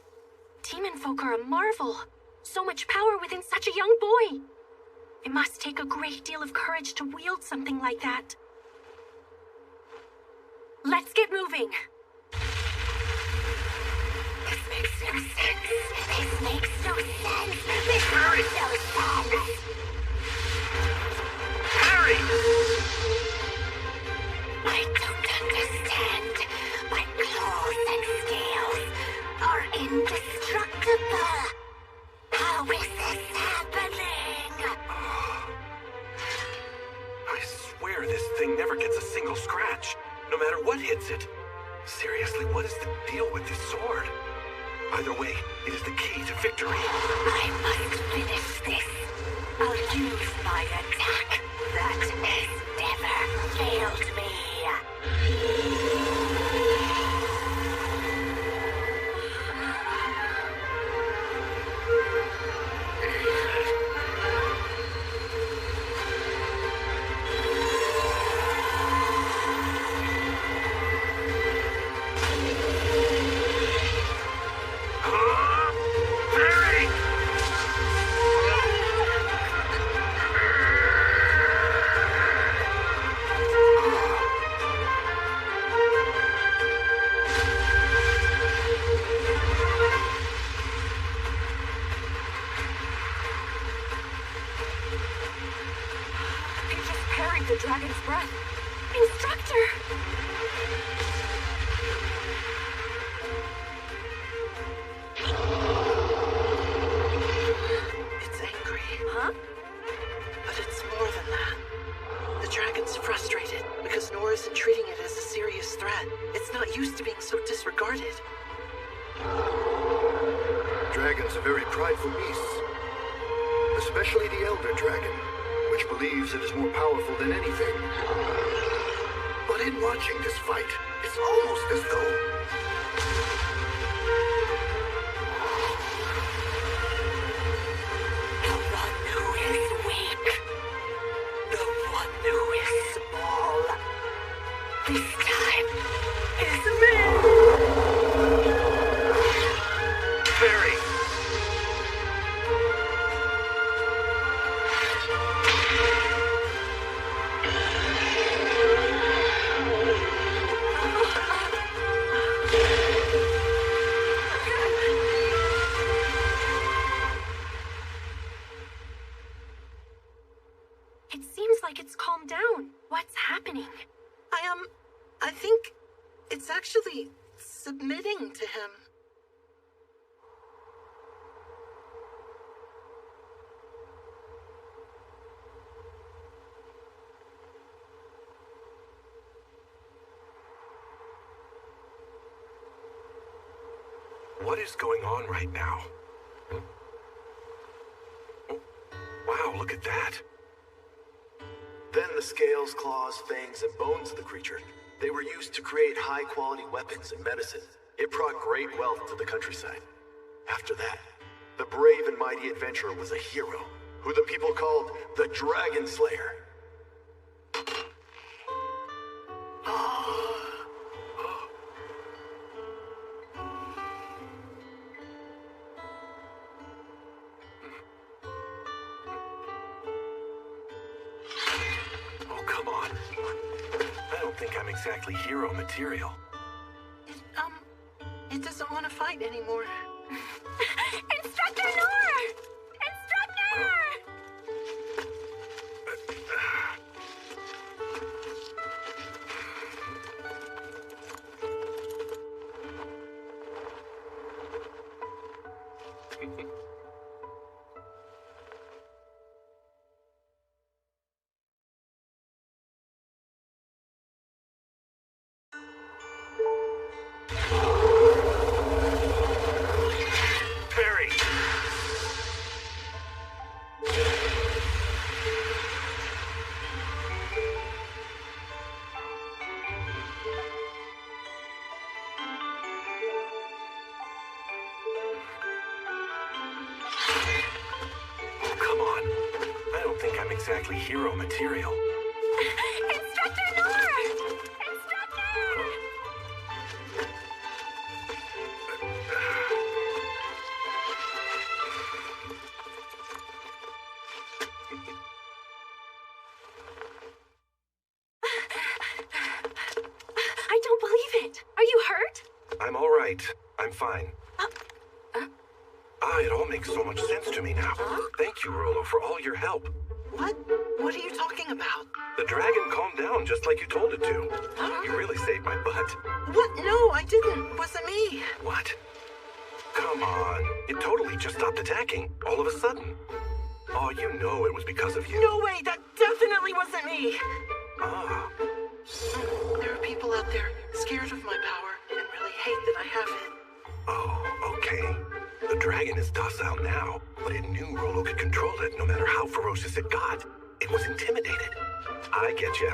Demon folk are a marvel. So much power within such a young boy. It must take a great deal of courage to wield something like that. Let's get moving. This makes no sense. This makes no sense. This makes no sense. Harry! I don't understand. My claws and scales are indestructible. How is this happening? I swear this thing never gets a single scratch, no matter what hits it. Seriously, what is the deal with this sword? Either way, it is the key to victory. I must finish this. I'll use my attack that has never failed me. The dragon's breath. Instructor! It's angry. Huh? But it's more than that. The dragon's frustrated because Nora isn't treating it as a serious threat. It's not used to being so disregarded. Dragons are very prideful beasts, especially the Elder Dragon, which believes it is more powerful than anything. But in watching this fight, it's almost as though... The one who is weak. The one who is small. This time is me! Barry! It seems like it's calmed down. What's happening? I think it's actually submitting to him. What is going on right now? Oh, wow, look at that. Then the scales, claws, fangs, and bones of the creature, they were used to create high-quality weapons and medicine. It brought great wealth to the countryside. After that, the brave and mighty adventurer was a hero, who the people called the Dragon Slayer. Oh, come on. I don't think I'm exactly hero material. It doesn't want to fight anymore. Instructor Nora! Instructor! Perry! exactly hero material. Instructor Nor! Instructor! I don't believe it. Are you hurt? I'm all right. I'm fine. It all makes so much sense to me now. Thank you, Rollo, for all your help. What? What are you talking about? The dragon calmed down just like you told it to. You really saved my butt. What? No, I didn't. It wasn't me. What? Come on. It totally just stopped attacking, all of a sudden. Oh, you know it was because of you. No way! That definitely wasn't me! Ah. There are people out there scared of my power and really hate that I have it. Oh, okay. The dragon is docile now, but it knew Rollo could control it no matter how ferocious it got. It was intimidated. I get you.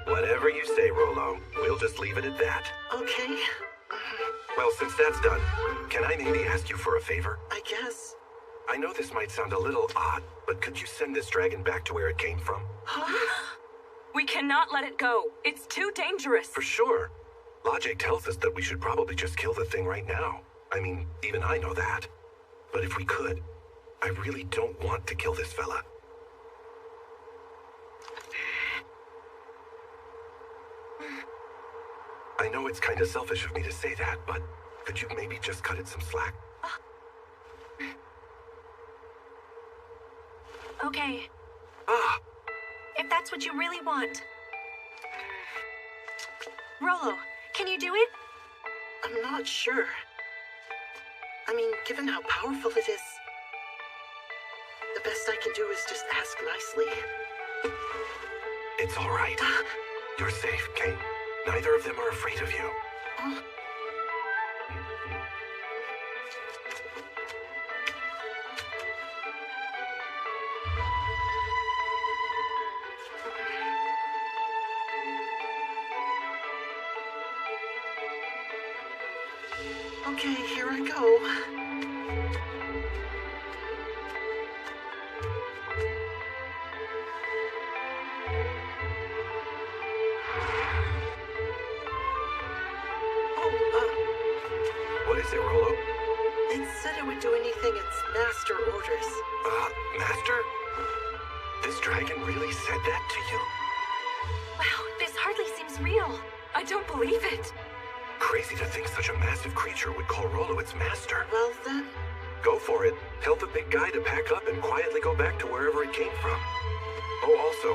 Whatever you say, Rollo. We'll just leave it at that. Okay. Well, since that's done, can I maybe ask you for a favor? I guess. I know this might sound a little odd, but could you send this dragon back to where it came from? We cannot let it go. It's too dangerous. For sure. Logic tells us that we should probably just kill the thing right now. I mean, even I know that. But if we could, I really don't want to kill this fella. I know it's kind of selfish of me to say that, but could you maybe just cut it some slack? Okay. Ah! If that's what you really want. Rollo, can you do it? I'm not sure. I mean, given how powerful it is, the best I can do is just ask nicely. It's all right. You're safe, Kate. Neither of them are afraid of you. Okay, here I go. What is it, Rollo? It said it would do anything its master orders. Master? This dragon really said that to you? Wow, this hardly seems real. I don't believe it. Crazy to think such a massive creature would call Rollo its master. Well then... Go for it. Tell the big guy to pack up and quietly go back to wherever it came from. Oh, also,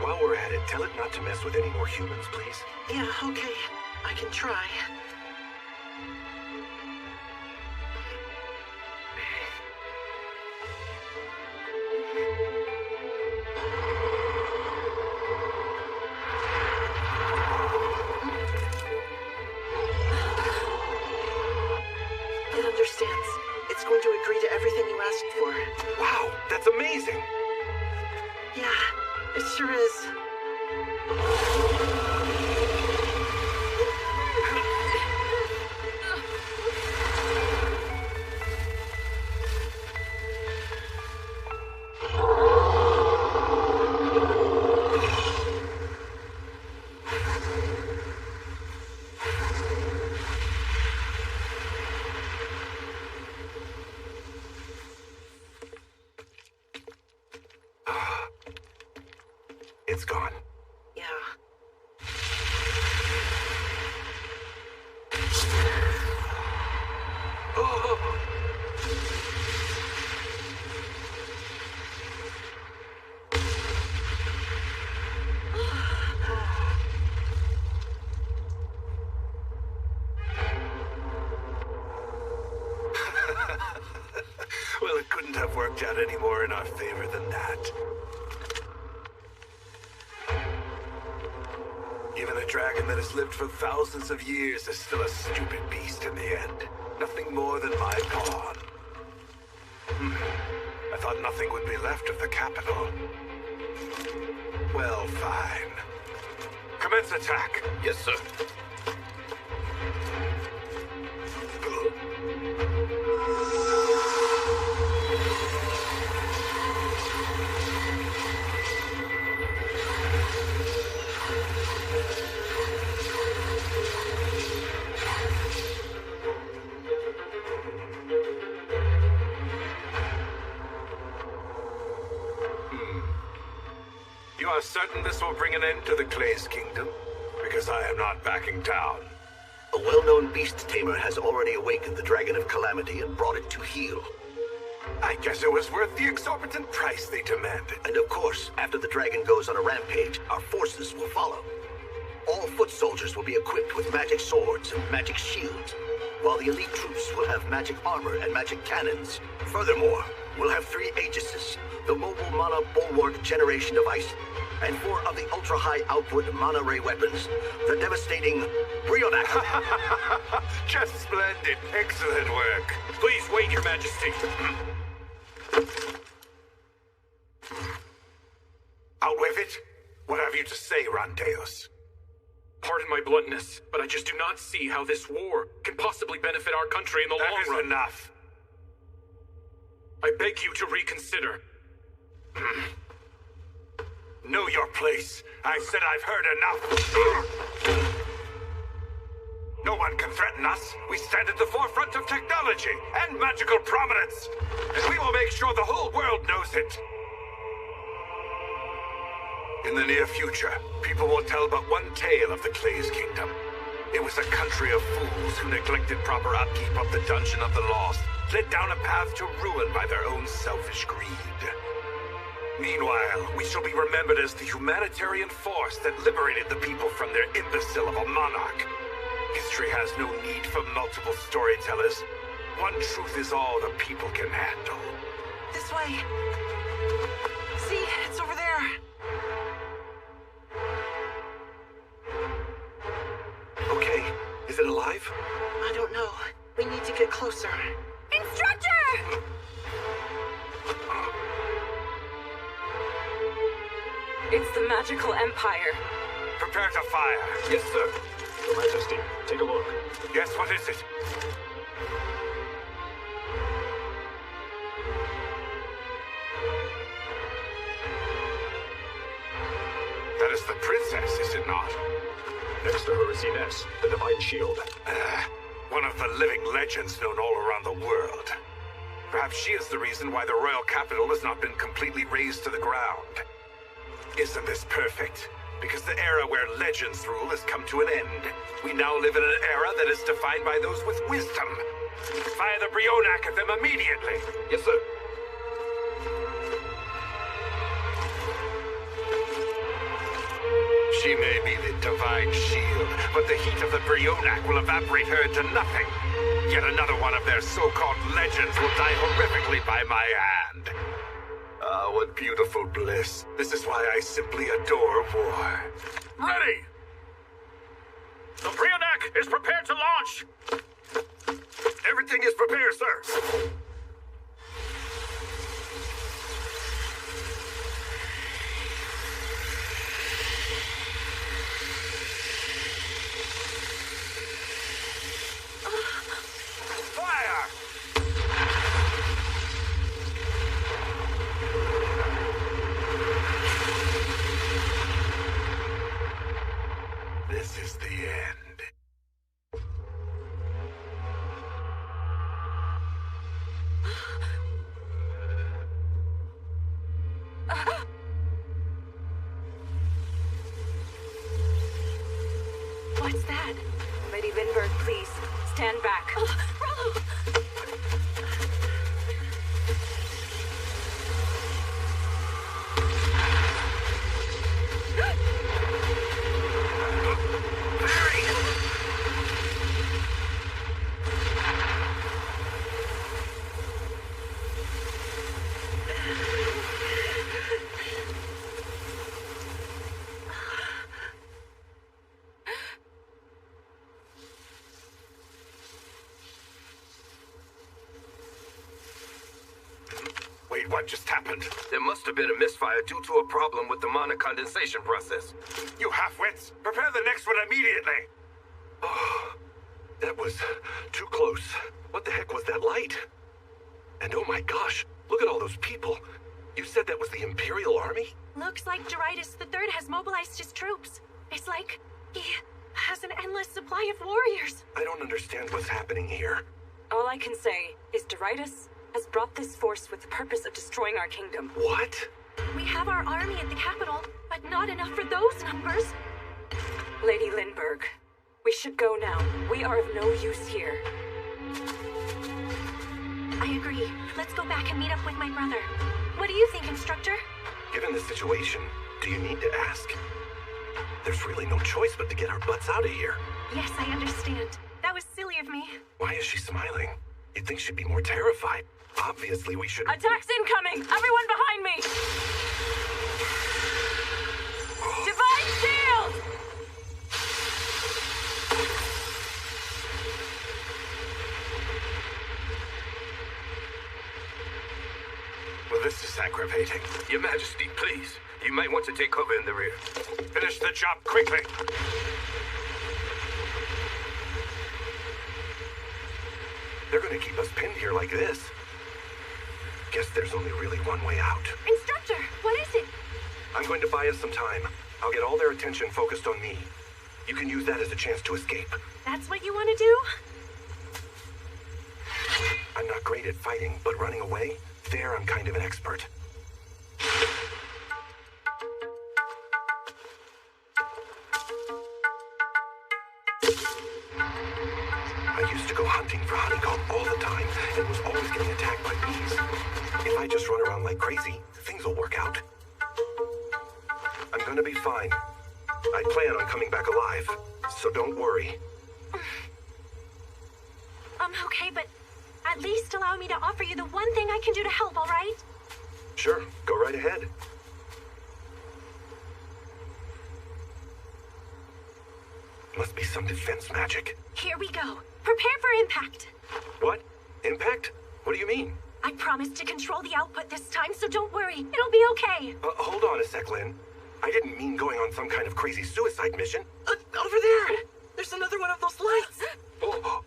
while we're at it, tell it not to mess with any more humans, please. Yeah, okay. I can try. It understands. It's going to agree to everything you asked for. Wow, that's amazing! Yeah, it sure is. It's gone. Yeah. Oh! Well, it couldn't have worked out any more in our favor than that. Even a dragon that has lived for thousands of years is still a stupid beast in the end. Nothing more than my pawn. I thought nothing would be left of the capital. Well, fine. Commence attack. Yes, sir. certain this will bring an end to the Clay's kingdom? Because I am not backing down. A well-known beast tamer has already awakened the Dragon of Calamity and brought it to heel. I guess it was worth the exorbitant price they demanded. And of course, after the dragon goes on a rampage, our forces will follow. All foot soldiers will be equipped with magic swords and magic shields, while the elite troops will have magic armor and magic cannons. Furthermore, we'll have 3 Aegises, the mobile mana bulwark generation device, and 4 of the ultra-high output mana ray weapons, the devastating Brionac. Just splendid. Excellent work. Please wait, Your Majesty. Out with it. What have you to say, Rondeus? Pardon my bluntness, but I just do not see how this war can possibly benefit our country in the long run. That is enough. I beg you to reconsider. Know your place. I said I've heard enough. No one can threaten us. We stand at the forefront of technology and magical prominence. And we will make sure the whole world knows it. In the near future, people will tell but one tale of the Clay's kingdom. It was a country of fools who neglected proper upkeep of the Dungeon of the Lost, led down a path to ruin by their own selfish greed. Meanwhile, we shall be remembered as the humanitarian force that liberated the people from their imbecile of a monarch. History has no need for multiple storytellers. One truth is all the people can handle. This way. See, it's over there. Okay, is it alive? I don't know. We need to get closer. Instructor! It's the magical empire. Prepare to fire. Yes, sir. Your Majesty, take a look. Yes, what is it? That is the princess, is it not? Next to her is Ines, the Divine Shield. One of the living legends known all around the world. Perhaps she is the reason why the royal capital has not been completely razed to the ground. Isn't this perfect? Because the era where legends rule has come to an end. We now live in an era that is defined by those with wisdom. Fire the Brionac at them immediately. Yes, sir. She may be the divine shield, but the heat of the Brionac will evaporate her into nothing. Yet another one of their so-called legends will die horrifically by my hand. Ah, what beautiful bliss. This is why I simply adore war. Ready! The Brionac is prepared to launch! Everything is prepared, sir. This is the end. What's that? Lady Lindbergh, please, stand back. Rollo! Wait, what just happened? There must have been a misfire due to a problem with the mana condensation process. You half-wits! Prepare the next one immediately! Oh, that was too close. What the heck was that light? And oh my gosh, look at all those people. You said that was the Imperial Army? Looks like Doritus III has mobilized his troops. It's like he has an endless supply of warriors. I don't understand what's happening here. All I can say is Doritus has brought this force with the purpose of destroying our kingdom. What? We have our army at the capital, but not enough for those numbers. Lady Lindbergh, we should go now. We are of no use here. I agree. Let's go back and meet up with my brother. What do you think, Instructor? Given the situation, do you need to ask? There's really no choice but to get our butts out of here. Yes, I understand. That was silly of me. Why is she smiling? You'd think she'd be more terrified. Obviously, we should... Attacks incoming! Everyone behind me! Divine Shield! Well, this is aggravating. Your Majesty, please. You might want to take cover in the rear. Finish the job quickly. They're gonna keep us pinned here like this. Guess there's only really one way out. Instructor, what is it? I'm going to buy us some time. I'll get all their attention focused on me. You can use that as a chance to escape. That's what you want to do? I'm not great at fighting, but running away, there I'm kind of an expert. I used to go hunting for honeycomb all the time and was always getting attacked by bees. If I just run around like crazy, things will work out. I'm gonna be fine. I plan on coming back alive, so don't worry. Okay, but at least allow me to offer you the one thing I can do to help, all right? Sure, go right ahead. Must be some defense magic. Here we go. Prepare for impact. What? Impact? What do you mean? I promised to control the output this time, so don't worry. It'll be okay. Hold on a sec, Lynn. I didn't mean going on some kind of crazy suicide mission. Over there! There's another one of those lights! Oh.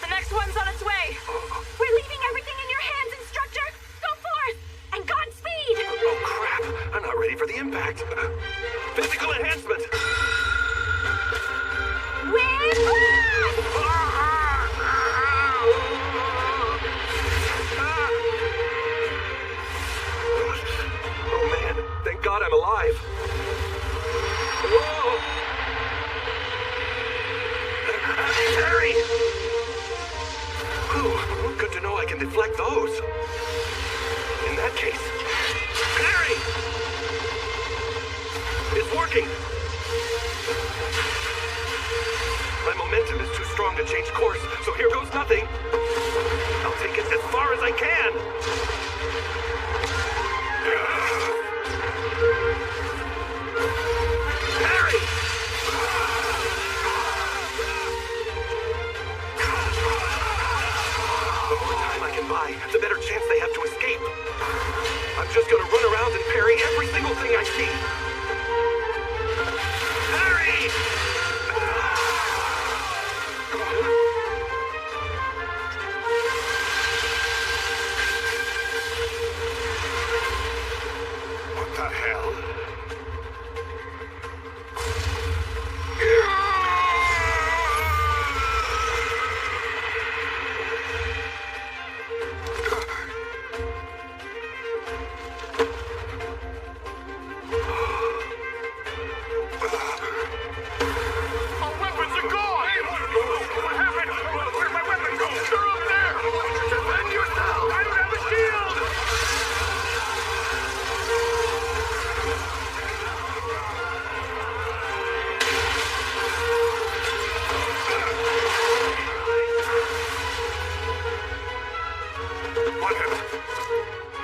The next one's on its way! We're leaving everything in your hands, Instructor! Go forth! And Godspeed! Oh, crap! I'm not ready for the impact. Physical enhancement! Oh, man. Thank God I'm alive. Whoa! Harry! Ooh, good to know I can deflect those. In that case... Harry! It's working! My momentum is too strong to change course, so here goes nothing. I'll take it as far as I can. Harry! The more time I can buy, the better chance they have to escape. I'm just gonna run around and parry every single thing I see. Harry! What the hell?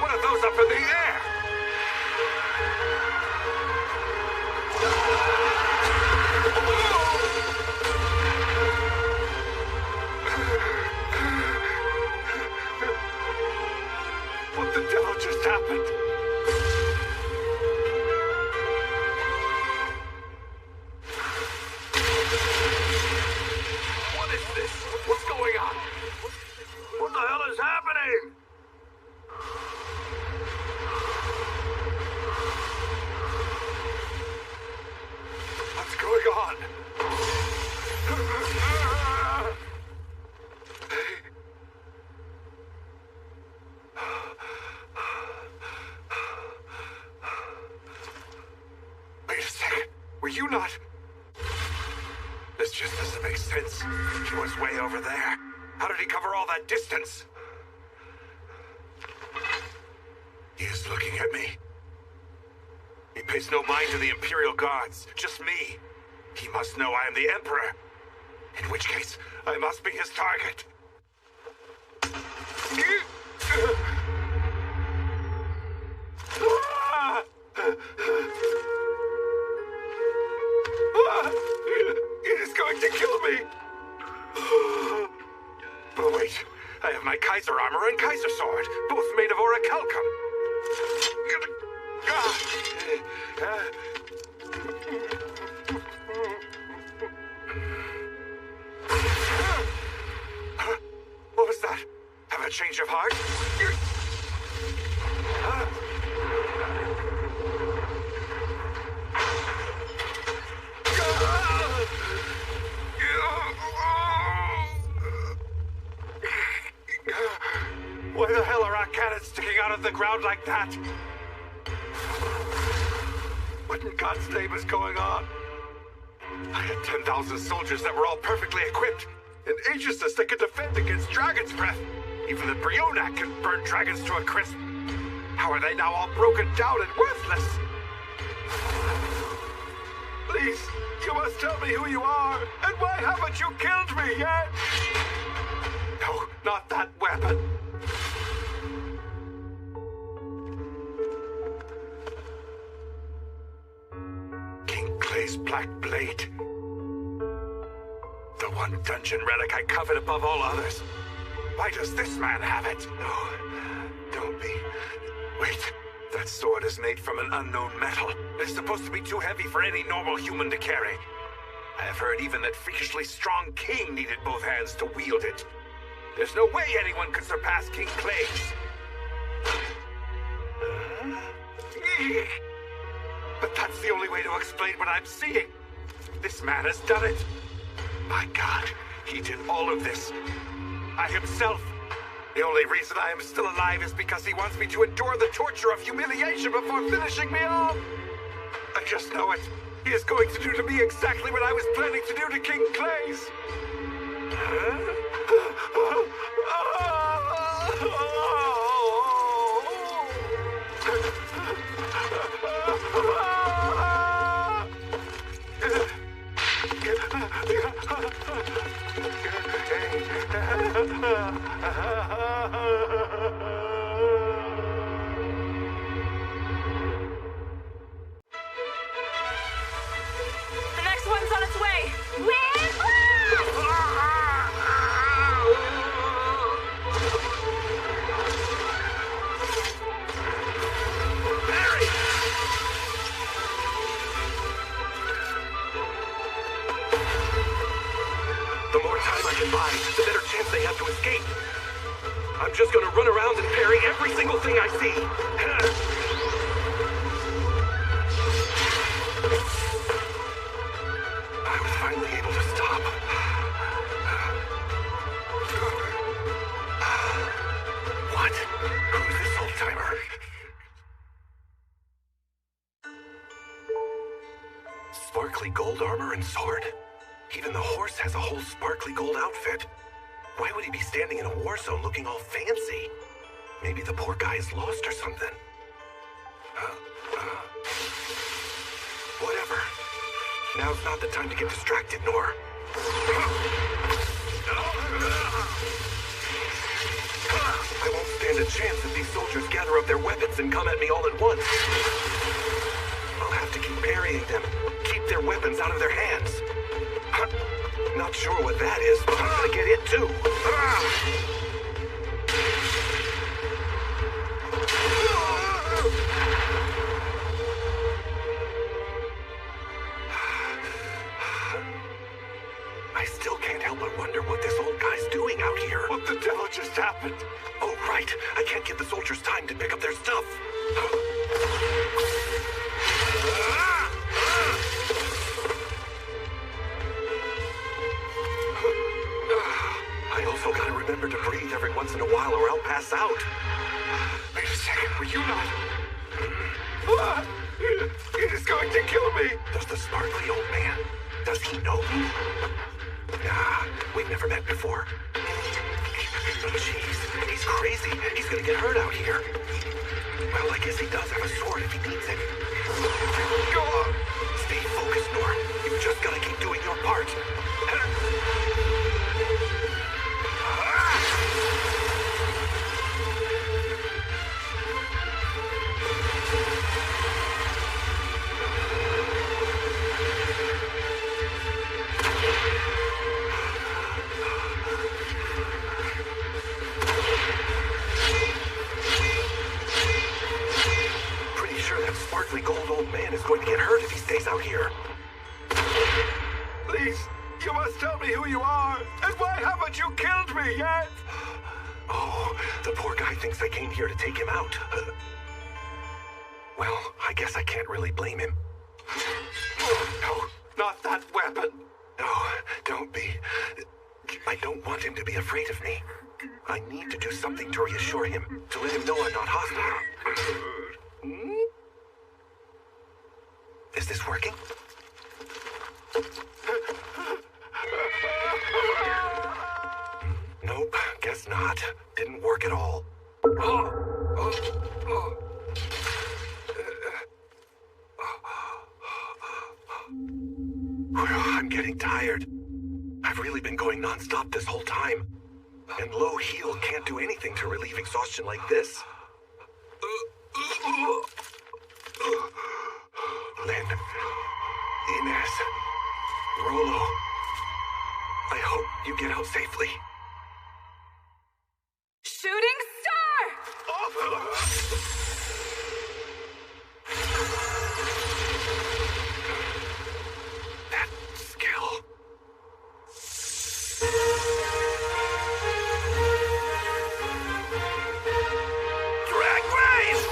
What are those up in the air? What the devil just happened? What is this? What's going on? What the hell is happening? What's going on? just doesn't make sense. He was way over there. How did he cover all that distance? He is looking at me. He pays no mind to the Imperial Guards, just me. He must know I am the Emperor. In which case, I must be his target. It is going to kill me! Oh, wait. I have my Kaiser armor and Kaiser sword, both made of orichalcum. What was that? Have a change of heart? Why the hell are our cannons sticking out of the ground like that? What in God's name is going on? I had 10,000 soldiers that were all perfectly equipped, and Aegisthus that could defend against Dragon's Breath. Even the Brionac can burn dragons to a crisp. How are they now all broken down and worthless? Please, you must tell me who you are, and why haven't you killed me yet? No, not that weapon. King Clay's Black Blade. The one dungeon relic I covet above all others. Why does this man have it? No, don't be. Wait, that sword is made from an unknown metal. It's supposed to be too heavy for any normal human to carry. I have heard even that freakishly strong king needed both hands to wield it. There's no way anyone could surpass King Clay's. But that's the only way to explain what I'm seeing. This man has done it. My God, he did all of this. I himself. The only reason I am still alive is because he wants me to endure the torture of humiliation before finishing me off. I just know it. He is going to do to me exactly what I was planning to do to King Clay's. The next one's on its way. The more time I can buy, the better chance they have to escape. I'm just gonna run around and parry every single thing I see. I was finally able to stop. What? Who's this old-timer? Sparkly gold armor and sword? Even the horse has a whole sparkly gold outfit. Why would he be standing in a war zone looking all fancy? Maybe the poor guy is lost or something. Whatever. Now's not the time to get distracted, Nor. I won't stand a chance if these soldiers gather up their weapons and come at me all at once. I'll have to keep parrying them, keep their weapons out of their hands. Not sure what that is, but I'm gonna get it too. I still can't help but wonder what this old guy's doing out here. What the devil just happened? Oh, right. I can't give the soldiers time to pick up their stuff. I also gotta remember to breathe every once in a while or I'll pass out. Wait a second, were you not? It is going to kill me! Does the sparkly old man Does he know me? Nah, we've never met before. Oh, jeez, he's crazy. He's gonna get hurt out here. Well, I guess he does have a sword if he needs it. Stay focused, Nor. You just gotta keep doing your part. Pretty sure that sparkly gold old man is going to get hurt if he stays out here. Please, you must tell me who you are, and why haven't you killed me yet? Oh, the poor guy thinks I came here to take him out. Well, I guess I can't really blame him. Oh, no, not that weapon. No, don't be. I don't want him to be afraid of me. I need to do something to reassure him, to let him know I'm not hostile. Is this working? Nope, guess not. Didn't work at all. I'm getting tired. I've really been going non-stop this whole time. And low heal can't do anything to relieve exhaustion like this. Lynn, Inez, Rolo, I hope you get out safely. Shooting star! That skill. Drag race!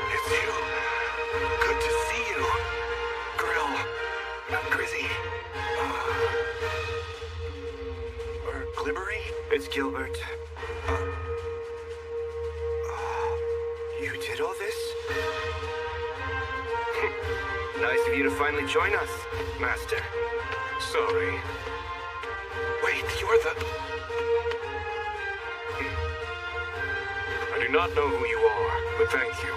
It's you. Good to see you. Grill. Grizzy. Or Glibbery? It's Gilbert. You did all this? Nice of you to finally join us, Master. Sorry. Wait, you're the... I do not know who you are, but thank you.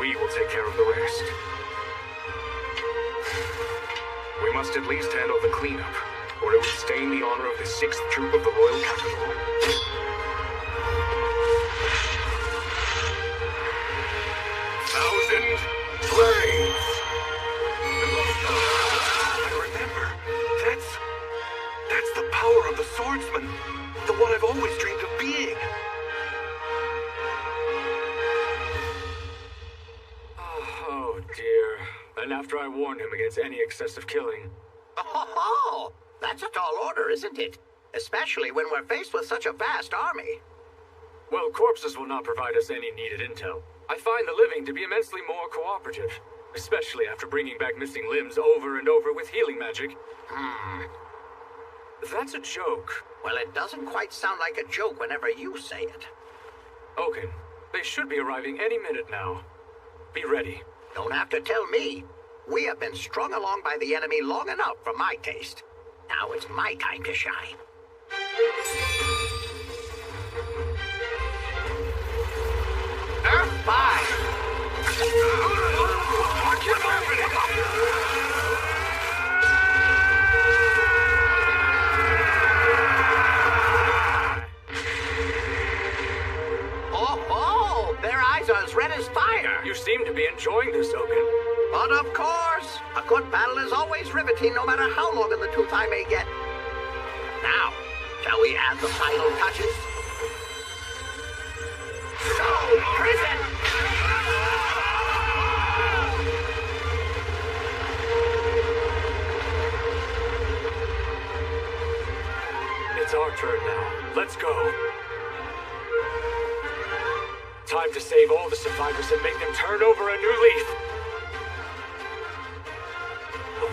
We will take care of the rest. We must at least handle the cleanup, or it would stain the honor of the 6th Troop of the Royal Capital. Thousand Blades! I remember. That's the power of the swordsman. The one I've always dreamed of being. Oh, dear. And after I warned him against any excessive killing. Oh, that's a tall order, isn't it? Especially when we're faced with such a vast army. Well, corpses will not provide us any needed intel. I find the living to be immensely more cooperative, especially after bringing back missing limbs over and over with healing magic. That's a joke. Well, it doesn't quite sound like a joke whenever you say it. Okay, they should be arriving any minute now. Be ready. Don't have to tell me. We have been strung along by the enemy long enough for my taste. Now it's my time to shine. Earth by! Oh, their eyes are as red as fire. You seem to be enjoying this, Oaken. But of course, a good battle is always riveting no matter how long in the tooth I may get. Now, shall we add the final touches? Soul Prison! It's our turn now. Let's go. Time to save all the survivors and make them turn over a new leaf.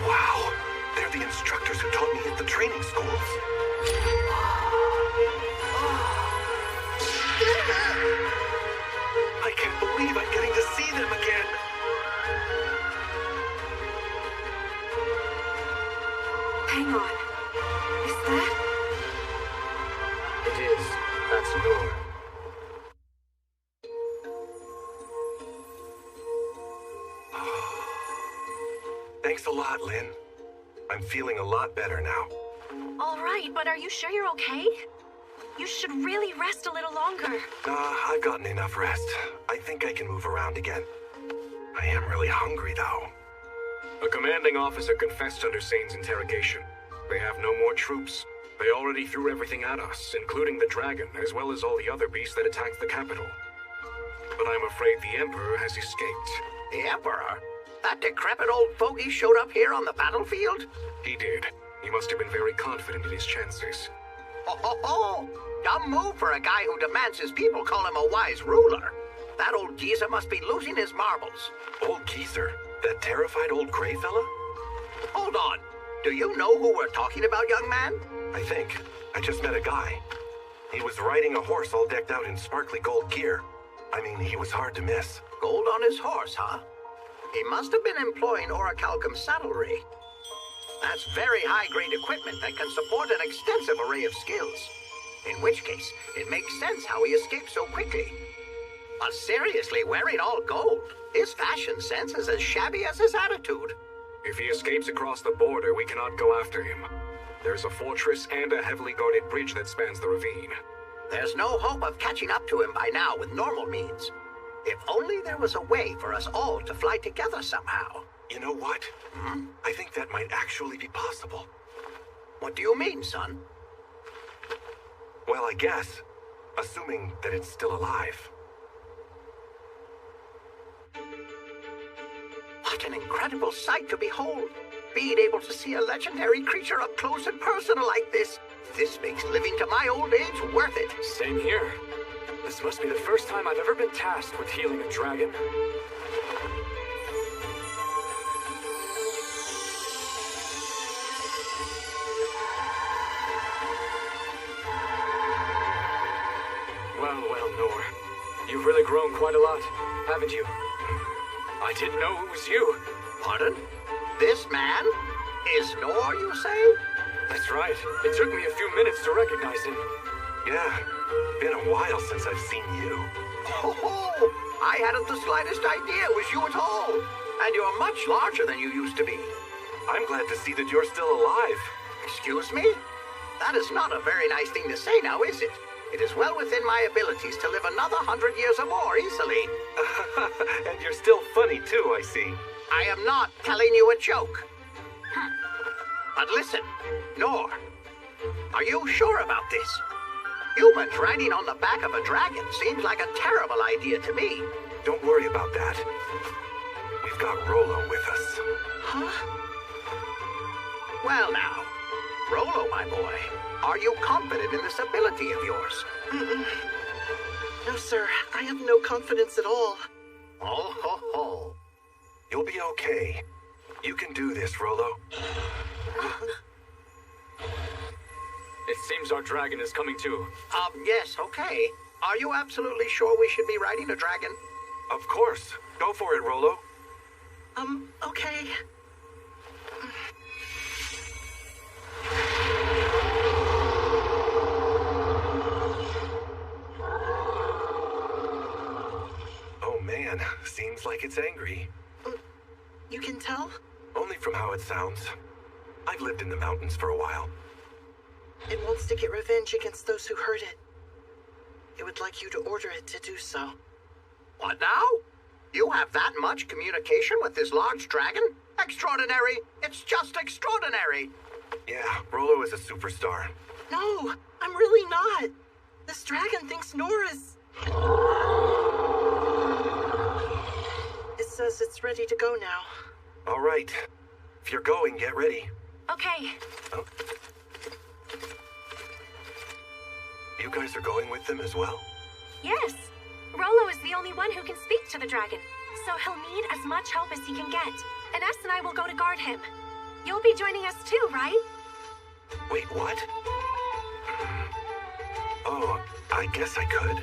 Wow, they're the instructors who taught me at the training schools. I can't believe I get Thanks a lot, Lynn. I'm feeling a lot better now. All right, but are you sure you're okay? You should really rest a little longer. I've gotten enough rest. I think I can move around again. I am really hungry, though. A commanding officer confessed under Sane's interrogation. They have no more troops. They already threw everything at us, including the dragon, as well as all the other beasts that attacked the capital. But I'm afraid the Emperor has escaped. The Emperor? That decrepit old fogey showed up here on the battlefield? He did. He must have been very confident in his chances. Ho ho ho! Dumb move for a guy who demands his people call him a wise ruler. That old geezer must be losing his marbles. Old geezer? That terrified old gray fella? Hold on. Do you know who we're talking about, young man? I think. I just met a guy. He was riding a horse all decked out in sparkly gold gear. I mean, he was hard to miss. Gold on his horse, huh? He must have been employing orichalcum saddlery. That's very high-grade equipment that can support an extensive array of skills. In which case, it makes sense how he escaped so quickly. But seriously, wearing all gold, his fashion sense is as shabby as his attitude. If he escapes across the border, we cannot go after him. There's a fortress and a heavily guarded bridge that spans the ravine. There's no hope of catching up to him by now with normal means. If only there was a way for us all to fly together somehow. You know what? I think that might actually be possible. What do you mean, son? Well, I guess, assuming that it's still alive. What an incredible sight to behold! Being able to see a legendary creature up close and personal like this. This makes living to my old age worth it. Same here. This must be the first time I've ever been tasked with healing a dragon. Well, Nor. You've really grown quite a lot, haven't you? I didn't know it was you. Pardon? This man? Is Nor, you say? That's right. It took me a few minutes to recognize him. Yeah, been a while since I've seen you. Oh, I hadn't the slightest idea it was you at all. And you're much larger than you used to be. I'm glad to see that you're still alive. Excuse me? That is not a very nice thing to say now, is it? It is well within my abilities to live another 100 years or more easily. And you're still funny too, I see. I am not telling you a joke. But listen, Nor, are you sure about this? Humans riding on the back of a dragon seems like a terrible idea to me. Don't worry about that. We've got Rollo with us. Huh? Well now, Rollo, my boy, are you confident in this ability of yours? No, sir. I have no confidence at all. Oh, ho, ho. You'll be okay. You can do this, Rollo. It seems our dragon is coming too. Yes, okay. Are you absolutely sure we should be riding a dragon? Of course. Go for it, Rollo. Okay. Oh man, seems like it's angry. You can tell? Only from how it sounds. I've lived in the mountains for a while. It wants to get revenge against those who hurt it. It would like you to order it to do so. What now? You have that much communication with this large dragon? Extraordinary! It's just extraordinary! Yeah, Rollo is a superstar. No, I'm really not. This dragon thinks Nora's... It says it's ready to go now. All right. If you're going, get ready. Okay. Oh. You guys are going with them as well? Yes. Rollo is the only one who can speak to the dragon, so he'll need as much help as he can get. And S and I will go to guard him. You'll be joining us too, right? Wait, what? Oh, I guess I could.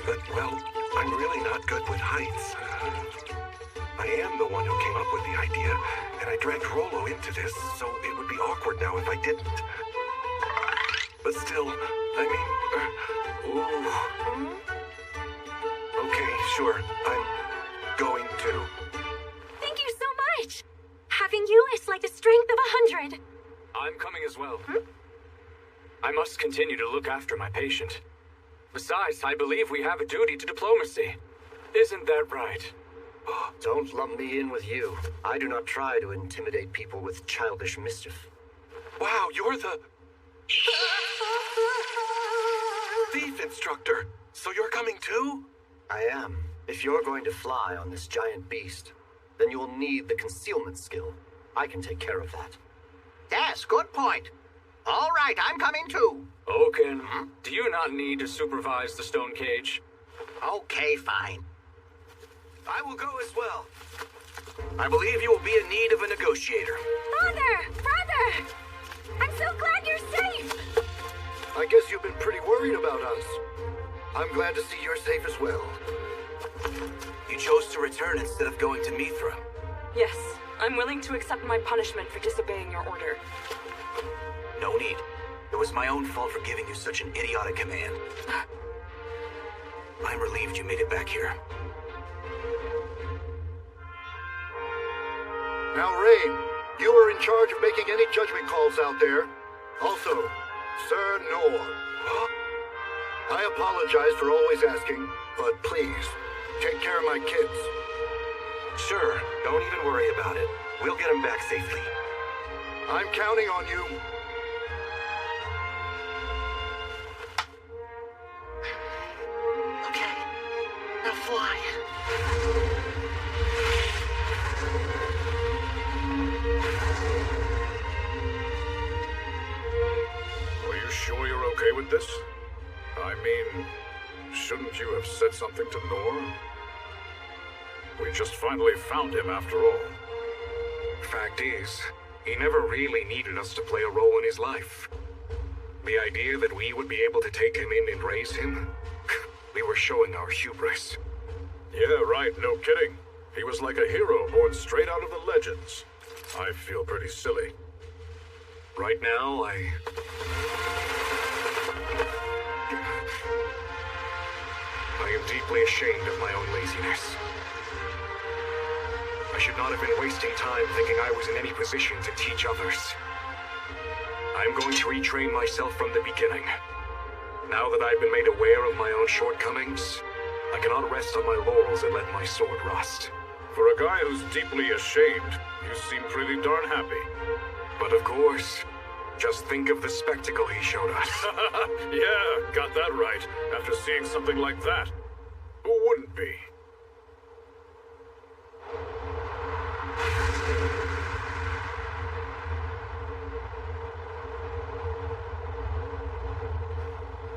But, well, I'm really not good with heights. I am the one who came up with the idea, and I dragged Rollo into this, so it would be awkward now if I didn't. But still, I mean, ooh. Okay, sure, I'm going to. you is like the strength of 100. I'm coming as well. I must continue to look after my patient. Besides, I believe we have a duty to diplomacy. Isn't that right? Don't lump me in with you. I do not try to intimidate people with childish mischief. Wow, you're the... thief instructor. So you're coming too? I am. If you're going to fly on this giant beast, then you will need the concealment skill. I can take care of that. Yes, good point. All right, I'm coming too. Oaken, do you not need to supervise the stone cage? Okay, fine. I will go as well. I believe you will be in need of a negotiator. Father! Brother! I'm so glad you're safe! I guess you've been pretty worried about us. I'm glad to see you're safe as well. You chose to return instead of going to Mithra. Yes, I'm willing to accept my punishment for disobeying your order. No need. It was my own fault for giving you such an idiotic command. I'm relieved you made it back here. Now, Rain, you are in charge of making any judgment calls out there. Also, Sir Nor. I apologize for always asking, but please, take care of my kids. Sure, don't even worry about it. We'll get them back safely. I'm counting on you. Okay, now fly. Are you sure you're okay with this? I mean, shouldn't you have said something to Nor? We just finally found him after all. Fact is, he never really needed us to play a role in his life. The idea that we would be able to take him in and raise him, we were showing our hubris. Yeah, right, no kidding. He was like a hero born straight out of the legends. I feel pretty silly. Right now, I am deeply ashamed of my own laziness. I should not have been wasting time thinking I was in any position to teach others. I'm going to retrain myself from the beginning. Now that I've been made aware of my own shortcomings, I cannot rest on my laurels and let my sword rust. For a guy who's deeply ashamed, you seem pretty darn happy. But of course, just think of the spectacle he showed us. Yeah, got that right. After seeing something like that, who wouldn't be?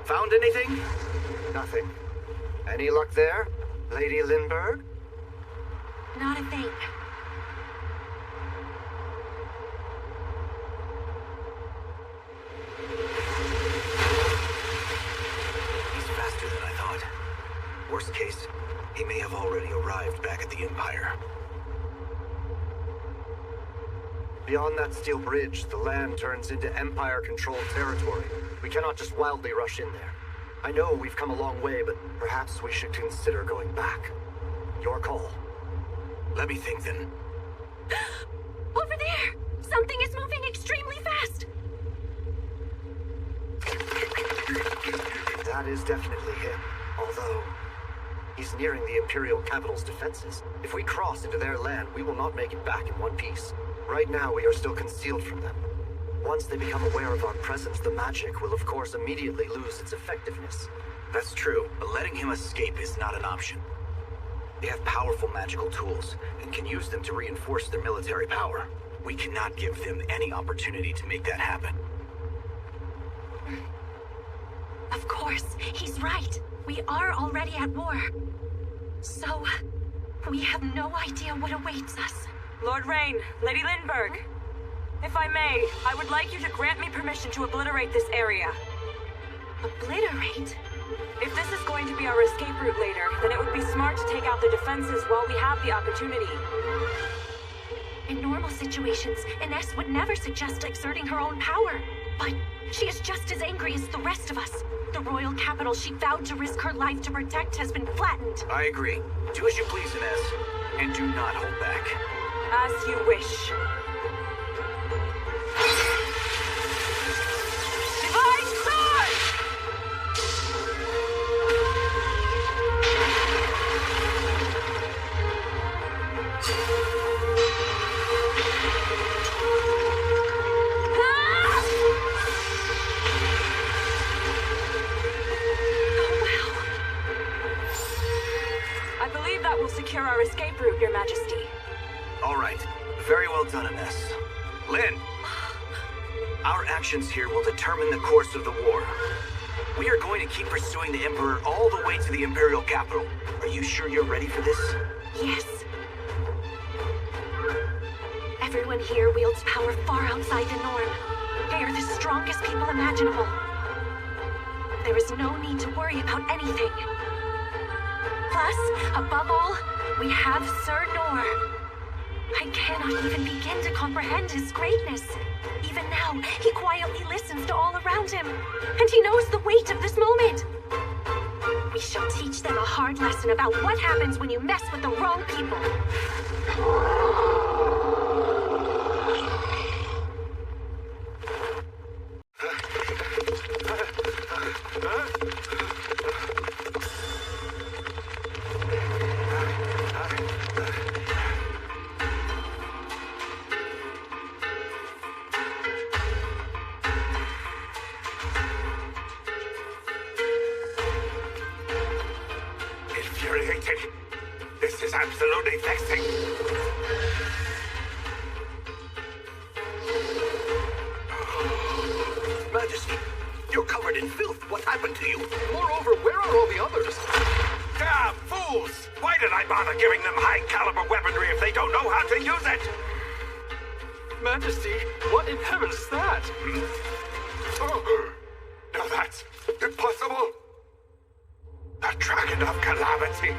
Found anything? Nothing. Any luck there, Lady Lindbergh? Not a thing. He's faster than I thought. Worst case, he may have already arrived back at the Empire. Beyond that steel bridge, the land turns into Empire-controlled territory. We cannot just wildly rush in there. I know we've come a long way, but perhaps we should consider going back. Your call. Let me think then. Over there! Something is moving extremely fast! That is definitely him, although he's nearing the Imperial capital's defenses. If we cross into their land, we will not make it back in one piece. Right now, we are still concealed from them. Once they become aware of our presence, the magic will of course immediately lose its effectiveness. That's true, but letting him escape is not an option. They have powerful magical tools, and can use them to reinforce their military power. We cannot give them any opportunity to make that happen. Of course, he's right. We are already at war. So, we have no idea what awaits us. Lord Rain, Lady Lindbergh. If I may, I would like you to grant me permission to obliterate this area. Obliterate? If this is going to be our escape route later, then it would be smart to take out the defenses while we have the opportunity. In normal situations, Ines would never suggest exerting her own power. But she is just as angry as the rest of us. The royal capital she vowed to risk her life to protect has been flattened. I agree. Do as you please, Ines, and do not hold back. As you wish. Divine Sword! I believe that will secure our escape route, Your Majesty. All right. Very well done, Ines. Lynn! Our actions here will determine the course of the war. We are going to keep pursuing the Emperor all the way to the Imperial capital. Are you sure you're ready for this? Yes. Everyone here wields power far outside the norm. They are the strongest people imaginable. There is no need to worry about anything. Plus, above all, we have Sir Nor. I cannot even begin to comprehend his greatness. Even now, he quietly listens to all around him, and he knows the weight of this moment. We shall teach them a hard lesson about what happens when you mess with the wrong people. Infuriating. This is absolutely vexing. Majesty, you're covered in filth. What happened to you? Moreover, where are all the others? Damn fools! Why did I bother giving them high-caliber weaponry if they don't know how to use it? Majesty, what in heaven is that? Oh, no, that's impossible. The Dragon of Calamity.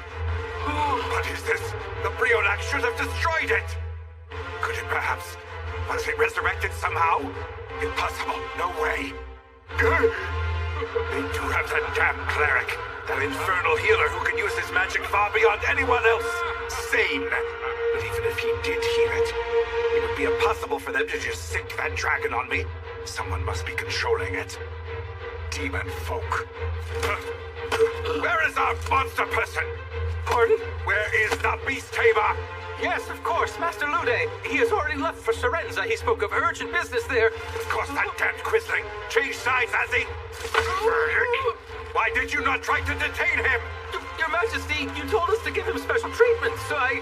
What is this? The Brionac should have destroyed it. Could it perhaps... Was it resurrected somehow? Impossible. No way. They do have that damn cleric. That infernal healer who can use his magic far beyond anyone else. Sane. But even if he did heal it, it would be impossible for them to just sick that dragon on me. Someone must be controlling it. Demon folk. Where is our monster person? Pardon? Where is the beast tamer? Yes, of course, Master Lude. He has already left for Serenza. He spoke of urgent business there. Of course, that damned quisling. Changed sides, has he? Why did you not try to detain him? Your Majesty, you told us to give him special treatment, so I...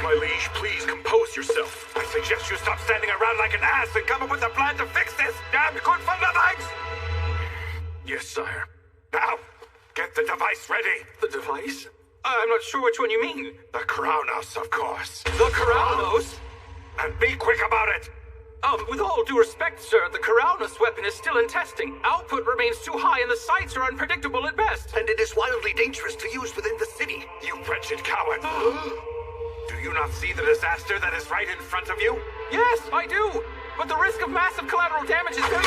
My liege, please compose yourself. I suggest you stop standing around like an ass and come up with a plan to fix this. Damn good for nothings! Yes, sire. Now, get the device ready. The device? I'm not sure which one you mean. The Kronos, of course. The Kronos? And be quick about it. With all due respect, sir, the Kronos weapon is still in testing. Output remains too high and the sights are unpredictable at best. And it is wildly dangerous to use within the city. You wretched coward. Do you not see the disaster that is right in front of you? Yes, I do. But the risk of massive collateral damage is very...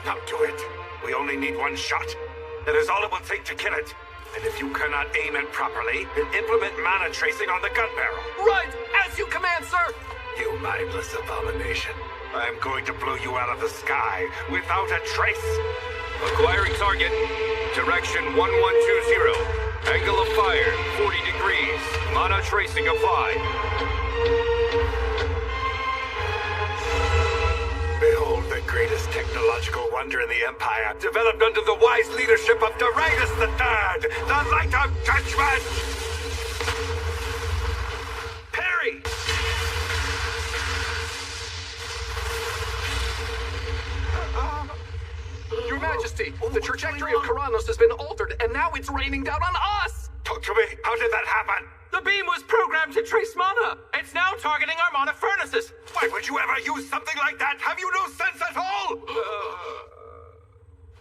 Now do it. We only need one shot. That is all it will take to kill it. And if you cannot aim it properly, then implement mana tracing on the gun barrel. Right! As you command, sir! You mindless abomination. I am going to blow you out of the sky without a trace. Acquiring target. Direction 1120. Angle of fire, 40 degrees. Mana tracing applied. Behold the greatest technological wonder in the Empire, developed under the wise leadership of Darius III, the Light of Judgment! Parry! Your Majesty, the trajectory of Kronos has been altered, and now it's raining down on us! Talk to me! How did that happen? The beam was programmed to trace mana. It's now targeting our mana furnaces. Why would you ever use something like that? Have you no sense at all?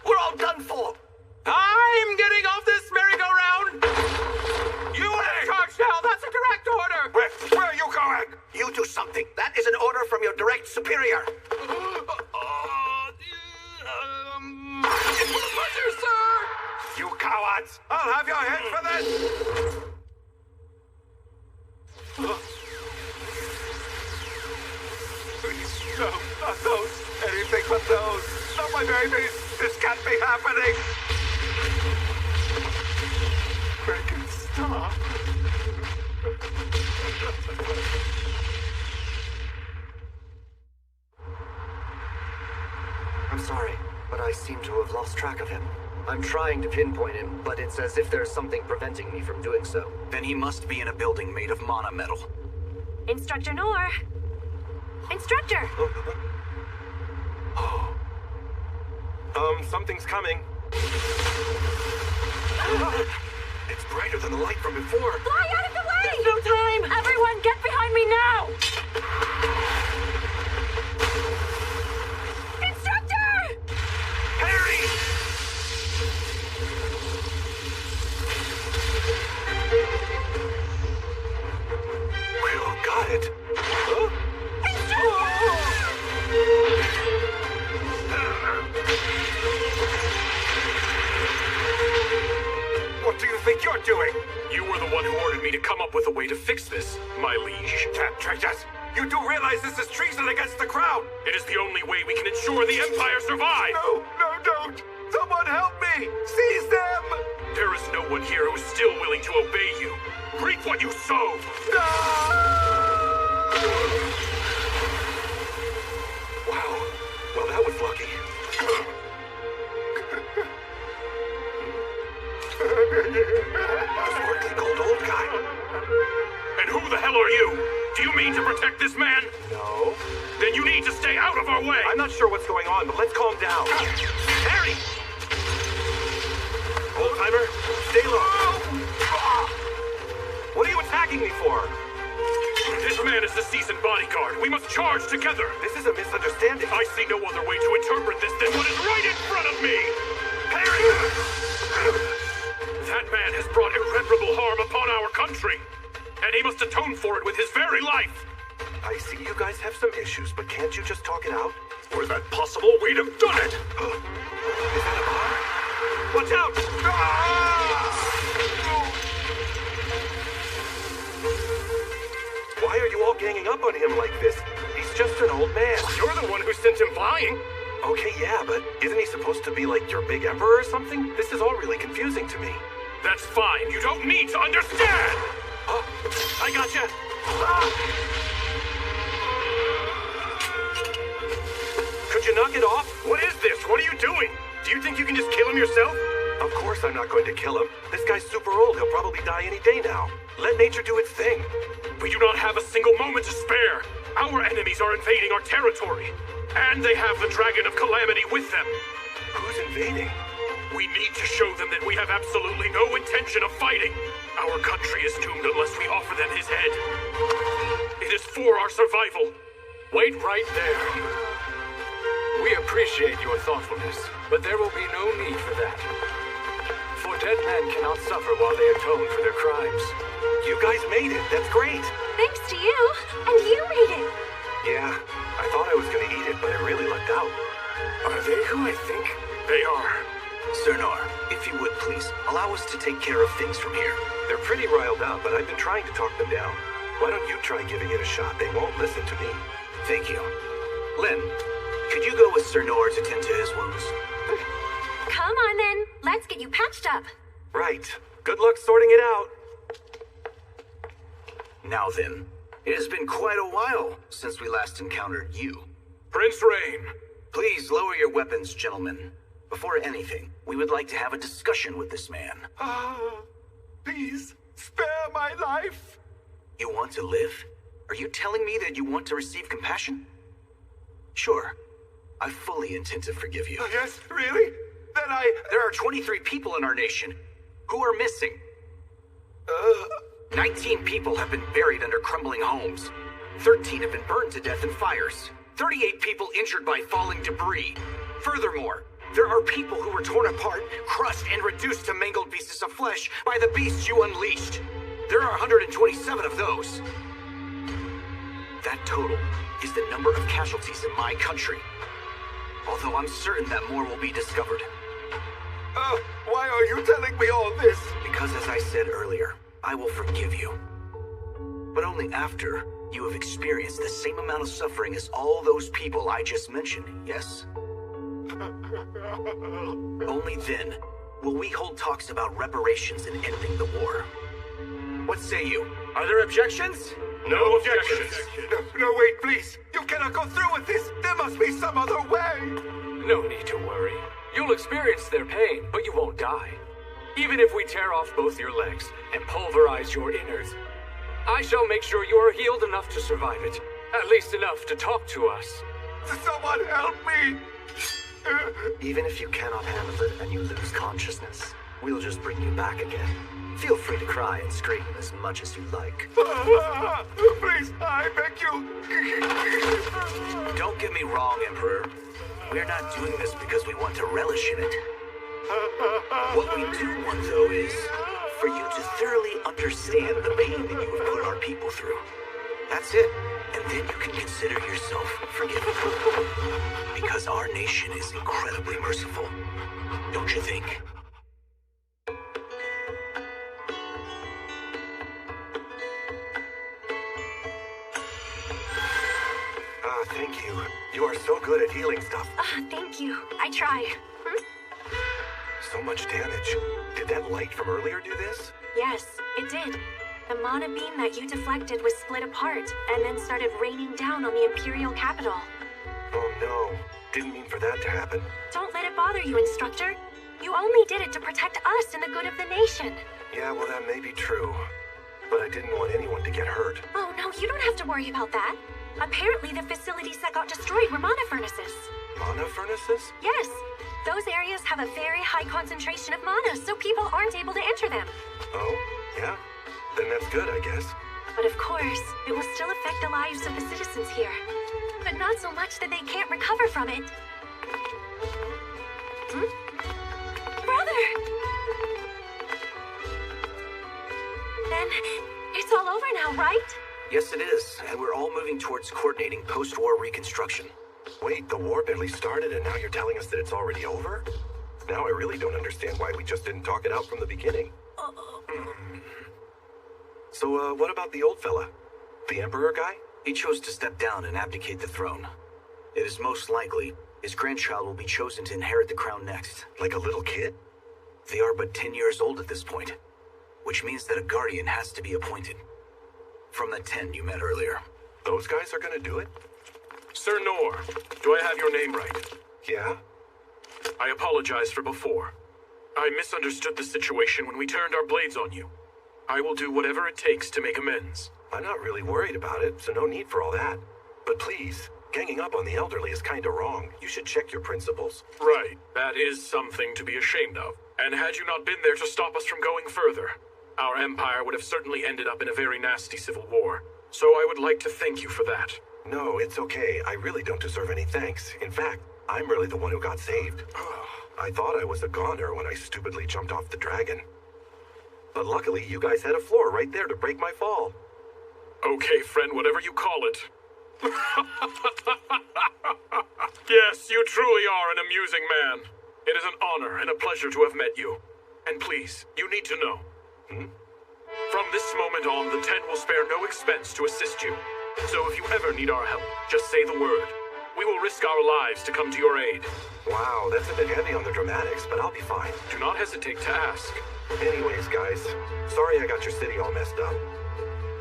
We're all done for. I'm getting off this merry-go-round. You are in charge now. That's a direct order. Where are you going? You do something. That is an order from your direct superior. It's with pleasure, sir. You cowards! I'll have your head for this! Please, no, not those. Anything but those. Not my babies. This can't be happening. Make it stop. I'm sorry, but I seem to have lost track of him. I'm trying to pinpoint him, but it's as if there's something preventing me from doing so. Then he must be in a building made of mana metal. Instructor Noor. Instructor! Something's coming. It's brighter than the light from before. Fly out of the way! There's no time! Everyone, get behind me now! Instructor! Harry! We all got it. Huh? What do you think you're doing? You were the one who ordered me to come up with a way to fix this, my liege. Damn traitors! You do realize this is treason against the crown? It is the only way we can ensure the Empire survives! No, don't! Someone help me! Seize them! There is no one here who is still willing to obey you. Reap what you sow! No! Wow. Well, that was lucky. The sparkly gold old guy. And who the hell are you? Do you mean to protect this man? No. Then you need to stay out of our way! I'm not sure what's going on, but let's calm down. Harry! Old-timer, stay low. What are you attacking me for? This man is the seasoned bodyguard. We must charge together. This is a misunderstanding. I see no other way to interpret this than what is right in front of me. Harry! That man has brought irreparable harm upon our country, and he must atone for it with his very life. I see you guys have some issues, but can't you just talk it out? Were that possible, we'd have done it. Is that a bomb? Watch out! Why are you all ganging up on him like this? He's just an old man. You're the one who sent him flying. Okay, yeah, but isn't he supposed to be like your big emperor or something? This is all really confusing to me. That's fine. You don't need to understand. I gotcha. Could you knock it off? What is this? What are you doing? Do you think you can just kill him yourself? Of course I'm not going to kill him. This guy's super old. He'll probably die any day now. Let nature do its thing. We do not have a single moment to spare. Our enemies are invading our territory. And they have the Dragon of Calamity with them. Who's invading? We need to show them that we have absolutely no intention of fighting. Our country is doomed unless we offer them his head. It is for our survival. Wait right there. We appreciate your thoughtfulness, but there will be no need for that. For dead men cannot suffer while they atone for their crimes. You guys made it. That's great. Thanks to you. And you made it. Yeah, I thought I was going to eat it, but I really lucked out. Are they who I think they are? Sir Noor, if you would please, allow us to take care of things from here. They're pretty riled up, but I've been trying to talk them down. Why don't you try giving it a shot? They won't listen to me. Thank you. Lynn, could you go with Sir Noor to tend to his wounds? Come on then. Let's get you patched up. Right. Good luck sorting it out. Now then, it has been quite a while since we last encountered you. Prince Rain. Please lower your weapons, gentlemen. Before anything, we would like to have a discussion with this man. Please, spare my life. You want to live? Are you telling me that you want to receive compassion? Sure. I fully intend to forgive you. Yes, really? Then There are 23 people in our nation who are missing. 19 people have been buried under crumbling homes. 13 have been burned to death in fires. 38 people injured by falling debris. Furthermore, there are people who were torn apart, crushed, and reduced to mangled pieces of flesh by the beasts you unleashed. There are 127 of those. That total is the number of casualties in my country. Although I'm certain that more will be discovered. Why are you telling me all this? Because as I said earlier, I will forgive you. But only after you have experienced the same amount of suffering as all those people I just mentioned, yes? Only then will we hold talks about reparations and ending the war. What say you? Are there objections? No objections. No, wait, please. You cannot go through with this. There must be some other way. No need to worry. You'll experience their pain, but you won't die. Even if we tear off both your legs and pulverize your innards, I shall make sure you are healed enough to survive it. At least enough to talk to us. Someone help me! Even if you cannot handle it and you lose consciousness, we'll just bring you back again. Feel free to cry and scream as much as you like. Please, I beg you. Don't get me wrong, Emperor. We're not doing this because we want to relish in it. What we do want, though, is for you to thoroughly understand the pain that you have put our people through. That's it. And then you can consider yourself forgiven. Because our nation is incredibly merciful. Don't you think? Thank you. You are so good at healing stuff. Thank you. I try. So much damage. Did that light from earlier do this? Yes, it did. The mana beam that you deflected was split apart and then started raining down on the Imperial capital. Oh no. Didn't mean for that to happen. Don't let it bother you, Instructor. You only did it to protect us and the good of the nation. Yeah, well, that may be true. But I didn't want anyone to get hurt. Oh no, you don't have to worry about that. Apparently the facilities that got destroyed were mana furnaces. Mana furnaces? Yes. Those areas have a very high concentration of mana, so people aren't able to enter them. Oh, yeah? Then that's good, I guess. But of course, it will still affect the lives of the citizens here. But not so much that they can't recover from it. Brother! Then, it's all over now, right? Yes, it is, and we're all moving towards coordinating post-war reconstruction. Wait, the war barely started and now you're telling us that it's already over? Now I really don't understand why we just didn't talk it out from the beginning. So, what about the old fella? The Emperor guy? He chose to step down and abdicate the throne. It is most likely his grandchild will be chosen to inherit the crown next. Like a little kid? They are but 10 years old at this point, which means that a guardian has to be appointed. From the 10 you met earlier. Those guys are gonna do it? Sir Nor, do I have your name right? Yeah? I apologize for before. I misunderstood the situation when we turned our blades on you. I will do whatever it takes to make amends. I'm not really worried about it, so no need for all that. But please, ganging up on the elderly is kinda wrong. You should check your principles. Right, that is something to be ashamed of. And had you not been there to stop us from going further, our empire would have certainly ended up in a very nasty civil war. So I would like to thank you for that. No, it's okay. I really don't deserve any thanks. In fact, I'm really the one who got saved. I thought I was a goner when I stupidly jumped off the dragon. But luckily, you guys had a floor right there to break my fall. Okay, friend, whatever you call it. Yes, you truly are an amusing man. It is an honor and a pleasure to have met you. And please, you need to know. From this moment on, the 10 will spare no expense to assist you. So if you ever need our help, just say the word. We will risk our lives to come to your aid. Wow, that's a bit heavy on the dramatics, but I'll be fine. Do not hesitate to ask. Anyways, guys, sorry I got your city all messed up.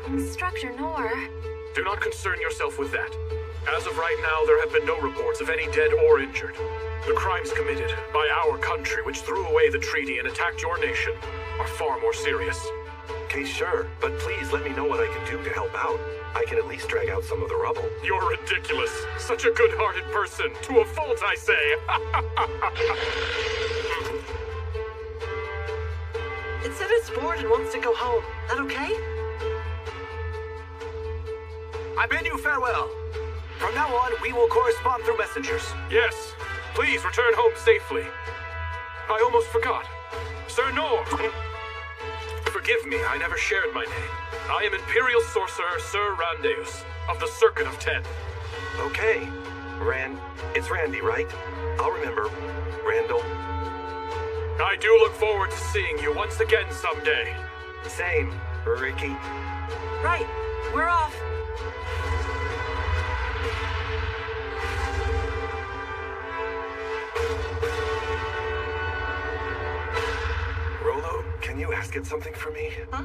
Instructor Nor. Do not concern yourself with that. As of right now, there have been no reports of any dead or injured. The crimes committed by our country, which threw away the treaty and attacked your nation, are far more serious. Okay, sure, but please let me know what I can do to help out. I can at least drag out some of the rubble. You're ridiculous. Such a good-hearted person. To a fault, I say. It said it's bored and wants to go home. That okay? I bid you farewell. From now on, we will correspond through messengers. Yes. Please return home safely. I almost forgot. Sir Nor. Forgive me, I never shared my name. I am Imperial Sorcerer Sir Randeus, of the Circuit of 10. Okay. It's Randy, right? I'll remember. Randall. I do look forward to seeing you once again someday. Same, Ricky. Right. We're off. Rolo, can you ask it something for me? Huh?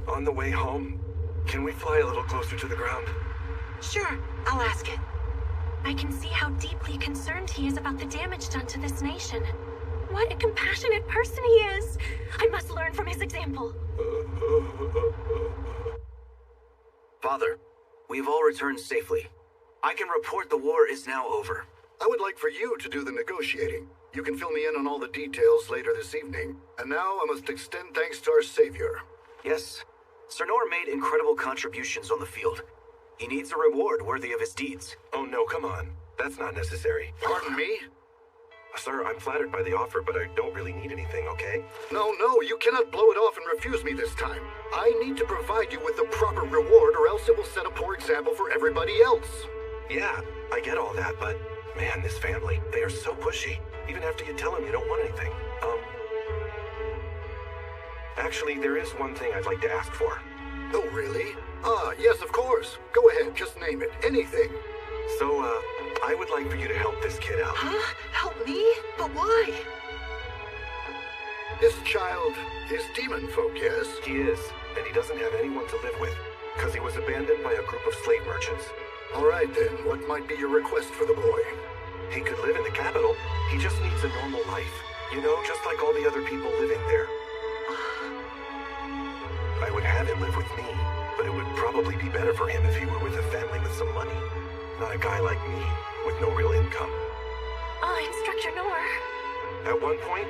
On the way home, can we fly a little closer to the ground? Sure, I'll ask it. I can see how deeply concerned he is about the damage done to this nation. What a compassionate person he is. I must learn from his example. Father, we've all returned safely. I can report the war is now over. I would like for you to do the negotiating. You can fill me in on all the details later this evening. And now I must extend thanks to our savior. Yes, Cernor made incredible contributions on the field. He needs a reward worthy of his deeds. Oh no, come on. That's not necessary. Pardon me? Sir, I'm flattered by the offer, but I don't really need anything, okay? No, you cannot blow it off and refuse me this time. I need to provide you with the proper reward, or else it will set a poor example for everybody else. Yeah, I get all that, but man, this family, they are so pushy. Even after you tell them you don't want anything. Actually, there is one thing I'd like to ask for. Oh, really? Ah, yes, of course. Go ahead, just name it. Anything. So, I would like for you to help this kid out. Huh? Help me? But why? This child is demon folk, yes? He is, and he doesn't have anyone to live with, because he was abandoned by a group of slave merchants. All right, then. What might be your request for the boy? He could live in the capital. He just needs a normal life. You know, just like all the other people living there. I would have him live with me, but it would probably be better for him if he were with a family with some money. Not a guy like me, with no real income. Oh, Instructor Nor. At one point,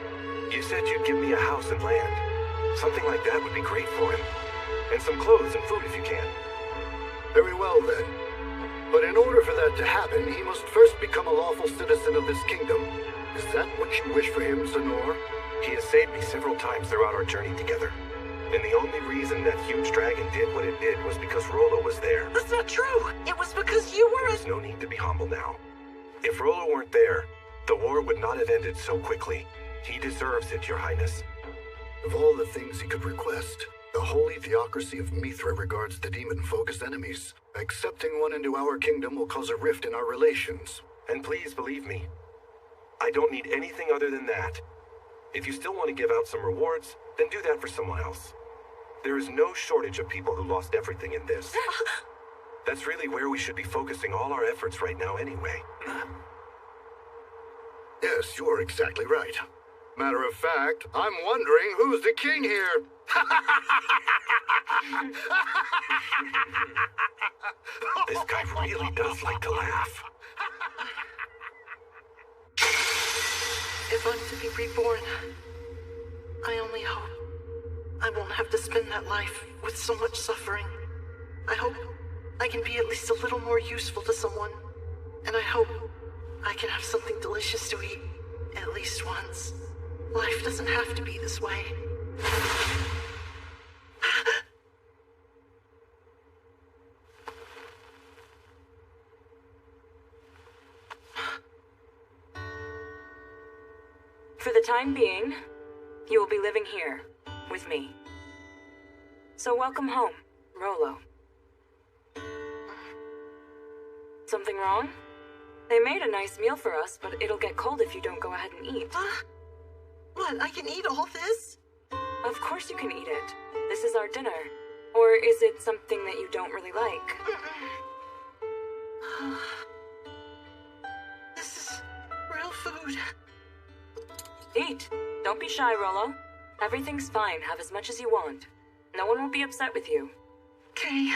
you said you'd give me a house and land. Something like that would be great for him. And some clothes and food if you can. Very well, then. But in order for that to happen, he must first become a lawful citizen of this kingdom. Is that what you wish for him, Cernor? He has saved me several times throughout our journey together. And the only reason that huge dragon did what it did was because Rolo was there. That's not true! It was because you were— There's no need to be humble now. If Rolo weren't there, the war would not have ended so quickly. He deserves it, Your Highness. Of all the things he could request, the holy theocracy of Mithra regards the demon folk as enemies. Accepting one into our kingdom will cause a rift in our relations. And please believe me, I don't need anything other than that. If you still want to give out some rewards, then do that for someone else. There is no shortage of people who lost everything in this. That's really where we should be focusing all our efforts right now anyway. Yes, you're exactly right. Matter of fact, I'm wondering who's the king here. This guy really does like to laugh. If I'm to be reborn, I only hope I won't have to spend that life with so much suffering. I hope I can be at least a little more useful to someone. And I hope I can have something delicious to eat at least once. Life doesn't have to be this way. For the time being, you will be living here, with me. So welcome home, Rolo. Something wrong? They made a nice meal for us, but it'll get cold if you don't go ahead and eat. What, I can eat all this? Of course you can eat it. This is our dinner. Or is it something that you don't really like? This is real food. Eat. Don't be shy, Rolo. Everything's fine. Have as much as you want. No one will be upset with you. Okay.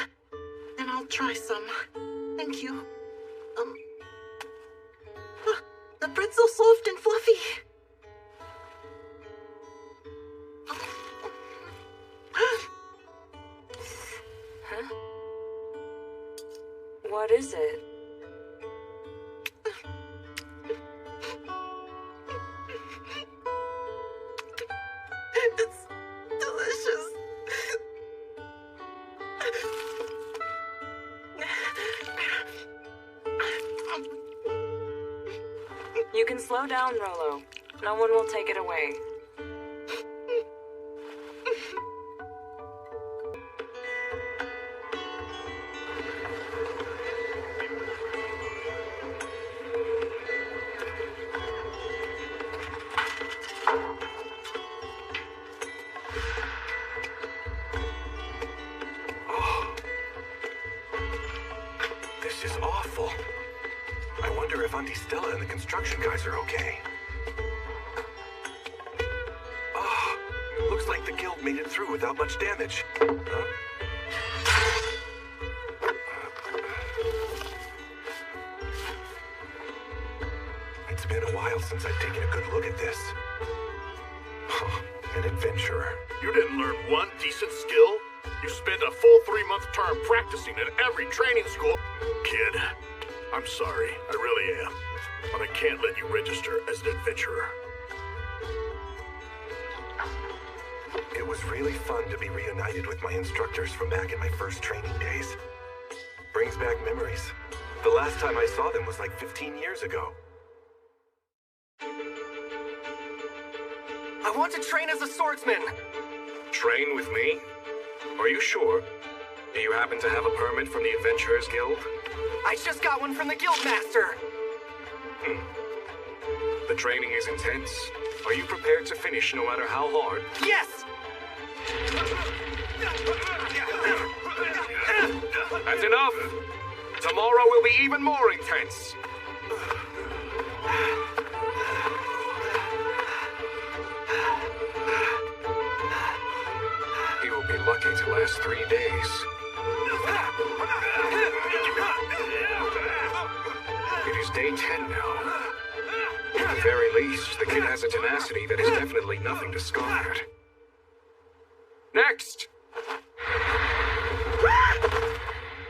Then I'll try some. Thank you. The bread's so soft and fluffy. Huh? What is it? It's delicious. You can slow down, Rolo. No one will take it away. Auntie Stella and the construction guys are okay. Oh, looks like the guild made it through without much damage. Huh? It's been a while since I've taken a good look at this. An adventurer. You didn't learn one decent skill? You spent a full 3-month term practicing at every training school. Kid, I'm sorry, I really am. But I can't let you register as an adventurer. It was really fun to be reunited with my instructors from back in my first training days. Brings back memories. The last time I saw them was like 15 years ago. I want to train as a swordsman. Train with me? Are you sure? Do you happen to have a permit from the Adventurers Guild? I just got one from the Guildmaster. The training is intense. Are you prepared to finish no matter how hard? Yes! That's enough! Tomorrow will be even more intense! He will be lucky to last 3 days. It is day 10 now. At the very least, the kid has a tenacity that is definitely nothing to scoff at. Next!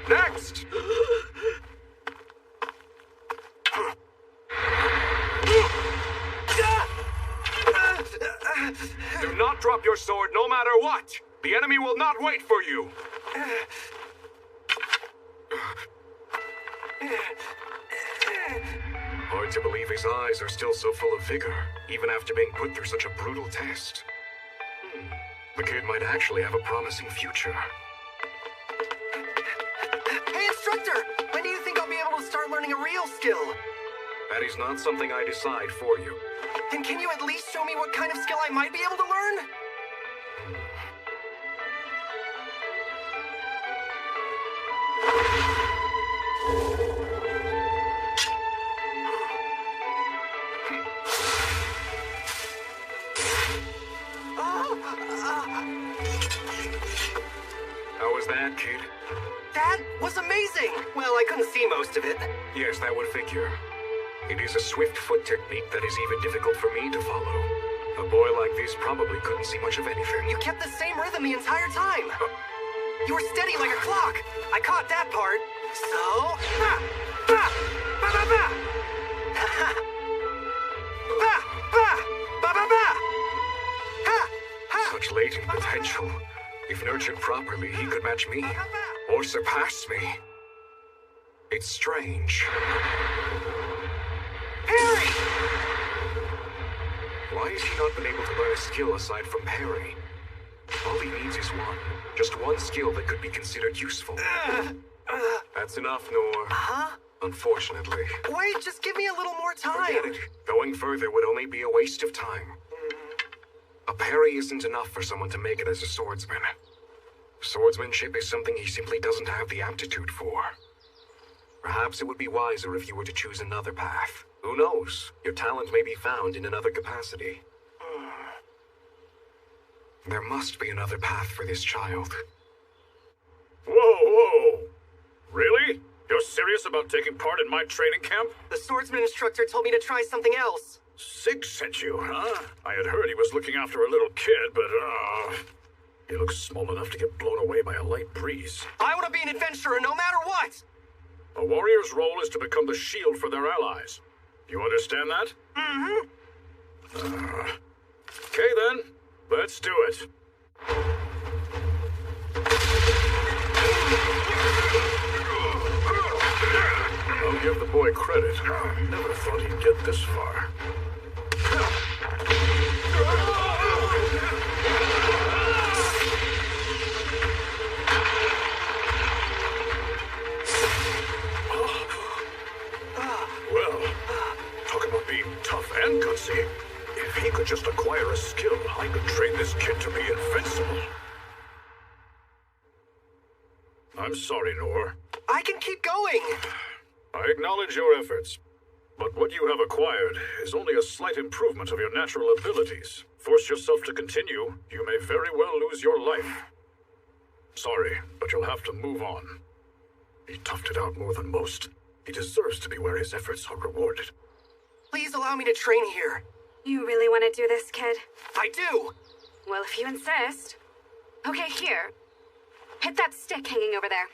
Next! Do not drop your sword no matter what! The enemy will not wait for you! Hard to believe his eyes are still so full of vigor, even after being put through such a brutal test. The kid might actually have a promising future. Hey, instructor! When do you think I'll be able to start learning a real skill? That is not something I decide for you. Then can you at least show me what kind of skill I might be able to learn? How was that, kid? That was amazing! Well, I couldn't see most of it. Yes, that would figure. It is a swift foot technique that is even difficult for me to follow. A boy like this probably couldn't see much of anything. You kept the same rhythm the entire time. You were steady like a clock. I caught that part. So... Ba! Ba! Ba ba ba! Ba! Ba! Ba ba ba! Ha! Ha! Such latent potential. If nurtured properly, he could match me. Or surpass me. It's strange. Parry! Why has he not been able to learn a skill aside from parry? All he needs is one. Just one skill that could be considered useful. That's enough, Noor. Huh? Unfortunately. Wait, just give me a little more time. Forget it. Going further would only be a waste of time. A parry isn't enough for someone to make it as a swordsman. Swordsmanship is something he simply doesn't have the aptitude for. Perhaps it would be wiser if you were to choose another path. Who knows? Your talent may be found in another capacity. There must be another path for this child. Whoa! Really? You're serious about taking part in my training camp? The swordsman instructor told me to try something else. Sig sent you, huh? I had heard he was looking after a little kid, but, he looks small enough to get blown away by a light breeze. I want to be an adventurer no matter what! A warrior's role is to become the shield for their allies. You understand that? Mm-hmm. Okay then, let's do it. I'll give the boy credit. Never thought he'd get this far. Well, talk about being tough and gutsy. If he could just acquire a skill, I could train this kid to be invincible. I'm sorry, Noor. I can keep going. I acknowledge your efforts. But what you have acquired is only a slight improvement of your natural abilities. Force yourself to continue, you may very well lose your life. Sorry, but you'll have to move on. He toughed it out more than most. He deserves to be where his efforts are rewarded. Please allow me to train here. You really want to do this, kid? I do! Well, if you insist. Okay, here. Hit that stick hanging over there.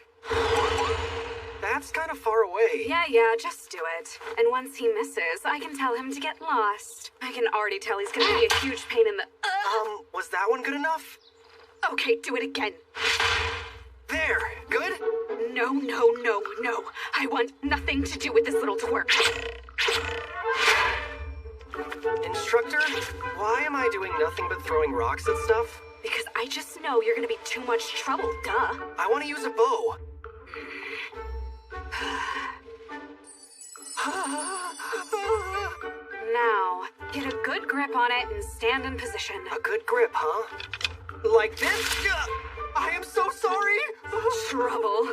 That's kind of far away. Yeah, just do it. And once he misses, I can tell him to get lost. I can already tell he's gonna be a huge pain in the... Was that one good enough? Okay, do it again. There, good? No. I want nothing to do with this little twerp. Instructor, why am I doing nothing but throwing rocks at stuff? Because I just know you're gonna be too much trouble, duh. I want to use a bow. Now, get a good grip on it and stand in position. A good grip, huh? Like this? I am so sorry! Trouble.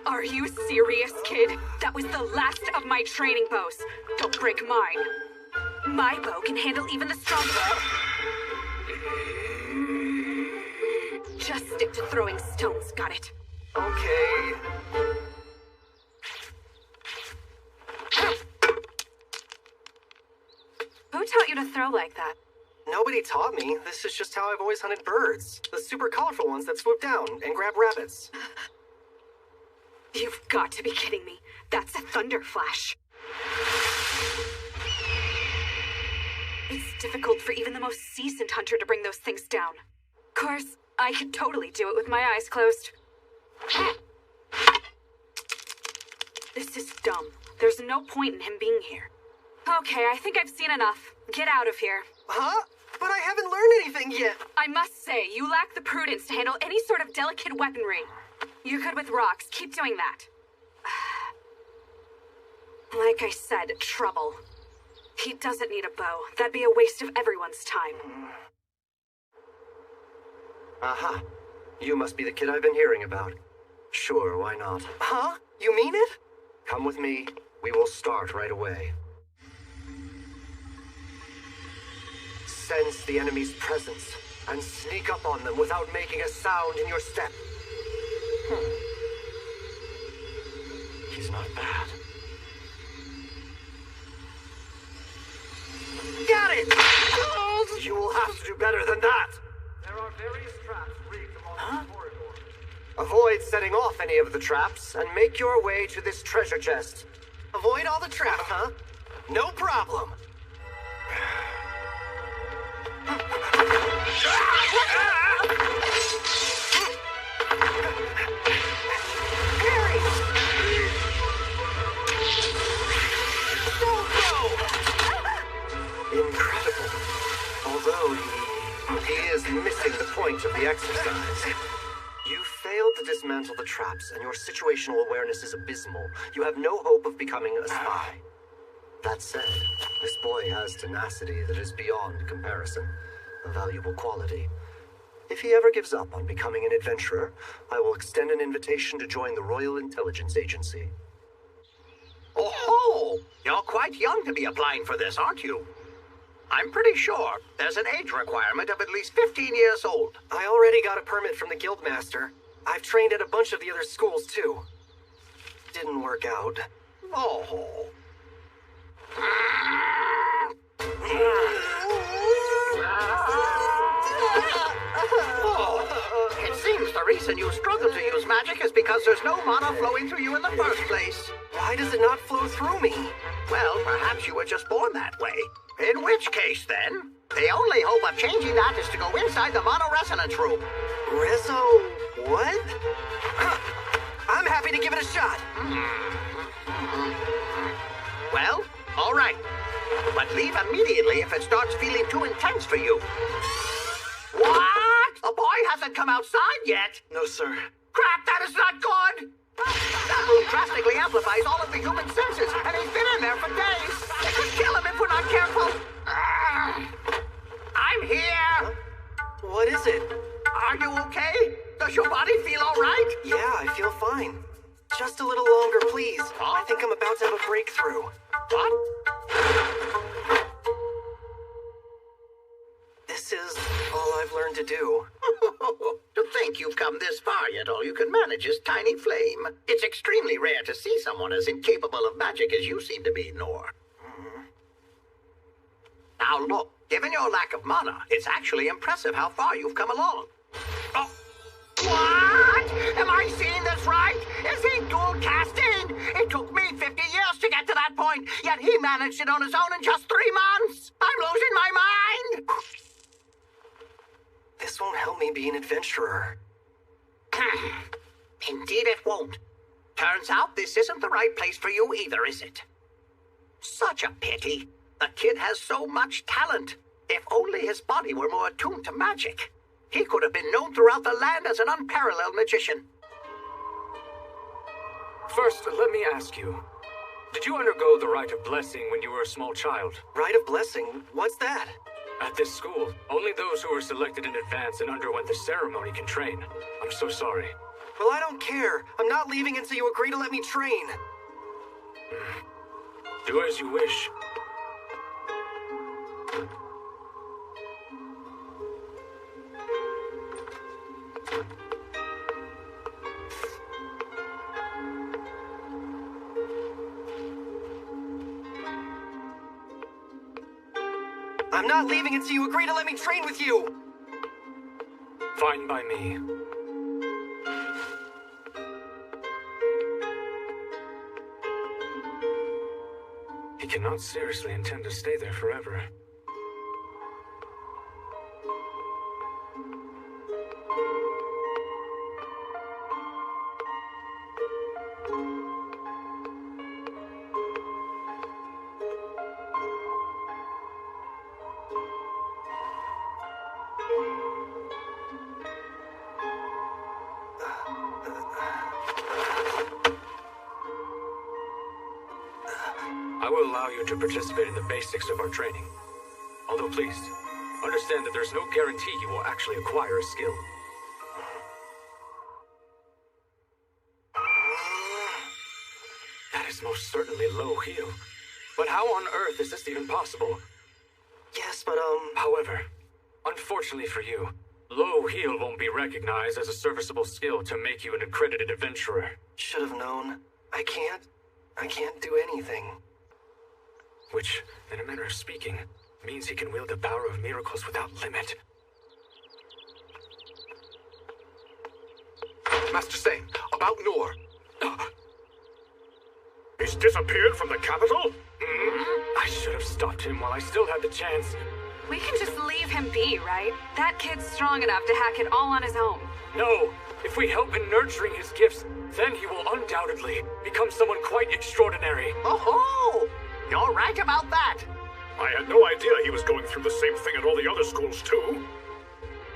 Are you serious, kid? That was the last of my training bows. Don't break mine. My bow can handle even the strongest. Just stick to throwing stones, got it? Okay. Who taught you to throw like that? Nobody taught me. This is just how I've always hunted birds. The super colorful ones that swoop down and grab rabbits. You've got to be kidding me. That's a thunder flash. It's difficult for even the most seasoned hunter to bring those things down. Of course, I could totally do it with my eyes closed. This is dumb. There's no point in him being here. Okay, I think I've seen enough. Get out of here. Huh? But I haven't learned anything yet. I must say, you lack the prudence to handle any sort of delicate weaponry. You're good with rocks. Keep doing that. Like I said, trouble. He doesn't need a bow. That'd be a waste of everyone's time. Aha. You must be the kid I've been hearing about. Sure, why not? Huh? You mean it? Come with me. We will start right away. Sense the enemy's presence and sneak up on them without making a sound in your step. He's not bad. Got it! You will have to do better than that. There are various traps rigged along the corridor. Avoid setting off any of the traps and make your way to this treasure chest. Avoid all the traps, huh? No problem. Incredible. Although he is missing the point of the exercise. You failed to dismantle the traps, and your situational awareness is abysmal. You have no hope of becoming a spy. That said, this boy has tenacity that is beyond comparison, a valuable quality. If he ever gives up on becoming an adventurer, I will extend an invitation to join the Royal Intelligence Agency. Oh, you're quite young to be applying for this, aren't you? I'm pretty sure there's an age requirement of at least 15 years old. I already got a permit from the Guildmaster. I've trained at a bunch of the other schools, too. Didn't work out. Oh. It seems the reason you struggle to use magic is because there's no mana flowing through you in the first place. Why does it not flow through me? Well, perhaps you were just born that way. In which case, then, the only hope of changing that is to go inside the mono-resonance room. What? I'm happy to give it a shot. Well, all right. But leave immediately if it starts feeling too intense for you. What? The boy hasn't come outside yet. No, sir. Crap, that is not good. That room drastically amplifies all of the human senses, and he's been in there for days. It could kill him if we're not careful. I'm here. Huh? What is it? Are you okay? Does your body feel all right? Yeah, I feel breakthrough. What? This is all I've learned to do. To think you've come this far, yet all you can manage is tiny flame. It's extremely rare to see someone as incapable of magic as you seem to be, Nor. Now look, given your lack of mana, it's actually impressive how far you've come along. Oh. What? Am I seeing this right? Is he dual casting? It took me 50 years to get to that point, yet he managed it on his own in just 3 months. I'm losing my mind. This won't help me be an adventurer. Indeed it won't. Turns out this isn't the right place for you either, is it? Such a pity. The kid has so much talent. If only his body were more attuned to magic. He could have been known throughout the land as an unparalleled magician. First, let me ask you. Did you undergo the rite of blessing when you were a small child? Rite of blessing? What's that? At this school, only those who were selected in advance and underwent the ceremony can train. I'm so sorry. Well, I don't care. I'm not leaving until you agree to let me train. Do as you wish. I'm not leaving until you agree to let me train with you! Fine by me. He cannot seriously intend to stay there forever. I will allow you to participate in the basics of our training. Although please, understand that there's no guarantee you will actually acquire a skill. That is most certainly low heal. But how on earth is this even possible? Yes, but However, unfortunately for you, low heal won't be recognized as a serviceable skill to make you an accredited adventurer. Should have known. I can't do anything. Which, in a manner of speaking, means he can wield the power of miracles without limit. Master Sane, about Nor. He's disappeared from the capital? I should have stopped him while I still had the chance. We can just leave him be, right? That kid's strong enough to hack it all on his own. No! If we help in nurturing his gifts, then he will undoubtedly become someone quite extraordinary. Oh-ho! You're right about that. I had no idea he was going through the same thing at all the other schools, too.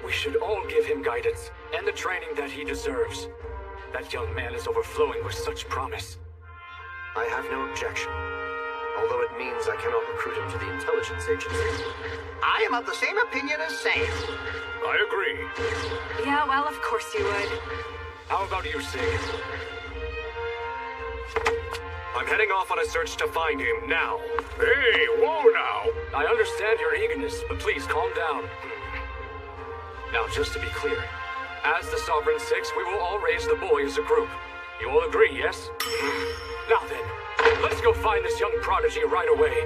We should all give him guidance and the training that he deserves. That young man is overflowing with such promise. I have no objection. Although it means I cannot recruit him to the intelligence agency. I am of the same opinion as Sane. I agree. Yeah, well, of course you would. How about you, Sig? I'm heading off on a search to find him now. Hey, whoa now! I understand your eagerness, but please calm down. Now, just to be clear, as the Sovereign Six, we will all raise the boy as a group. You all agree, yes? Now then, let's go find this young prodigy right away.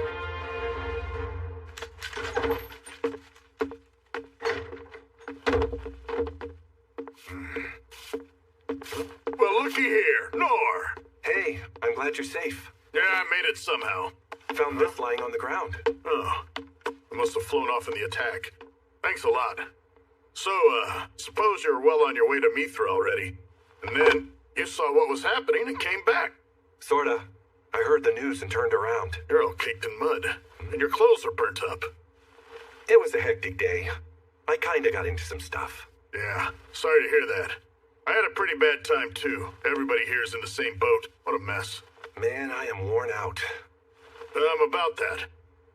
Well, looky here, Nor! Hey, I'm glad you're safe. Yeah, I made it somehow. Found this lying on the ground. Oh, I must have flown off in the attack. Thanks a lot. So, suppose you're well on your way to Mithra already. And then, you saw what was happening and came back. Sorta. I heard the news and turned around. You're all caked in mud, and your clothes are burnt up. It was a hectic day. I kinda got into some stuff. Yeah, sorry to hear that. I had a pretty bad time, too. Everybody here's in the same boat. What a mess. Man, I am worn out. About that.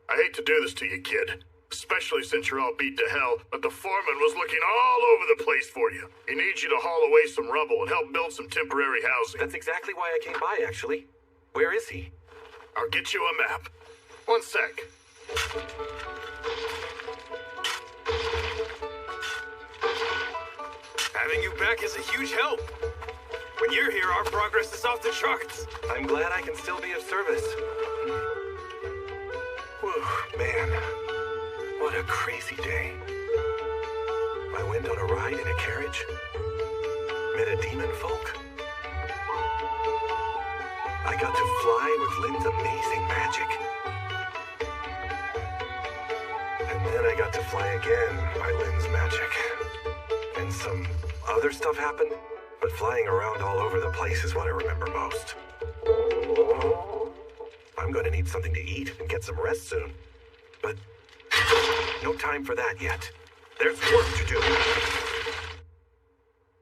I hate to do this to you, kid. Especially since you're all beat to hell, but the foreman was looking all over the place for you. He needs you to haul away some rubble and help build some temporary housing. That's exactly why I came by, actually. Where is he? I'll get you a map. One sec. Having you back is a huge help. When you're here, our progress is off the charts. I'm glad I can still be of service. Whew, man. What a crazy day. I went on a ride in a carriage. Met a demon folk. I got to fly with Lynn's amazing magic. And then I got to fly again by Lynn's magic. And some other stuff happened, but flying around all over the place is what I remember most. I'm gonna need something to eat and get some rest soon. But no time for that yet. There's work to do.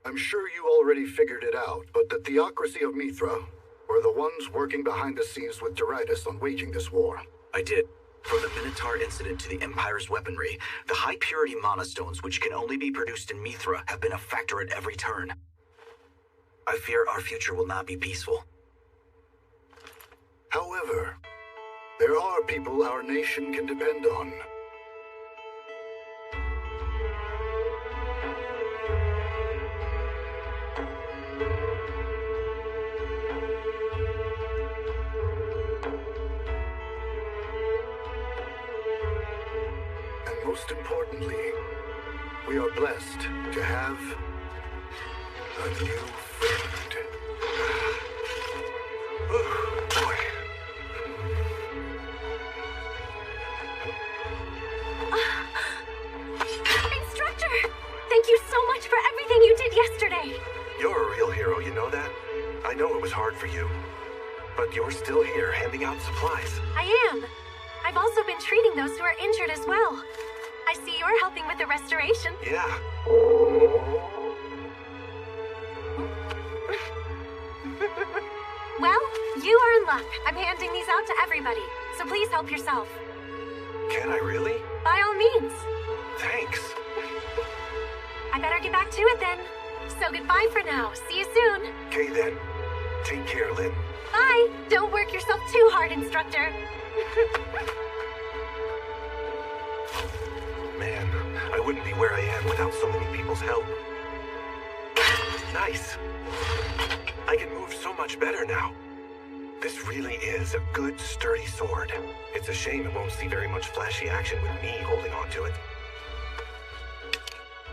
I'm sure you already figured it out, but the theocracy of Mithra were the ones working behind the scenes with Doritus on waging this war. I did. From the Minotaur incident to the Empire's weaponry, the high-purity monostones, which can only be produced in Mithra, have been a factor at every turn. I fear our future will not be peaceful. However, there are people our nation can depend on. Most importantly, we are blessed to have a new friend. Oh, boy. Instructor! Thank you so much for everything you did yesterday. You're a real hero, you know that? I know it was hard for you. But you're still here, handing out supplies. I am. I've also been treating those who are injured as well. I see you're helping with the restoration. Yeah. Well, you are in luck. I'm handing these out to everybody, so please help yourself. Can I really? By all means. Thanks. I better get back to it then. So goodbye for now. See you soon. Okay then. Take care, Lynn. Bye. Don't work yourself too hard, Instructor. Man, I wouldn't be where I am without so many people's help. Nice. I can move so much better now. This really is a good, sturdy sword. It's a shame it won't see very much flashy action with me holding on to it.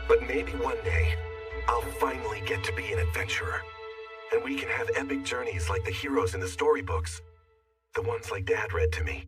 But maybe one day, I'll finally get to be an adventurer. And we can have epic journeys like the heroes in the storybooks. The ones like Dad read to me.